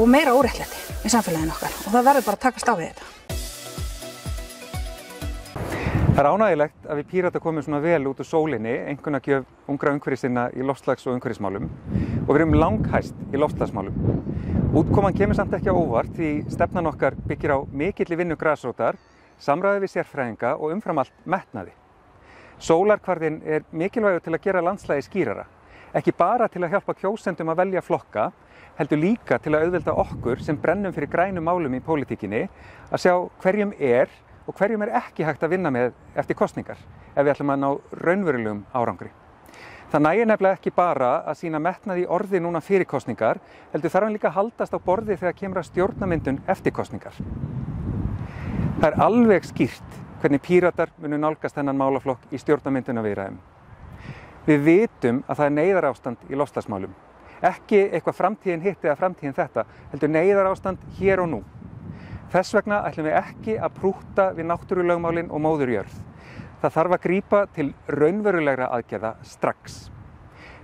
og meira óréttlæti í samfélaginu okkar og það verður bara að takast á við þetta. Það er ánægilegt að við Pírata komum svona vel út úr sólinni, einkunnagjöf ungra umhverfissinna í loftslags- og umhverfismálum og við erum langhæst í loftslagsmálum. Útkoman kemur samt ekki á óvart því stefnan okkar byggir á mikilli vinnu grasrótar, samræði við sérfræðinga og umfram allt metnaði. Sólarkvarðinn er mikilvægur til að gera landslagið skýrara, ekki bara til að hjálpa kjósendum að velja flokka, heldur líka til að auðvelda okkur sem brennum fyrir grænum málum í pólitíkinni að sjá hverjum og hverjum ekki hægt að vinna með eftir kosningar ef við ætlum að ná raunverulegum árangri. Það nægir nefnilega ekki bara að sýna metnað í orði núna fyrir kosningar, heldur þarf hann líka að haldast á borði þegar kemur að stjórnarmyndun eftir kosningar. Það alveg skýrt hvernig Píratar munu nálgast þennan málaflokk í stjórnarmyndunarviðræðum. Við vitum að það neyðarástand í loftslagsmálum. Ekki eitthvað framtíðin hitt eða framtíðin þetta, heldur neyðarástand hér og nú. Þess vegna ætlum við ekki að prútta við náttúrulögmálin og móðurjörð. Það þarf að grípa til raunverulegra aðgerða strax.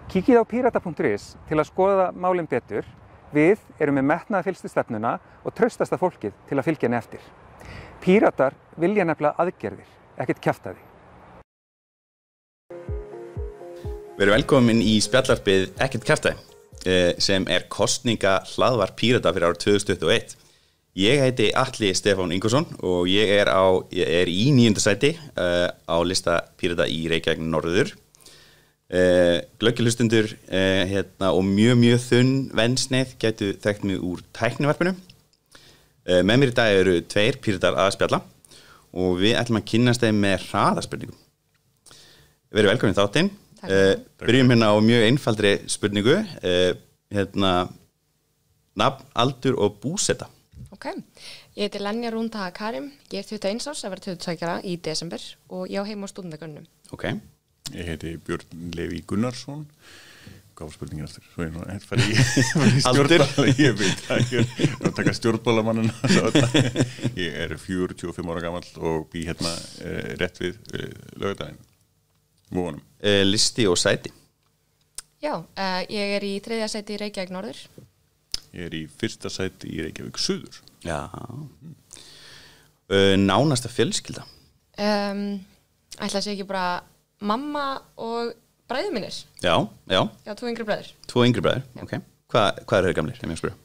Kíkið á pirata.is til að skoða málin betur. Við erum með metnaðarfyllstu stefnuna og traustasta fólkið til að fylgja henni eftir. Píratar vilja nefnilega aðgerðir, ekkert kjaftaði. Verið velkomin í spjallarpið Ekkert kjaftaði, sem kosninga hlaðvarp Pírata fyrir árið 2021. Ég heiti Atli Stefán Ingvarsson og ég er í 9. sæti á lista Pírata í Reykjavík norður. Glöggjuhlustundur og mjög þunn vennsneið gætu þekkt mig úr tæknivarpinu. Með mér í dag eru 2 Píratar að spjalla og við ætlum að kynnast þeim með hraðaspurningum. Verið velkomin í þáttinn. Byrjum hérna á mjög einfaldri spurningu. Nafn, aldur og búseta. Ok, ég heiti Lenja Rún Taha Karim, ég 21 árs að vera 22 í desember og ég á heima á stúdendagönnum. Ok. Ég heiti Björn Leví Gunnarsson. Hvað var spurningin eftir? Svo ég nú fara í stjórnbála. Ég veit að ég er að taka stjórnbálamannin. Ég er 45 ára gamall og bý hérna rétt við Laugardaginn. Vonum. Listi og sæti? Já, ég er í 3. sæti í Reykjavík norður. Ég er í 1. sæti í Reykjavík suður. Já. Nánasta fjölskylda? Ætla að segja ekki bara mamma og bræður mínir. Já. Já, 2 yngri bræður. 2 yngri bræður, ok. Hvað eru þeir gamlir, ef ég spyrja?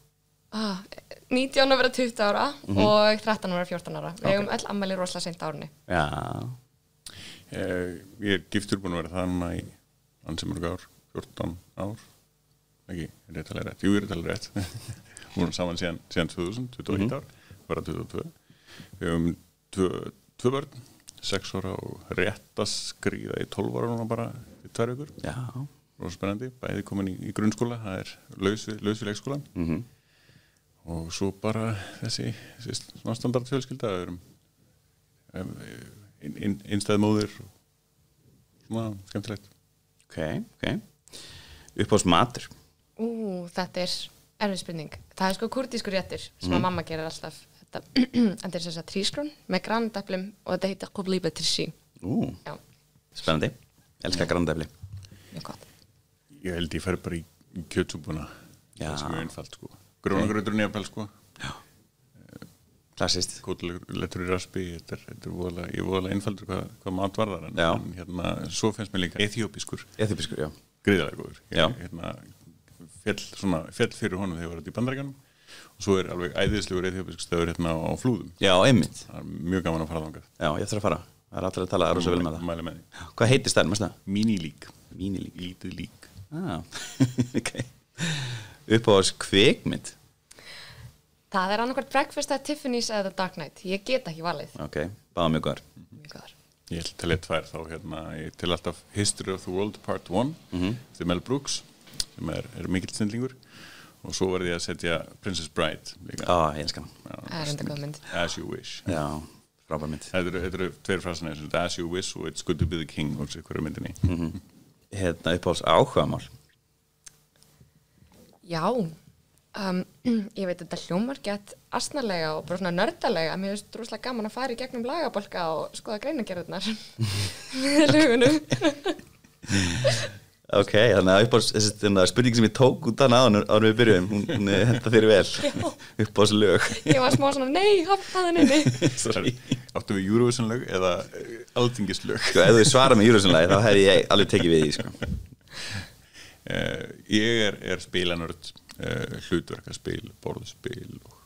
19 að vera 20 ára og 13 að vera 14 ára. Við hefum öll ammæli rosalega seint á árunni. Já. Ég er giftur búin að vera þannig í ansi mörg ár, 14 ár. Ekki, er ég talað rétt? Jú, ég er talað rétt. Við erum saman síðan 2000, 21 ár, bara 22. Við hefum 2 börn, 6 ára og rétt að skríða í 12 ára núna bara í 2 vikur. Já. Rósa spennandi, bæði komin í grunnskóla, það er laus við leikskólan. Og svo bara þessi svona standardfjölskylda, við erum einstæð móðir og svona skemmtilegt. Ok. Uppáhalds matur? Þetta er erfið spurning. Það er sko kurdískur réttur sem að mamma gerir alltaf. Þetta er þess að trískrón með grandaplum og þetta heitir qubliba tirsi. Spennandi. Elskar grandafli. Mjög gott. Ég held ég fer bara í kjötsúpuna. Það er mjög einfalt sko. Grónagrautur nefnpæl sko. Já. Klassist. Kótilettur í raspi. Þetta er voðalega einfaldur hvað mat varðar. En hérna, svo finnst mér líka eþíópískur. Eþíópískur, já. Gríðarlega góður. Hérna, fjall fyrir honum þegar ég var í Bandaríkjunum og svo er alveg æðislegur eþíópískur stöður hérna á Flúðum. Já, einmitt. Það er mjög gaman að fara þangað. Já, ég þarf að fara. Það er allir að tala rosa vel með það. Mæli með því. Hvað heitir staðurinn með það? Mínilík. Mínilík. Lítið lík. Ok. Uppáhalds kvikmynd? Það er annarkvært Breakfast at Tiffany's eða The Dark Knight. Ég get ekki valið. Ok, báða mjög góðar. Ég ætla til 2 þá hérna, ég til alltaf History of the World Part 1 til Mel Brooks sem er mikill snillingur og svo verði ég að setja Princess Bride líka. Ég elskar hana. Það er enda góð mynd. As you wish. Já, frábær mynd. Þetta eru 2 frasanir, as you wish og it's good to be the king og hverju myndinni. Hérna uppáhalds áhugamál? Já, ég veit þetta hljómar gett asnalega og bara svona nördalega. Mér finnst rosalega gaman að fara í gegnum lagabálka og skoða greinagerðirnar með lögunum. Ok, þannig að uppáhalds spurning sem ég tók út hana áður við byrjuðum, hún henta þér vel. Uppáhalds lög. Ég var smá svona, nei, hafnaði henni. Sorry. Áttu við Eurovision lög eða Alþingislög? Sko, ef þú svara með Eurovision lagi þá hefði ég alveg tekið við því, sko. Ég er spilanörd, hlutverkaspil, borðspil og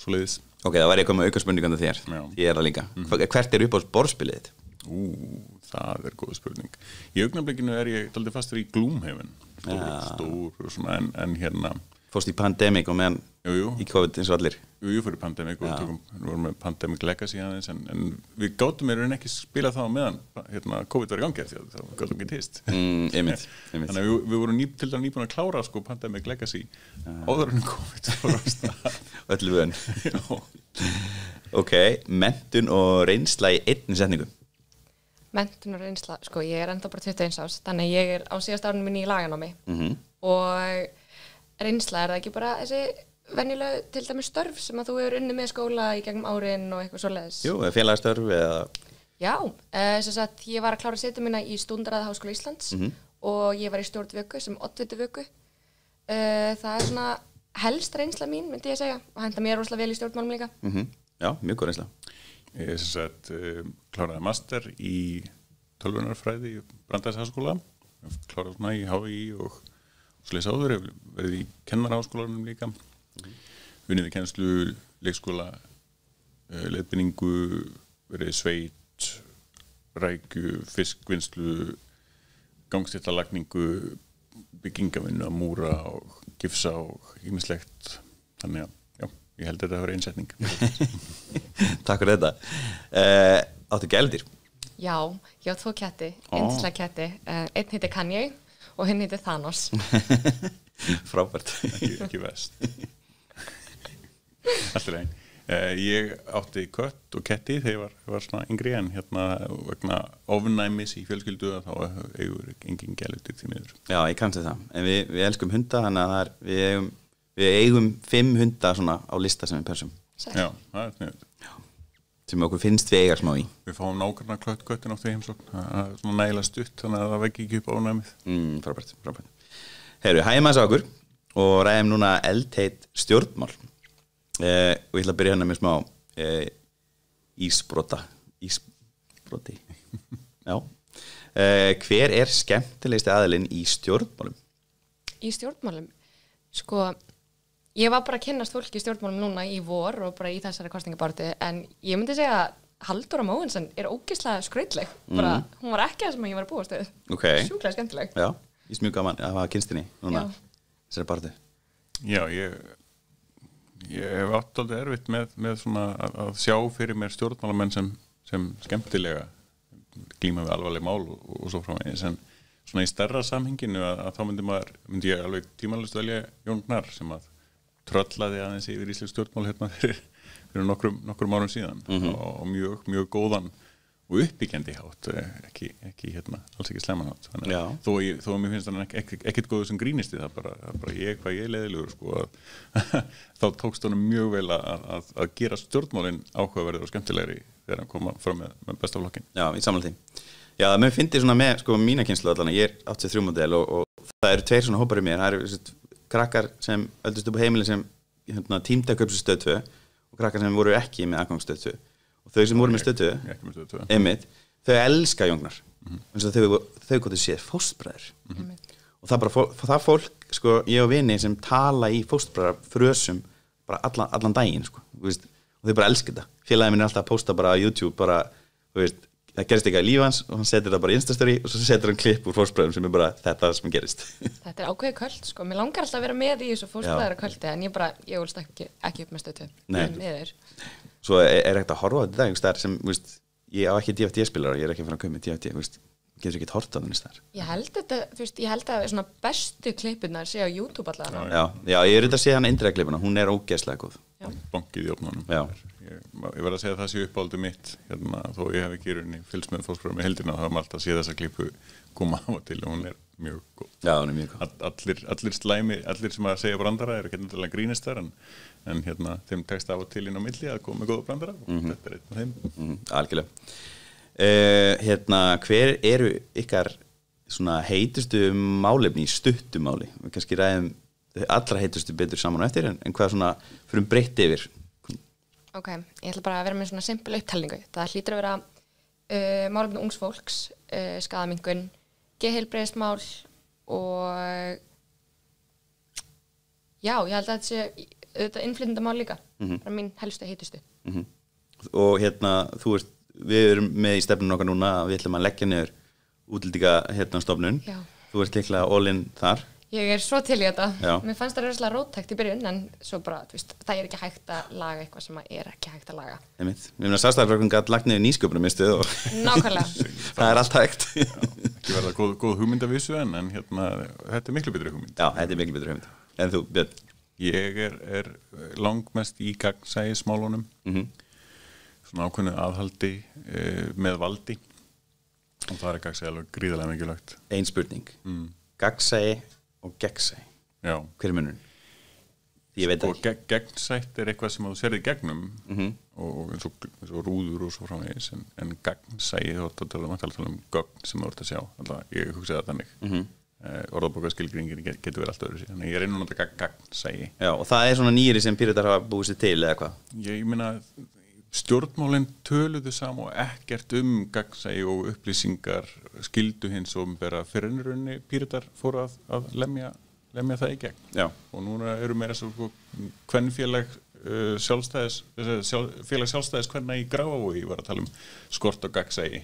svoleiðis. Ok, það var ég að koma með auka spurningandi þér. Ég er það líka. Hvert er uppáhalds borðspilið þitt? Það er góð spurning. Í augnablikinu er ég dálítið fastur í Gloomhaven. Stór og svona, en hérna... Fórst í Pandemic og meðan í COVID eins og allir? Jú, fór í Pandemic og við vorum með Pandemic Legacy aðeins en við gátum ekki spila það á meðan COVID var í gangi því að það gátum ekki týst. Einmitt. Þannig að við vorum til dæmis nýbúin að klára sko Pandemic Legacy áður en COVID fór á stað. Öllu vön. Ok, menntun og reynsla í einni setningu. Menntun og reynsla, sko ég enda bara 21 árs, þannig ég á síðast árinu minni í laganámi og reynsla það ekki bara þessi venjuleg til dæmis störf sem að þú hefur unnið með skóla í gegnum árin og eitthvað svoleiðis. Jú, félagastörf eða? Já, sem sagt ég var að klára setu mína í Stúdentaráði Háskóla Íslands og ég var í stjórnvöku sem oddvitavöku. Það svona helst reynsla mín, myndi ég segja, og henta mér rosalega vel í stjórnmálum líka. Já, mjög góð reynsla. Ég sem sagt kláraði master í tölvunarfræði í Brandeis-háskóla, kláraði svona í HÍ og svoleiðis áður, hef verið í kennaraháskólanum líka, unnið við kennslu, leikskóla, leiðbeiningu, verið sveit, rækju, fiskvinnslu, gangstéttalagningu, byggingavinnu, múra og gifsa og ýmislegt, þannig að ég held að þetta var einsetning. Takk fyrir þetta. Áttu gældir? Já, ég á 2 ketti, yndislega ketti. Einn heitir Kanye og hinn heitir Thanos. Frábært. Ekki vest. Alltaf einn. Ég átti kött og ketti þegar ég var svona yngri en vegna ofnæmis í fjölskyldu þá eigur engin gælutir því miður. Já, ég kannski það. En við elskum hunda, þannig að við eigum 5 hunda svona á lista sem við persum. Já, það sniðugt. Sem okkur finnst við eiga smá í. Við fáum nákvæmlega köttin oft í heimsókn. Það er svona nægilega stutt, þannig að það vekki ekki upp ofnæmið. Frábært. Heyrðu, hægjum aðeins á okkur og ræðum núna eldheit stjórnmál. Og ég ætla að byrja með smá ísbroti. Já. Hver er skemmtilegasti aðilinn í stjórnmálum? Í stjórnmálum? Sko, ég var bara að kynnast fólki í stjórnmálum núna í vor og bara í þessari kosningabaráttu en ég myndi segja að Halldóra Mogensen er ógeðslega skrautleg. Bara, hún var ekki það sem ég var að búast við. Sjúklega skemmtileg. Já, ég er mjög gaman að hafa kynstinni núna þessari baráttu. Já, ég hef átt aldrei erfitt með svona að sjá fyrir mér stjórnmálamenn sem skemmtilega glíma við alvarleg mál og svo framvegis en svona í stærra samhenginu að þá myndi ég alveg tímalust velja Jón Gnarr sem að tröllaði aðeins yfir íslensk stjórnmál fyrir nokkrum árum síðan og mjög góðan og uppbyggjandi hátt, ekki alls ekki slemman hátt. Þó að mér finnst hann ekkert góður sem grínisti, það bara hvað ég leiðilegur sko, þá tókst hann mjög vel að gera stjórnmálin áhugaverðir og skemmtilegri þegar hann kom fram með besta flokkin. Já, í sammála því. Já, mér finnst svona með sko mína kynslu allan, ég er 83 model og það eru 2 svona hópar í mér, það eru krakkar sem öldust upp á heimili sem tímdaköpsu stöð 2 og krakkar sem voru ekki með aðgangsstöð 2. Og þau sem voru með stöð 2, einmitt, þau elska Jón Gnarr. Eins og þau gotu séð fóstbræður. Og það fólk, sko, ég og vini sem tala í fóstbræðra frösum bara allan daginn, sko. Og þau bara elska þetta. Félagið minn er alltaf að posta bara á YouTube, bara, það gerist eitthvað í lífi hans og hann setur það bara í Instastory og svo setur hann klipp úr fóstbræðum sem er bara þetta sem gerist. Þetta er ákveðið köld, sko. Mér langar alltaf að vera með í þessu fóstbræðra köldi en ég volst ekki upp með stöð 2. Svo er ekkert að horfa á þetta einhvers staðar sem, ég á ekki DFT-spilara, ég er ekki að fara að koma með DFT, getur ekki hort á þenni staðar. Ég held að svona bestu klippurnar sé á YouTube allavega. Já, ég er auðvitað að sé hann indræða klippuna, hún er ógeðslega góð. Bankið í opnunum. Ég verð að segja að það sé uppáldið mitt, þó ég hef ekki fylgst með fóstbræðum í heildina, þá hef maður alltaf að sé þessa klippu koma á og til og hún er mjög góð. Já, hún er mjög góð. Allir slæmi, allir sem að segja brandara eru ekki náttúrulega grínistar en þeim tekst af og til inn á milli að koma með góða brandara og þetta er einn af þeim. Algjörlega. Hver eru ykkar svona heitustu málefni í stuttumáli? Við kannski ræðum allra heitustu betur saman og eftir en hvað svona fyrir breytt yfir? Ok, ég ætla bara að vera með svona simpel upptalningu. Það hlýtur að vera málefni ungs fólks, skaðaminnkun, geðheilbrigðismál og já, ég held að þetta sé auðvitað innflytjendamál líka, bara mín helstu heitustu. Og við erum með í stefnunum okkar núna að við ætlum að leggja niður útlendingastofnun. Þú ert líklega all in þar. Ég svo til í þetta. Já. Mér fannst það rosalega róttækt í byrjun, en svo bara, það ekki hægt að laga eitthvað sem ekki hægt að laga. Einmitt. Ég meina Sjálfstæðisflokkurinn gat lagt niður nýsköpunarmiðstöð og Nákvæmlega. það allt hægt. Ekki verða góð hugmynd af vissu en þetta miklu betri hugmynd. Já, þetta miklu betri hugmynd. En þú, Björn? Ég er langmest í gagnsæismálunum, svona ákveðnu aðhaldi með valdi og það gagnsæi alveg gríðarlega mikilvægt. Ein spurning. Gagnsæi og gegnsæi. Já. Hver er munurinn? Ég veit ekki. Gegnsætt eitthvað sem þú serði gegnum og eins og rúður og svo framvegis en gagnsæi þú ert að tala um gögn sem þú ert að sjá. Alltaf, ég hugsaði það þannig. Orðabókarskilgreining getur verið allt öðru síðan. Þannig ég er að nota gagnsæi. Já, og það er svona nýri sem Píratar hafa búið sér til eða hvað? Ég meina stjórnmálin töluðu saman og ekkert gagnsæi og upplýsingar skildu hins opinbera fyrr en í rauninni Píratar fóru að lemja það í gegn. Já. Og núna eru meira svo kvenfélag félag sjálfstæðiskvenna í Grafarvogi var að tala skort og gagnsæi.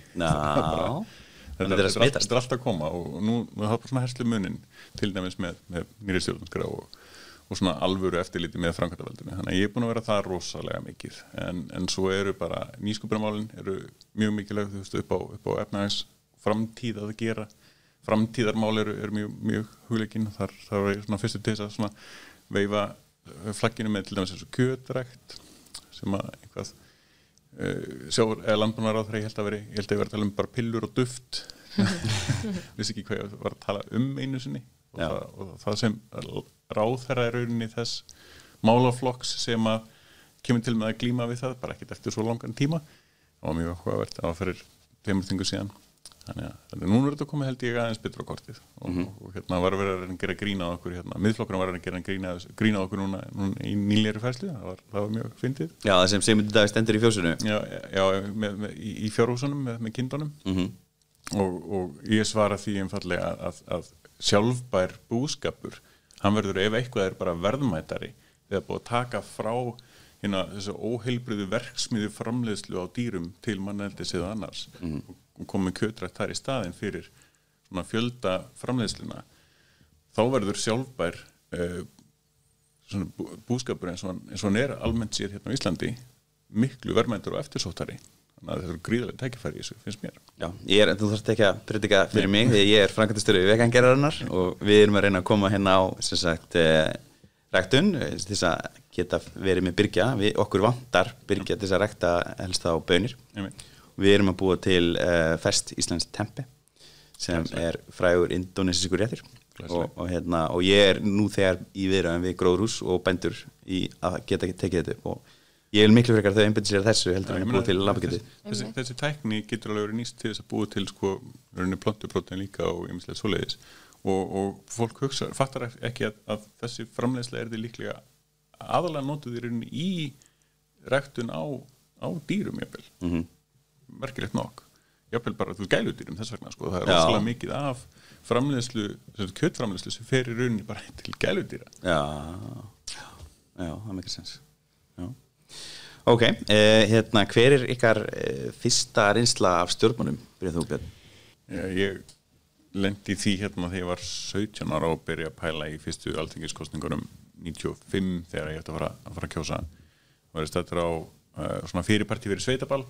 Þetta er alltaf að koma og nú það bara svona herslu munin til dæmis með nýri stjórnarskrá og svona alvöru eftirliti með framkvæmdarvaldinu. Þannig að ég er búin að vera það rosalega mikið. En svo eru bara nýsköpunarmálin eru mjög mikilvæg upp á efnahags framtíð að gera. Framtíðarmál eru mjög hugleikin. Þar var ég svona fyrstu til þess að svona veifa flagginu með til dæmis eins og kjötrækt sem að einhvað landbúnaðarráðherra ég held að ég var að tala bara pillur og duft. Vissi ekki hvað ég var að tala einu sinni. Og það sem ráðherra er rauninni þess málaflokks sem að kemur til með að glíma við það, bara ekkert eftir svo langan tíma. Það var mjög áhugavert, það var fyrir 2 þingur síðan. Þannig að núna er þetta komið held ég aðeins betur á kortið og var að vera að gera grína á okkur miðflokkurinn var að gera grína á okkur núna í nýlegri færslu, það var mjög fyndið. Já, það sem Sigmundur Davíð stendur í fjósinu. Já, í fjárhúsunum með kindunum og ég svara því einfallega að sjálfbær búskapur, hann verður ef eitthvað er bara verðmætari þegar búið að taka frá þessu óheilbrigðu verksmiðju framleiðslu á dýrum til manneldis eða annars og komið kjötrækt þar í staðinn fyrir svona fjölda framleiðsluna þá verður sjálfbær svona búskapur eins og hann er almennt sér hérna á Íslandi miklu verðmætur og eftirsóttari. Þannig að þetta eru gríðarlega tækifæri í þessu, finnst mér. Já, þú þarft ekki að predika fyrir mig því ég er framkvæmdastjóri vegangerðarinnar og við erum að reyna að koma hérna á sem sagt ræktun til þess að geta verið með birgja. Okkur vantar birgja til þess að rækta helst á baunir. Við erum að búa til ferskt íslenskt tempe sem er frægur indónesískur réttur og ég er nú þegar í viðræðum við gróðurhús og bændur í að geta tekið þetta upp og ég vil miklu frekar þau einbeita sér þessu heldur en að búa til lambakjöti. Þessi tækni getur alveg verið nýst til þess að búa til plöntuprótein líka og ýmislegt svoleiðis og fólk fattar ekki að þessi framleiðsla er því líklega aðalega notuð í ræktun á dýrum jafnvel. Merkilegt nokk. Jafnvel bara gæludýrum þess vegna það er rosalega mikið af framleiðslu, kjötframleiðslu sem fer í rauninni bara til gæludýra. Já, það mikið sens. Já. Ok, hver er ykkar fyrsta reynsla af stjórnmálum, byrjað þú, Björn? Ég lendi í því þegar ég var 17 ára og byrja að pæla í fyrstu alþingiskosningunum 95 þegar ég ætti að fara að kjósa. Það var stættur á svona fyrirparti fyrir sveitaball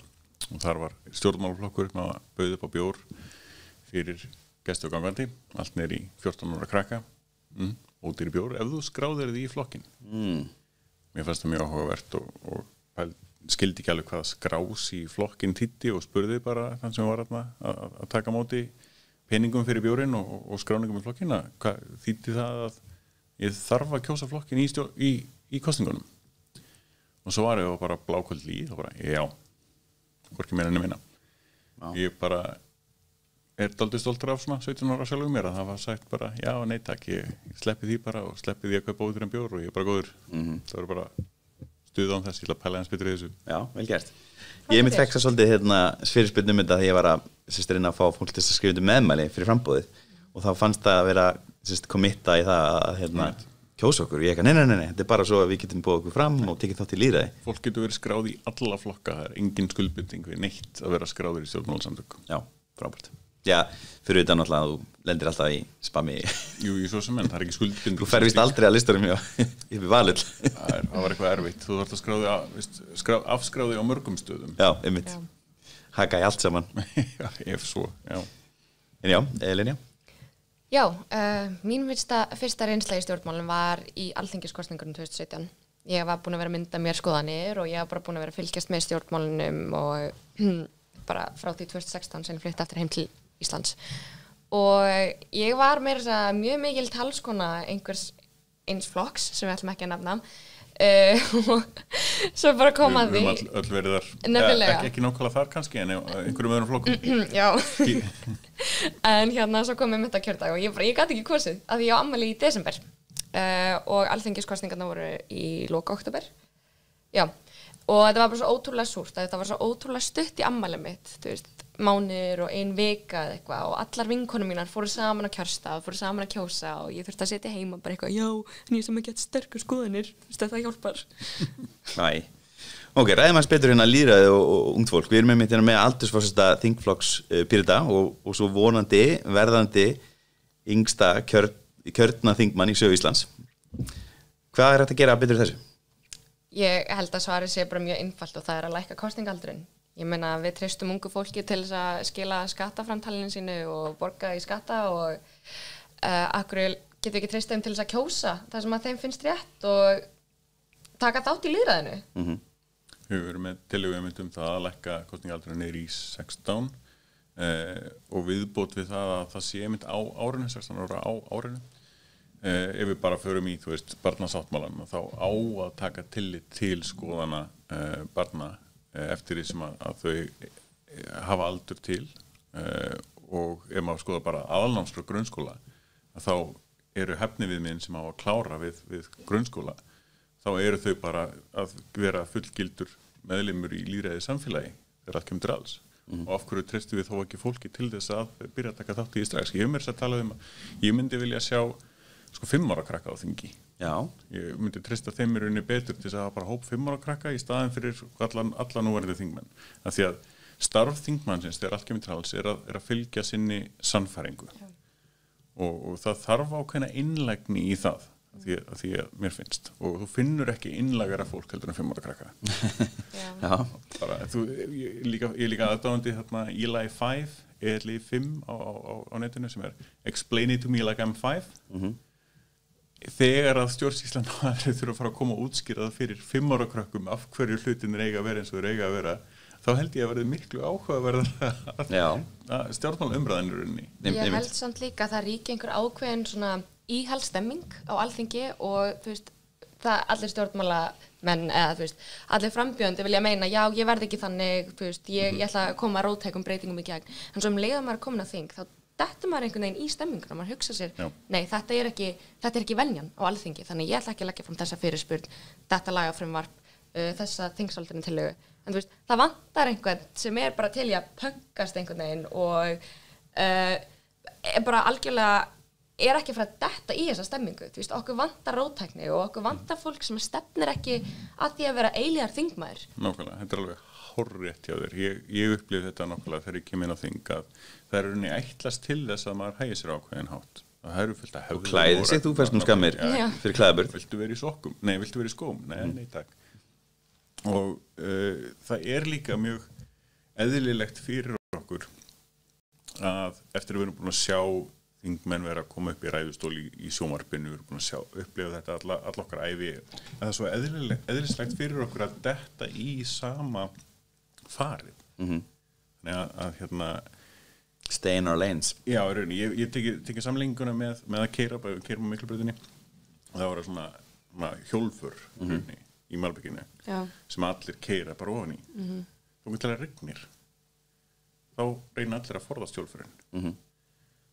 og þar var stjórnmálaflokkur með að bauða upp á bjór fyrir gesti og gangandi, allt niður í 14 ára krakka, ódýri bjór, ef þú skráðir þig í flokkin. Mér fannst það mjög áhugavert og skildi ekki alveg hvað skrás í flokkin þýddi og spurði bara þann sem var að taka móti peningum fyrir bjórinn og skráningum í flokkin, hvað þýddi það að ég þarf að kjósa flokkin í kosningunum. Og svo var ég bara bláköld líð og bara, já, hvorki meira enn minna. Ég bara dálítið stoltur af svona 17 ára sjálfum mér að það var sagt bara, já, nei takk, ég sleppi því bara og sleppi því að kaupa ódýran bjór og ég er bara góður. Það var bara stuð án þess, ég ætla að pæla eins betur í þessu. Já, vel gert. Ég mitt fekk það svolítið fyrirspurn þetta því ég var að reyna að fá fólk til að skrifa undir meðmæli fyrir frambúðið og þá fannst það að vera kommitta í það að kjósa okkur. Ég nei, þetta er bara svo að við getum búið okkur fram og tekið þátt í lýðræði. Fólk getur verið skráð í alla flokka, það er engin skuldbinding við neitt að vera skráður í stjórnmálasamtök. Já, frábært. Já, fyrir utan náttúrulega að þú lendir alltaf í spammi. Jú, svo sem enn, það ekki skuldbinding. Þú fer vist aldrei að listurum yfir Valur. Það var eitthvað erfitt. Þú þarft að afskráði á mörgum stöðum. Já, einmitt. Haka í allt saman. Já, ef svo, já. En já, Linja? Já, mín fyrsta reynsla í stjórnmálum var í alþingiskosningunum 2017. Ég var búin að vera að mynda mér skoðanir og ég var bara búin að vera að fylgjast með stjórnmálunum og bara frá því 2016 sem ég flytti aftur heim til Íslands. Og ég var meira þess að mjög mikil talskona einhvers eins flokks sem við ætlum ekki að nefna. Og svo bara kom að því. Við höfum öll verið þar. Nefnilega. Ekki nákvæmlega þar kannski, en einhverjum öðrum flokkum. Já. En svo kom ég mynda kjördag og ég gat ekki kosið af því ég á afmæli í desember. Og alþingiskosningarnar voru í loka október. Já, og þetta var bara svo ótrúlega súrt, þetta var svo ótrúlega stutt í afmælið mitt, þú veist, mánuður og ein vika eða eitthvað og allar vinkonum mínar fóru saman að kjörstað, fóru saman að kjósa og ég þurfti að sitja heima bara eitthvað, já, en ég sem ekki gett sterkur skoðanir, þú veist, þetta hjálpar. Næ. Ok, ræðum að betur hérna lýðræði og ungt fólk. Við erum með aldursforsesta þingflokks Pírata og svo vonandi verðandi yngsta kjörna þingmann í sögu Íslands. Hvað er þetta að gera betur þessu? Ég held að svarið sé bara mjög einfalt og það er að lækka kosningaldurinn. Ég meina við treystum ungu fólki til þess að skila skattaframtalinu sínu og borga í skatta og akkur getum við ekki treyst þeim til þess að kjósa það sem að þeim finnst rétt og taka þátt í lýðræðinu. Við erum með tillögu það að lækka kosningaldurinn niður í 16 og viðbót við það að það sé einmitt á árinu, 16 ára á árinu. Ef við bara förum í, þú veist, barnasáttmálan þá á að taka tillit til skoðana barna eftir því sem að þau hafa aldur til og ef maður skoða bara aðalnámskrá grunnskóla þá eru hæfniviðmiðin sem á að klára við grunnskóla þá eru þau bara að vera fullgildur meðlimur í lýðræði samfélagi þegar allt kemur til alls. Og af hverju treystum við þó ekki fólki til þess að byrja að taka þátt í strax. Ég hef mér að tala að ég myndi vilja sjá 5 ára krakka á þingi. Já. Ég myndi treysta þeim í rauninni betur til þess að hafa bara hóp 5 ára krakka í staðin fyrir alla núverandi þingmenn. Af því að starf þingmannsins þegar allt kemur til alls er að fylgja sinni sannfæringu. Og það þarf ákveðna innlægni í það. Af því að mér finnst. Og þú finnur ekki innlægara fólk heldur en 5 ára krakka. Já. Bara, ég er líka aðdáandi Eli 5, Eli 5 á netinu sem Explain it to me like I'm 5. Þegar að stjórnsýslan þurfa að fara að koma og útskýra það fyrir 5 ára krökkum af hverju hlutinir eiga að vera eins og þeir eiga að vera, þá held ég að verði miklu áhugaverðar að stjórnmála umræðinu runni. Ég held samt líka að það ríki einhver ákveðin svona íhaldstemming á alþingi og þú veist, það allir stjórnmálamenn eða þú veist, allir frambjóðandi vilja meina, já, ég verð ekki þannig, þú veist, ég ætla að koma að róttækum breytingum í gegn. En svo leiða maður komin að þing, þá dettur maður einhvern veginn í stemminguna, maður hugsa sér, nei, þetta er ekki venjan á alþingi, þannig ég ætla ekki að leggja fram þessa fyrirspurn, þetta lagafrumvarp, þessa þingsályftunartillögu. En þú veist, það vantar einhvern sem er bara til í að pöggast einhvern veginn og er bara algjörlega er ekki fyrir að detta í þessa stemmingu. Þú veist, okkur vantar róttækni og okkur vantar fólk sem stefnir ekki að því að vera eilíðar þingmaður. Nákvæmlega, þetta er alveg hárrétt hjá þér. Ég upplifði þetta nákvæmlega þegar ég kem inn á þing að það er rauninni ætlast til þess að maður hægir sér ákveðin hátt. Það eru fullt að hefðu. Og klæðir sig, þú færst skammir fyrir klæðaburð. Viltu vera í sokkum? Nei, viltu vera í skóm? Nei, takk. Og það er líka mjög eðlilegt fyrir okkur að eftir að við erum búin að sjá þingmenn vera að koma upp í ræðustól í sjónvarpinu, við erum búin að upplifa þetta all okkar ævi, að það er svo eðlislegt fyrir okkur að detta í sama farið. Þannig að stay in our lanes. Já, ég tekið samlinguna með að keyra á Miklubrautinni og það var svona hjólfur í malbygginu sem allir keyra bara ofan í. Þú getur að rignir. Þá reyna allir að forðast hjólfurinn.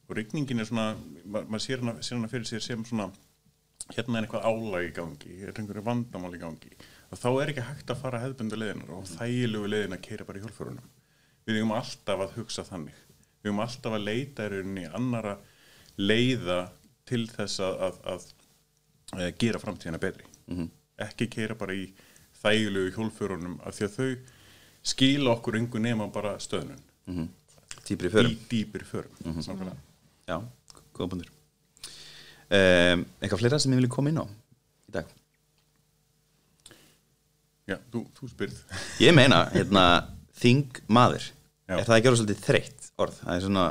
Og rigningin er svona, maður sér hana fyrir sér sem svona, hérna er eitthvað álag í gangi, er einhverju vandamál í gangi. Og þá er ekki hægt að fara hefðbundu leiðinar og þægilegu leiðin að keyra bara í hjólfurunum. Við eigum alltaf að hugsa þannig. Við eigum alltaf að leita í rauninni annara leiða til þess að gera framtíðina betri. Ekki keyra bara í þægilegu hjólfurunum af því að þau skila okkur engu nema bara stöðnun. Dýpri förum. Í dýpri förum. Nákvæmlega. Já, góða bundur. Eitthvað fleira sem ég vilja koma inn á í dag? Já, þú spyrð. Ég meina, þingmaður. Er það ekki orðið svolítið þreytt orð? Það er svona,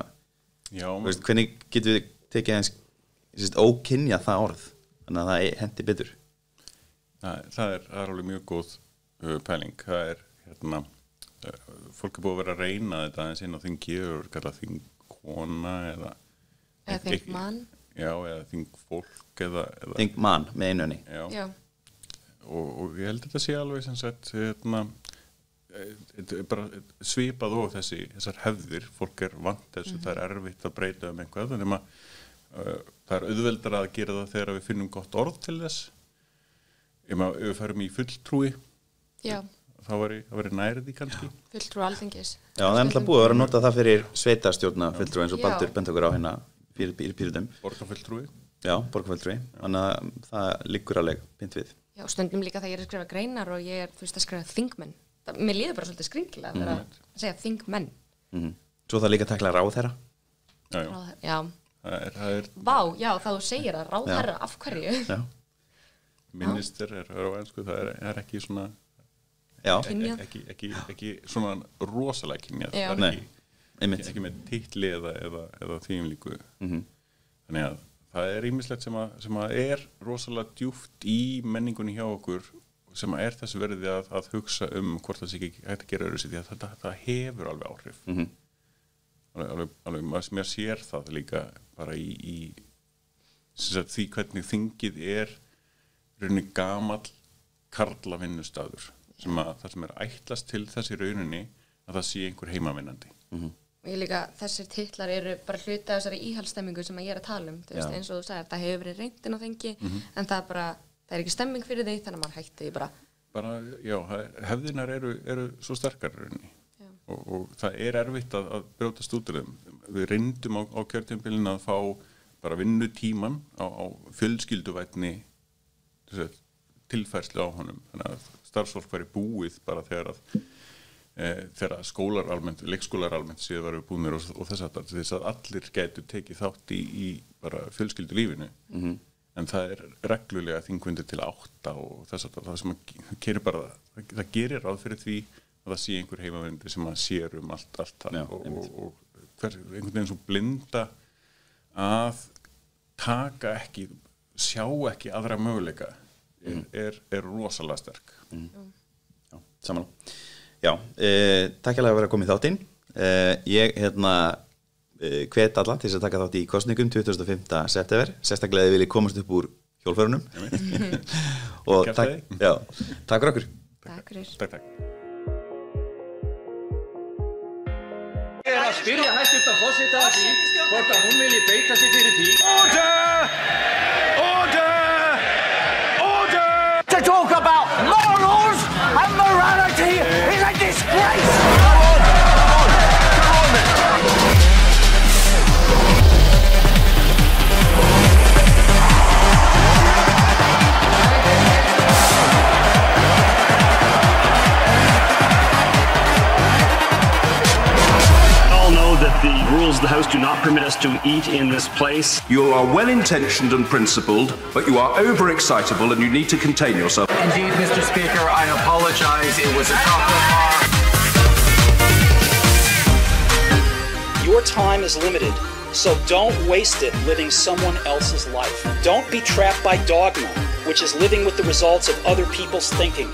veist, hvernig getum við tekið eins ókynja það orð? Þannig að það hendi betur. Það er alveg mjög góð pæling. Það er, fólk er búið að vera að reyna þetta aðeins inn á þingi og kalla þingkona eða þingmann. Já, eða þingfólk eða þingmann með einunni. Já. Og ég held að þetta sé alveg sem sagt bara svipað og þessar hefðir, fólk er vant þessu, það er erfitt að breyta eitthvað, þannig að það er auðveldara að gera það þegar við finnum gott orð til þess. Ef við færum í fulltrúi, þá væri nærði kannski. Fulltrúi Alþingis. Já, það er náttúrulega búið að vera að nota það fyrir sveitarstjórna fulltrúi eins og Baldur bent okkur á hérna fyrir Pírötum. Borgarfulltrúi. Já, borgarfulltrúi. Þannig að það liggur alveg pynt við. Já, stundum líka þegar ég er að skrifa greinar og ég er að skrifa þingmenn. Mér líður bara svolítið skringilega að vera að segja þingmenn. Svo það líka að takla ráðherra. Já. Vá, já, þá segir það ráðherra af hverju. Já. Minister er á ensku, það er ekki svona ekki svona rosalega kynjað. Það er ekki með titli eða þýmlíku. Þannig að það er ýmislegt sem að er rosalega djúpt í menningunni hjá okkur sem er þess verði að hugsa hvort það sé ekki hægt að gera öðruvísi því að það hefur alveg áhrif. Alveg mér sér það líka bara í því hvernig þingið er rauninni gamall karlavinnustaður það sem er ætlast til þessi rauninni að það sé einhver heimavinnandi. Og ég líka, þessir titlar eru bara hluti af þessari íhaldsstemmingu sem ég er að tala um. Þú veist, eins og þú sagðir, það hefur verið reynt inn á þingi, en það er ekki stemming fyrir því, þannig að mann hætti því bara. Já, hefðirnar eru svo sterkar rauninni. Og það er erfitt að brjótast út úr þeim. Við reyndum á kjörtímabilinu að fá bara vinnutíman á fjölskylduvænni tilfærslu á honum. Þannig að starfsfólk væri búið bara þegar skólar almennt, leikskólar almennt síðan varu búinir og þess að allir gætu tekið þátt í bara fjölskyldulífinu. En það er reglulega þingfundir til 8 og þess að það sem gerir bara, það gerir ráð fyrir því að það sé einhver heimavinnandi sem að sér allt það og einhvern veginn svo blinda að taka ekki, sjá ekki aðra möguleika er rosalega sterk. Já, samanlega. Já, takk að vera komið þáttinn. Ég hvet alla til að taka þátt í kosningum 25. september. Sérstaklega vil ég komast upp úr hjólförunum. Og takk fyrir okkur. Takk fyrir. Takk. Ég er að spyrja hæstvirtan forseta að því hvort að hún vilji beita sig fyrir því. Order! To talk about morals and morality is a disgrace! The rules of the House do not permit us to eat in this place. You are well-intentioned and principled, but you are overexcitable and you need to contain yourself. Indeed, Mr. Speaker, I apologize. It was a compliment. Your time is limited, so don't waste it living someone else's life. Don't be trapped by dogma, which is living with the results of other people's thinking.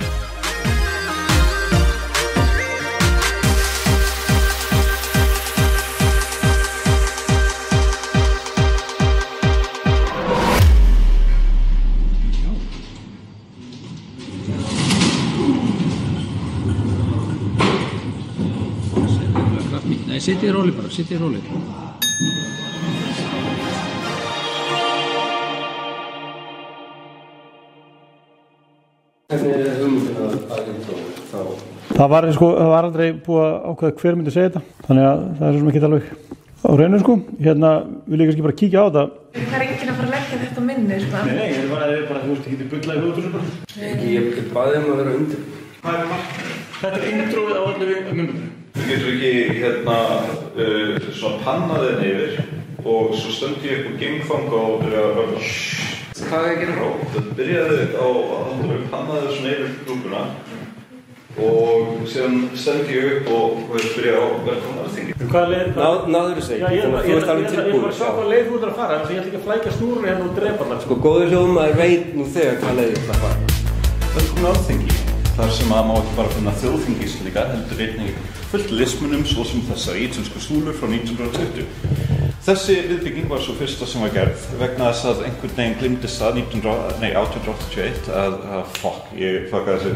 Nei, sittið róli bara, sittið róli. Hvernig er hugmyndin að þá? Það var aldrei búið að ákveða hver myndi segja þetta, þannig að það er svo sem ekki alveg á hreinu sko. Hérna vil ég kannski bara kíkja á þetta. Það er enginn að fara að leggja þetta á minni, sko. Nei, ég er bara, þú veist, ekki til bulla í hlutur svo bara. Ég get baðið að vera undir. Þetta er introið á allir myndum. getur ekki svona pannaði henni yfir og svo stöndi ég upp á geimfanga og byrjaði að röfla. Hvað er að gera rá? Það byrjaði á að pannaði svona yfir grúpuna og síðan stöndi ég upp og byrjaði á velkomna Alþingi. Hvaða leið? Náður þessu ekki, þú ert alveg tilbúin. Ég bara að sjá hvaða leið þú ert að fara, þannig að ég ætla ekki að flækja snúrur hérna og drepa það. Sko, góður hljóðmaður veit nú þegar hvaða leið þú ert að fara. Velkomna Alþingi, þar sem að má ekki bara finna þjóðþingis líka, heldur einnig fullt lismunum svo sem þessar ítölsku súlur frá 1920. Þessi viðbygging var svo fyrsta sem var gerð vegna þess að einhvern veginn glimtist það 1881 ég fuckaði þessu.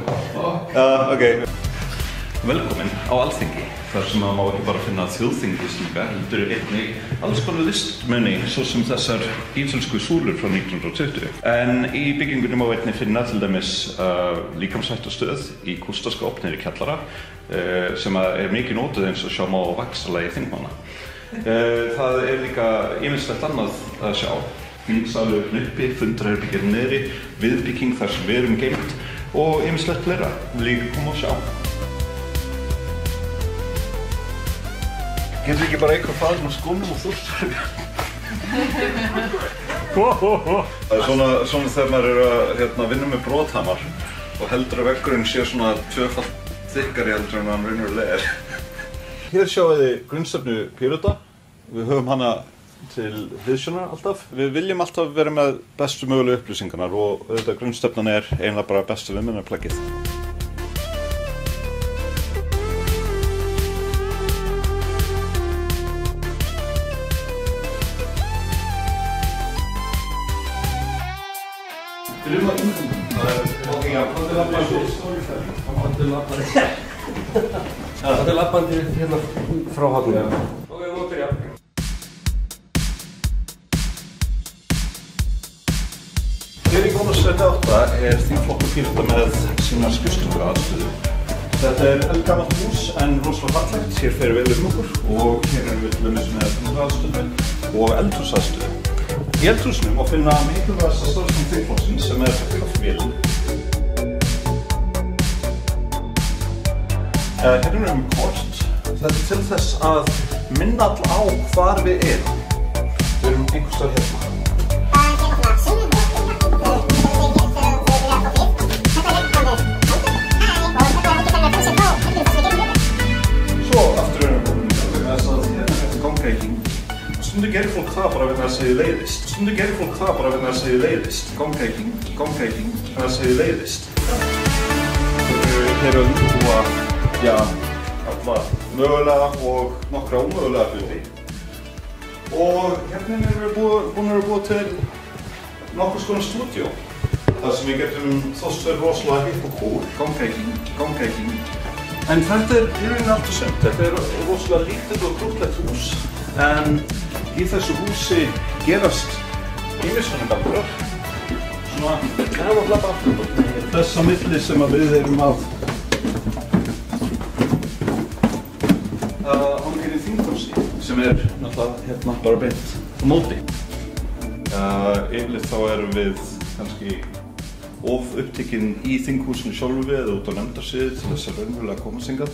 Velkomin á Alþingi, þar sem að má ekki bara finna þjóðþingis líka, heldur einnig alls konar listmuni svo sem þessar ítölsku súlur frá 1920. En í byggingunni má einnig finna til dæmis líkamshættustöð í kústaskáp niðri í kjallara sem er mikið notuð eins og sjá má á vaxtarlagi þingmanna. Það er líka ýmislegt annað að sjá. Þingsalur uppi, fundarherbergir niðri, viðbygging þar sem við erum geymt og ýmislegt fleira. Líka koma og sjá. Getur ekki bara eitthvað farið með skónum og þúrsverðum? Það er svona þegar maður er að vinna með brothamar og heldur að veggurinn sé svona tvöfalt þykkari heldur en hann raunverulega er. Hér sjáum við grunnstefnu Pírata. Við höfum hana til hliðsjónar alltaf. Við viljum alltaf vera með bestu mögulegu upplýsingarnar og auðvitað grunnstefnan er eiginlega bara bestu viðmiðunarplaggið. Það er labbandi hérna frá horninu. Ok, við má byrja. Hér í Bónusstræti 8 er þingflokkur Pírata með sína skrifstofuaðstöðu. Þetta er eldgamalt hús en rosalega fallegt. Hér fer vel okkur og hér erum við til dæmis með þingflokkuaðstöðu og eldhúsaðstöðu. Í eldhúsinu má finna mikilvægasta starfsemi þingflokksins sem er kaffivélin. Hérna erum við kort. Þetta er til þess að minna all á hvar við erum. Við erum einhvers staðar hérna. Svo aftur erum við komin þess að hérna er þetta gangreiking. Stundum gerir fólk það bara vegna þess að þið leiðist. Stundum gerir fólk það bara vegna þess að þið leiðist. Gangreiking, vegna þess að þið leiðist. Þeir eru að útbúa alla mögulega og nokkra ómögulega hluti. Og hérna erum við búin að búa til nokkurs konar stúdíó. Þar sem við getum þóst verið rosalega hipp og cool. Gangreiking. En þetta er í rauninni allt og sumt. Þetta er rosalega lítið og krúttlegt hús. En í þessu húsi gerast ýmis svona galdur. Svona þess á milli sem að við erum að hangir í þinghúsi sem er náttúrulega hérna bara beint á móti. Yfirleitt þá erum við kannski of upptekinn í þinghúsinu sjálfu við eða út á nefndarsviði til þess að raunverulega komast hingað.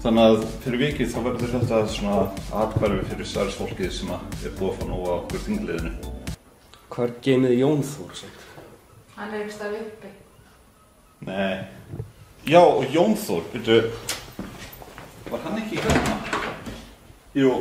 Þannig að fyrir vikið þá verður þetta svona athvarfi fyrir starfsfólkið sem er búið að fá nóg á okkur þingliðinu. Hvar geymið Jón Þór samt? Hann er ekki staðið uppi. Nei. Já, og Jón Þór, veitu, var hann ekki hérna? Jú.